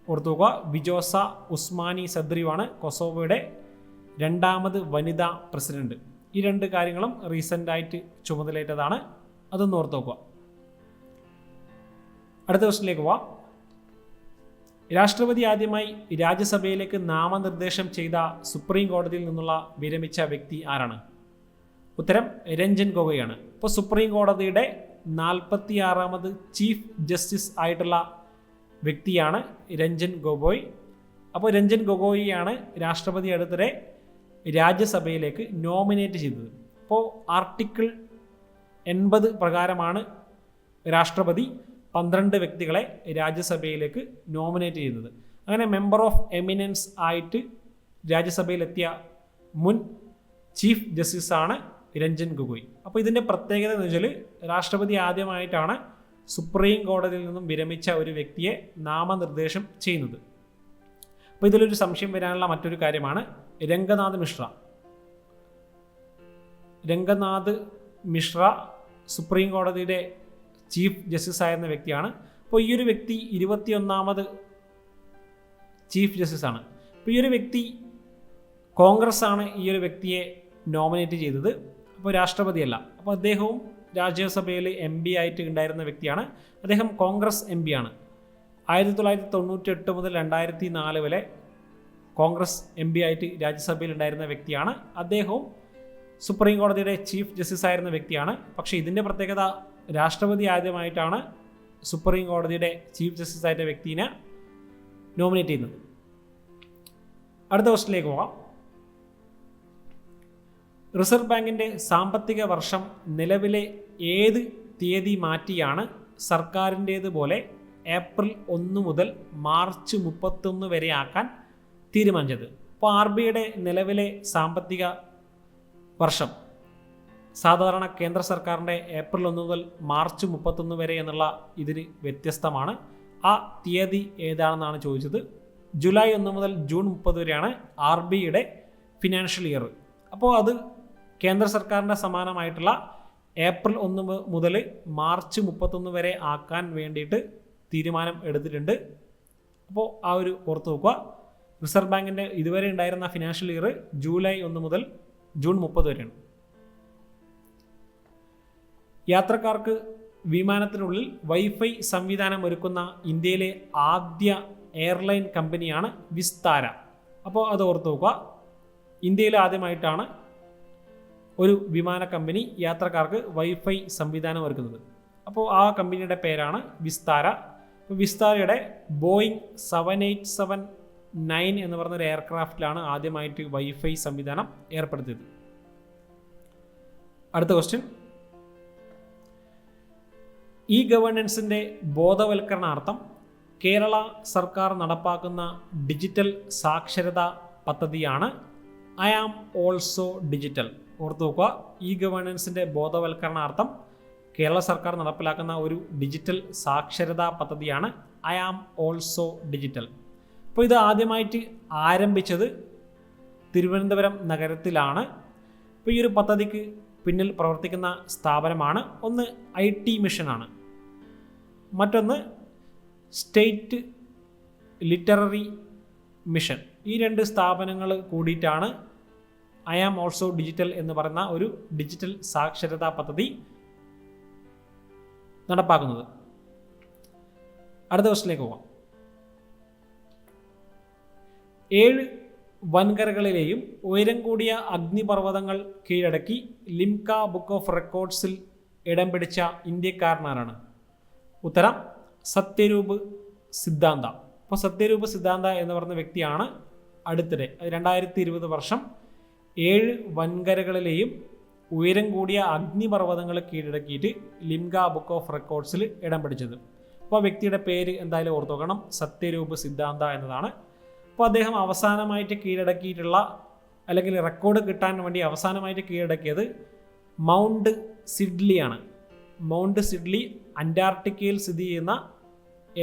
ഓർത്തുക, വിജോസ ഉസ്മാനി സദ്രിയു ആണ് കൊസോവോയുടെ രണ്ടാമത് വനിതാ പ്രസിഡന്റ്. ഈ രണ്ട് കാര്യങ്ങളും റീസെൻ്റായിട്ട് ചുമതലയേറ്റതാണ്. അതൊന്ന് ഓർത്ത് നോക്കുക. അടുത്ത ക്വസ്റ്റിനിലേക്ക് പോവാം. രാഷ്ട്രപതി ആദ്യമായി രാജ്യസഭയിലേക്ക് നാമനിർദ്ദേശം ചെയ്ത സുപ്രീം കോടതിയിൽ നിന്നുള്ള വിരമിച്ച വ്യക്തി ആരാണ്? ഉത്തരം രഞ്ജൻ ഗൊഗോയാണ്. ഇപ്പോൾ സുപ്രീം കോടതിയുടെ 46ാമത് ചീഫ് ജസ്റ്റിസ് ആയിട്ടുള്ള വ്യക്തിയാണ് രഞ്ജൻ ഗൊഗോയ്. അപ്പോൾ രഞ്ജൻ ഗൊഗോയിയാണ് രാഷ്ട്രപതി അടുത്തിടെ രാജ്യസഭയിലേക്ക് നോമിനേറ്റ് ചെയ്തത്. അപ്പോൾ ആർട്ടിക്കിൾ 80 പ്രകാരമാണ് രാഷ്ട്രപതി 12 വ്യക്തികളെ രാജ്യസഭയിലേക്ക് നോമിനേറ്റ് ചെയ്യുന്നത്. അങ്ങനെ മെമ്പർ ഓഫ് എമിനൻസ് ആയിട്ട് രാജ്യസഭയിലെത്തിയ മുൻ ചീഫ് ജസ്റ്റിസാണ് രഞ്ജൻ ഗൊഗോയ്. അപ്പോൾ ഇതിൻ്റെ പ്രത്യേകത എന്ന് വെച്ചാൽ രാഷ്ട്രപതി ആദ്യമായിട്ടാണ് സുപ്രീം കോടതിയിൽ നിന്നും വിരമിച്ച ഒരു വ്യക്തിയെ നാമനിർദ്ദേശം ചെയ്യുന്നത്. അപ്പോൾ ഇതിലൊരു സംശയം വരാനുള്ള മറ്റൊരു കാര്യമാണ് രംഗനാഥ് മിശ്ര. രംഗനാഥ് മിശ്ര സുപ്രീം കോടതിയുടെ ചീഫ് ജസ്റ്റിസ് ആയിരുന്ന വ്യക്തിയാണ്. അപ്പോൾ ഈ ഒരു വ്യക്തി 21ാമത് ചീഫ് ജസ്റ്റിസാണ്. അപ്പോൾ ഈ ഒരു വ്യക്തി കോൺഗ്രസ് ആണ് ഈ ഒരു വ്യക്തിയെ നോമിനേറ്റ് ചെയ്തത്, അപ്പോൾ രാഷ്ട്രപതിയല്ല. അപ്പോൾ അദ്ദേഹവും രാജ്യസഭയിൽ MP ആയിട്ട് ഉണ്ടായിരുന്ന വ്യക്തിയാണ്. അദ്ദേഹം കോൺഗ്രസ് MP ആണ്. 1998 മുതൽ 2004 വരെ കോൺഗ്രസ് MP ആയിട്ട് രാജ്യസഭയിൽ ഉണ്ടായിരുന്ന വ്യക്തിയാണ്. അദ്ദേഹവും സുപ്രീം കോടതിയുടെ ചീഫ് ജസ്റ്റിസ് ആയിരുന്ന വ്യക്തിയാണ്. പക്ഷേ ഇതിൻ്റെ പ്രത്യേകത രാഷ്ട്രപതി ആദ്യമായിട്ടാണ് സുപ്രീം കോടതിയുടെ ചീഫ് ജസ്റ്റിസ് ആയിട്ട് വ്യക്തിനെ നോമിനേറ്റ് ചെയ്യുന്നത്. അടുത്ത ക്വസ്റ്റിനിലേക്ക് പോകാം. റിസർവ് ബാങ്കിൻ്റെ സാമ്പത്തിക വർഷം നിലവിലെ ഏത് തീയതി മാറ്റിയാണ് സർക്കാരിൻ്റേതുപോലെ ഏപ്രിൽ 1 മുതൽ മാർച്ച് 31 വരെ ആക്കാൻ തീരുമാനിച്ചത്? അപ്പോൾ RBIയുടെ നിലവിലെ സാമ്പത്തിക വർഷം സാധാരണ കേന്ദ്ര സർക്കാരിൻ്റെ ഏപ്രിൽ 1 മുതൽ മാർച്ച് 31 വരെ എന്നുള്ള ഇതിന് വ്യത്യസ്തമാണ്. ആ തീയതി ഏതാണെന്നാണ് ചോദിച്ചത്. ജൂലൈ 1 മുതൽ ജൂൺ 30 വരെയാണ് RBIയുടെ ഫിനാൻഷ്യൽ ഇയർ. അപ്പോൾ അത് കേന്ദ്ര സർക്കാരിൻ്റെ സമാനമായിട്ടുള്ള ഏപ്രിൽ 1 മുതൽ മാർച്ച് 31 വരെ ആക്കാൻ വേണ്ടിയിട്ട് തീരുമാനം എടുത്തിട്ടുണ്ട്. അപ്പോൾ ആ ഒരു ഓർത്ത് നോക്കുക. റിസർവ് ബാങ്കിൻ്റെ ഇതുവരെ ഉണ്ടായിരുന്ന ഫിനാൻഷ്യൽ ഇയർ ജൂലൈ 1 മുതൽ ജൂൺ 30 വരെയാണ്. യാത്രക്കാർക്ക് വിമാനത്തിനുള്ളിൽ വൈഫൈ സംവിധാനം ഒരുക്കുന്ന ഇന്ത്യയിലെ ആദ്യ എയർലൈൻ കമ്പനിയാണ് വിസ്താര. അപ്പോൾ അത് ഓർത്ത് നോക്കുക. ഇന്ത്യയിൽ ആദ്യമായിട്ടാണ് ഒരു വിമാന കമ്പനി യാത്രക്കാർക്ക് വൈഫൈ സംവിധാനം ഒരുക്കുന്നത്. അപ്പോൾ ആ കമ്പനിയുടെ പേരാണ് വിസ്താര. അപ്പോൾ വിസ്താരയുടെ ബോയിങ് 787-9 എന്ന് പറഞ്ഞൊരു എയർക്രാഫ്റ്റിലാണ് ആദ്യമായിട്ട് വൈഫൈ സംവിധാനം ഏർപ്പെടുത്തിയത്. അടുത്ത ക്വസ്റ്റ്യൻ. ഗവേണൻസിൻ്റെ ബോധവൽക്കരണാർത്ഥം കേരള സർക്കാർ നടപ്പാക്കുന്ന ഡിജിറ്റൽ സാക്ഷരതാ പദ്ധതിയാണ് ഐ ആം ഓൾസോ ഡിജിറ്റൽ. ഓർത്തു നോക്കുക, ഗവേണൻസിൻ്റെ ബോധവൽക്കരണാർത്ഥം കേരള സർക്കാർ നടപ്പിലാക്കുന്ന ഒരു ഡിജിറ്റൽ സാക്ഷരതാ പദ്ധതിയാണ് ഐ ആം ഓൾസോ ഡിജിറ്റൽ. അപ്പോൾ ഇത് ആദ്യമായിട്ട് ആരംഭിച്ചത് തിരുവനന്തപുരം നഗരത്തിലാണ്. അപ്പോൾ ഈ ഒരു പദ്ധതിക്ക് പിന്നിൽ പ്രവർത്തിക്കുന്ന സ്ഥാപനമാണ് ഒന്ന് IT മിഷനാണ്, മറ്റൊന്ന് സ്റ്റേറ്റ് ലിറ്റററി മിഷൻ. ഈ രണ്ട് സ്ഥാപനങ്ങൾ കൂടിയിട്ടാണ് ഐ ആം ഓൾസോ ഡിജിറ്റൽ എന്ന് പറയുന്ന ഒരു ഡിജിറ്റൽ സാക്ഷരതാ പദ്ധതി നടപ്പാക്കുന്നത്. അടുത്ത ക്വസ്റ്റിലേക്ക് പോകാം. 7 വൻകരകളിലെയും ഉയരം കൂടിയ അഗ്നിപർവ്വതങ്ങൾ കീഴടക്കി ലിംക ബുക്ക് ഓഫ് റെക്കോർഡ്സിൽ ഇടം പിടിച്ച ഇന്ത്യക്കാരനാരാണ്? ഉത്തരം സത്യരൂപ് സിദ്ധാന്ത. അപ്പോൾ സത്യരൂപ് സിദ്ധാന്ത എന്ന് പറയുന്ന വ്യക്തിയാണ് അടുത്തിടെ 2020 വർഷം 7 വൻകരകളിലെയും ഉയരം കൂടിയ അഗ്നിപർവ്വതങ്ങൾ കീഴടക്കിയിട്ട് ലിംക ബുക്ക് ഓഫ് റെക്കോർഡ്സിൽ ഇടം പിടിച്ചത്. അപ്പോൾ വ്യക്തിയുടെ പേര് എന്തായാലും ഓർത്തു നോക്കണം, സത്യരൂപ് സിദ്ധാന്ത എന്നതാണ്. അപ്പോൾ അദ്ദേഹം അവസാനമായിട്ട് കീഴടക്കിയിട്ടുള്ള അല്ലെങ്കിൽ റെക്കോർഡ് കിട്ടാൻ വേണ്ടി അവസാനമായിട്ട് കീഴടക്കിയത് മൗണ്ട് സിഡ്ലിയാണ്. മൗണ്ട് സിഡ്ലി അന്റാർട്ടിക്കയിൽ സ്ഥിതി ചെയ്യുന്ന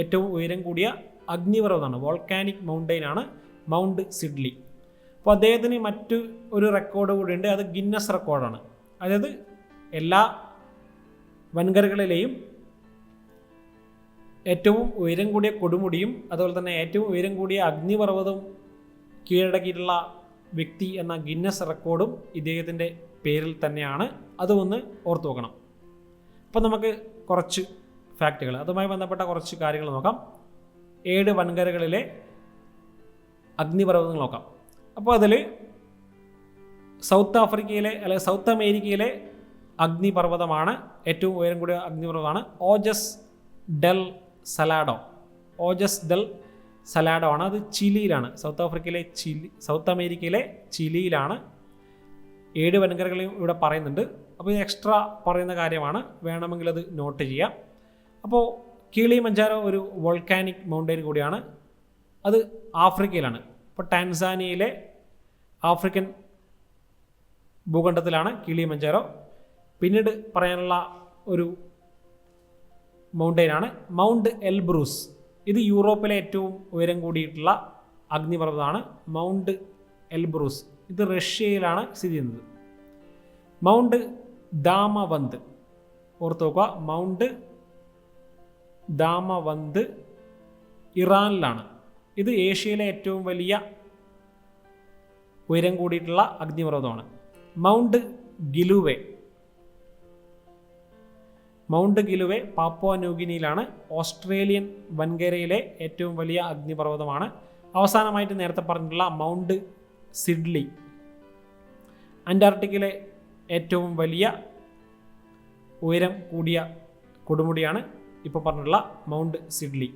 ഏറ്റവും ഉയരം കൂടിയ അഗ്നിപർവ്വതമാണ്, വോൾക്കാനിക് മൗണ്ടെയിനാണ് മൗണ്ട് സിഡ്ലി. അപ്പോൾ അദ്ദേഹത്തിന് മറ്റു ഒരു റെക്കോർഡ് കൂടിയുണ്ട്, അത് ഗിന്നസ് റെക്കോർഡാണ്. അതായത് എല്ലാ വൻകരകളിലെയും ഏറ്റവും ഉയരം കൂടിയ കൊടുമുടിയും അതുപോലെ തന്നെ ഏറ്റവും ഉയരം കൂടിയ അഗ്നിപർവ്വതവും കീഴടക്കിയിട്ടുള്ള വ്യക്തി എന്ന ഗിന്നസ് റെക്കോർഡും ഇദ്ദേഹത്തിൻ്റെ പേരിൽ തന്നെയാണ്. അതുമൊന്ന് ഓർത്തു നോക്കണം. അപ്പോൾ നമുക്ക് കുറച്ച് ഫാക്റ്റുകൾ, അതുമായി ബന്ധപ്പെട്ട കുറച്ച് കാര്യങ്ങൾ നോക്കാം. 7 വൻകരകളിലെ അഗ്നിപർവ്വതങ്ങൾ നോക്കാം. അപ്പോൾ അതിൽ സൗത്ത് അമേരിക്കയിലെ അഗ്നിപർവ്വതമാണ്, ഏറ്റവും ഉയരം കൂടിയ അഗ്നിപർവ്വതമാണ് ഓജസ് ഡെൽ സലാഡോ ആണ്. അത് ചിലിയിലാണ്, സൗത്ത് അമേരിക്കയിലെ ചിലിയിലാണ്. 7 വൻകരകളെയും ഇവിടെ പറയുന്നുണ്ട്. അപ്പോൾ ഇത് എക്സ്ട്രാ പറയുന്ന കാര്യമാണ്, വേണമെങ്കിൽ അത് നോട്ട് ചെയ്യാം. അപ്പോൾ കിളിമഞ്ചാരോ ഒരു വോൾക്കാനിക് മൗണ്ടെയിൻ കൂടിയാണ്, അത് ആഫ്രിക്കയിലാണ്. ഇപ്പോൾ ടാൻസാനിയയിലെ ആഫ്രിക്കൻ ഭൂഖണ്ഡത്തിലാണ് കിളിമഞ്ചാരോ. പിന്നീട് പറയാനുള്ള ഒരു മൗണ്ടെയിനാണ് മൗണ്ട് എൽബ്രൂസ്. ഇത് യൂറോപ്പിലെ ഏറ്റവും ഉയരം കൂടിയിട്ടുള്ള അഗ്നിപർവ്വതമാണ് മൗണ്ട് എൽബ്രൂസ്. ഇത് റഷ്യയിലാണ് സ്ഥിതി ചെയ്യുന്നത്. മൗണ്ട് ദാമവന്ത് ഓർത്ത് നോക്കുക, മൗണ്ട് ദാമവന്ത് ഇറാനിലാണ്. ഇത് ഏഷ്യയിലെ ഏറ്റവും വലിയ ഉയരം കൂടിയിട്ടുള്ള അഗ്നിപർവ്വതമാണ്. മൗണ്ട് ഗിലുവെ പാപ്പുവ ന്യൂഗിനിയിലാണ്. ഓസ്ട്രേലിയൻ വൻകരയിലെ ഏറ്റവും വലിയ അഗ്നിപർവ്വതമാണ്. അവസാനമായിട്ട് നേരത്തെ പറഞ്ഞിട്ടുള്ള മൗണ്ട് സിഡ്ലി അന്റാർട്ടിക്കയിലെ ഏറ്റവും വലിയ ഉയരം കൂടിയ കൊടുമുടിയാണ് ഇപ്പോൾ പറഞ്ഞിട്ടുള്ള മൗണ്ട് സിഡ്ലി.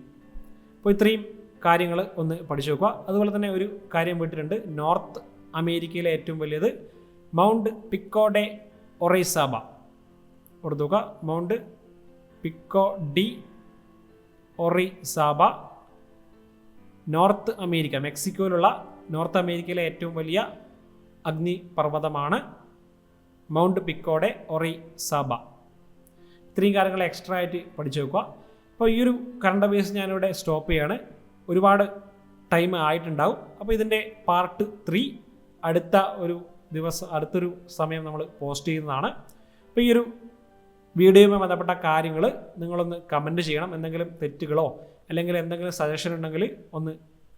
അപ്പോൾ ഇത്രയും കാര്യങ്ങൾ ഒന്ന് പഠിച്ചു വെക്കുക. അതുപോലെ തന്നെ ഒരു കാര്യം വിട്ടിട്ടുണ്ട്, നോർത്ത് അമേരിക്കയിലെ ഏറ്റവും വലിയത് മൗണ്ട് പിക്കോ ഡെ ഒറൈസാബ. ഓർത്തു നോക്കുക, മൗണ്ട് പിക്കോ ഡി ഒറൈസാബ നോർത്ത് അമേരിക്ക, മെക്സിക്കോയിലുള്ള നോർത്ത് അമേരിക്കയിലെ ഏറ്റവും വലിയ അഗ്നിപർവ്വതമാണ് മൗണ്ട് പിക്കോ ഡെ ഒറൈസാബ. ഇത്രയും കാര്യങ്ങൾ എക്സ്ട്രാ ആയിട്ട് പഠിച്ചു വെക്കുക. അപ്പോൾ ഈ ഒരു കറണ്ട് അഫയേഴ്സ് ഞാനിവിടെ സ്റ്റോപ്പ് ചെയ്യാണ്. ഒരുപാട് ടൈം ആയിട്ടുണ്ടാവും. അപ്പോൾ ഇതിൻ്റെ പാർട്ട് 3 അടുത്തൊരു സമയം നമ്മൾ പോസ്റ്റ് ചെയ്യുന്നതാണ്. അപ്പോൾ ഈ ഒരു വീഡിയോയുമായി ബന്ധപ്പെട്ട കാര്യങ്ങൾ നിങ്ങളൊന്ന് കമൻറ്റ് ചെയ്യണം. എന്തെങ്കിലും തെറ്റുകളോ അല്ലെങ്കിൽ എന്തെങ്കിലും സജഷൻ ഉണ്ടെങ്കിൽ ഒന്ന്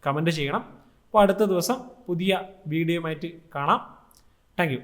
കമൻറ്റ് ചെയ്യണം. അപ്പോൾ അടുത്ത ദിവസം പുതിയ വീഡിയോയുമായിട്ട് കാണാം. Thank you.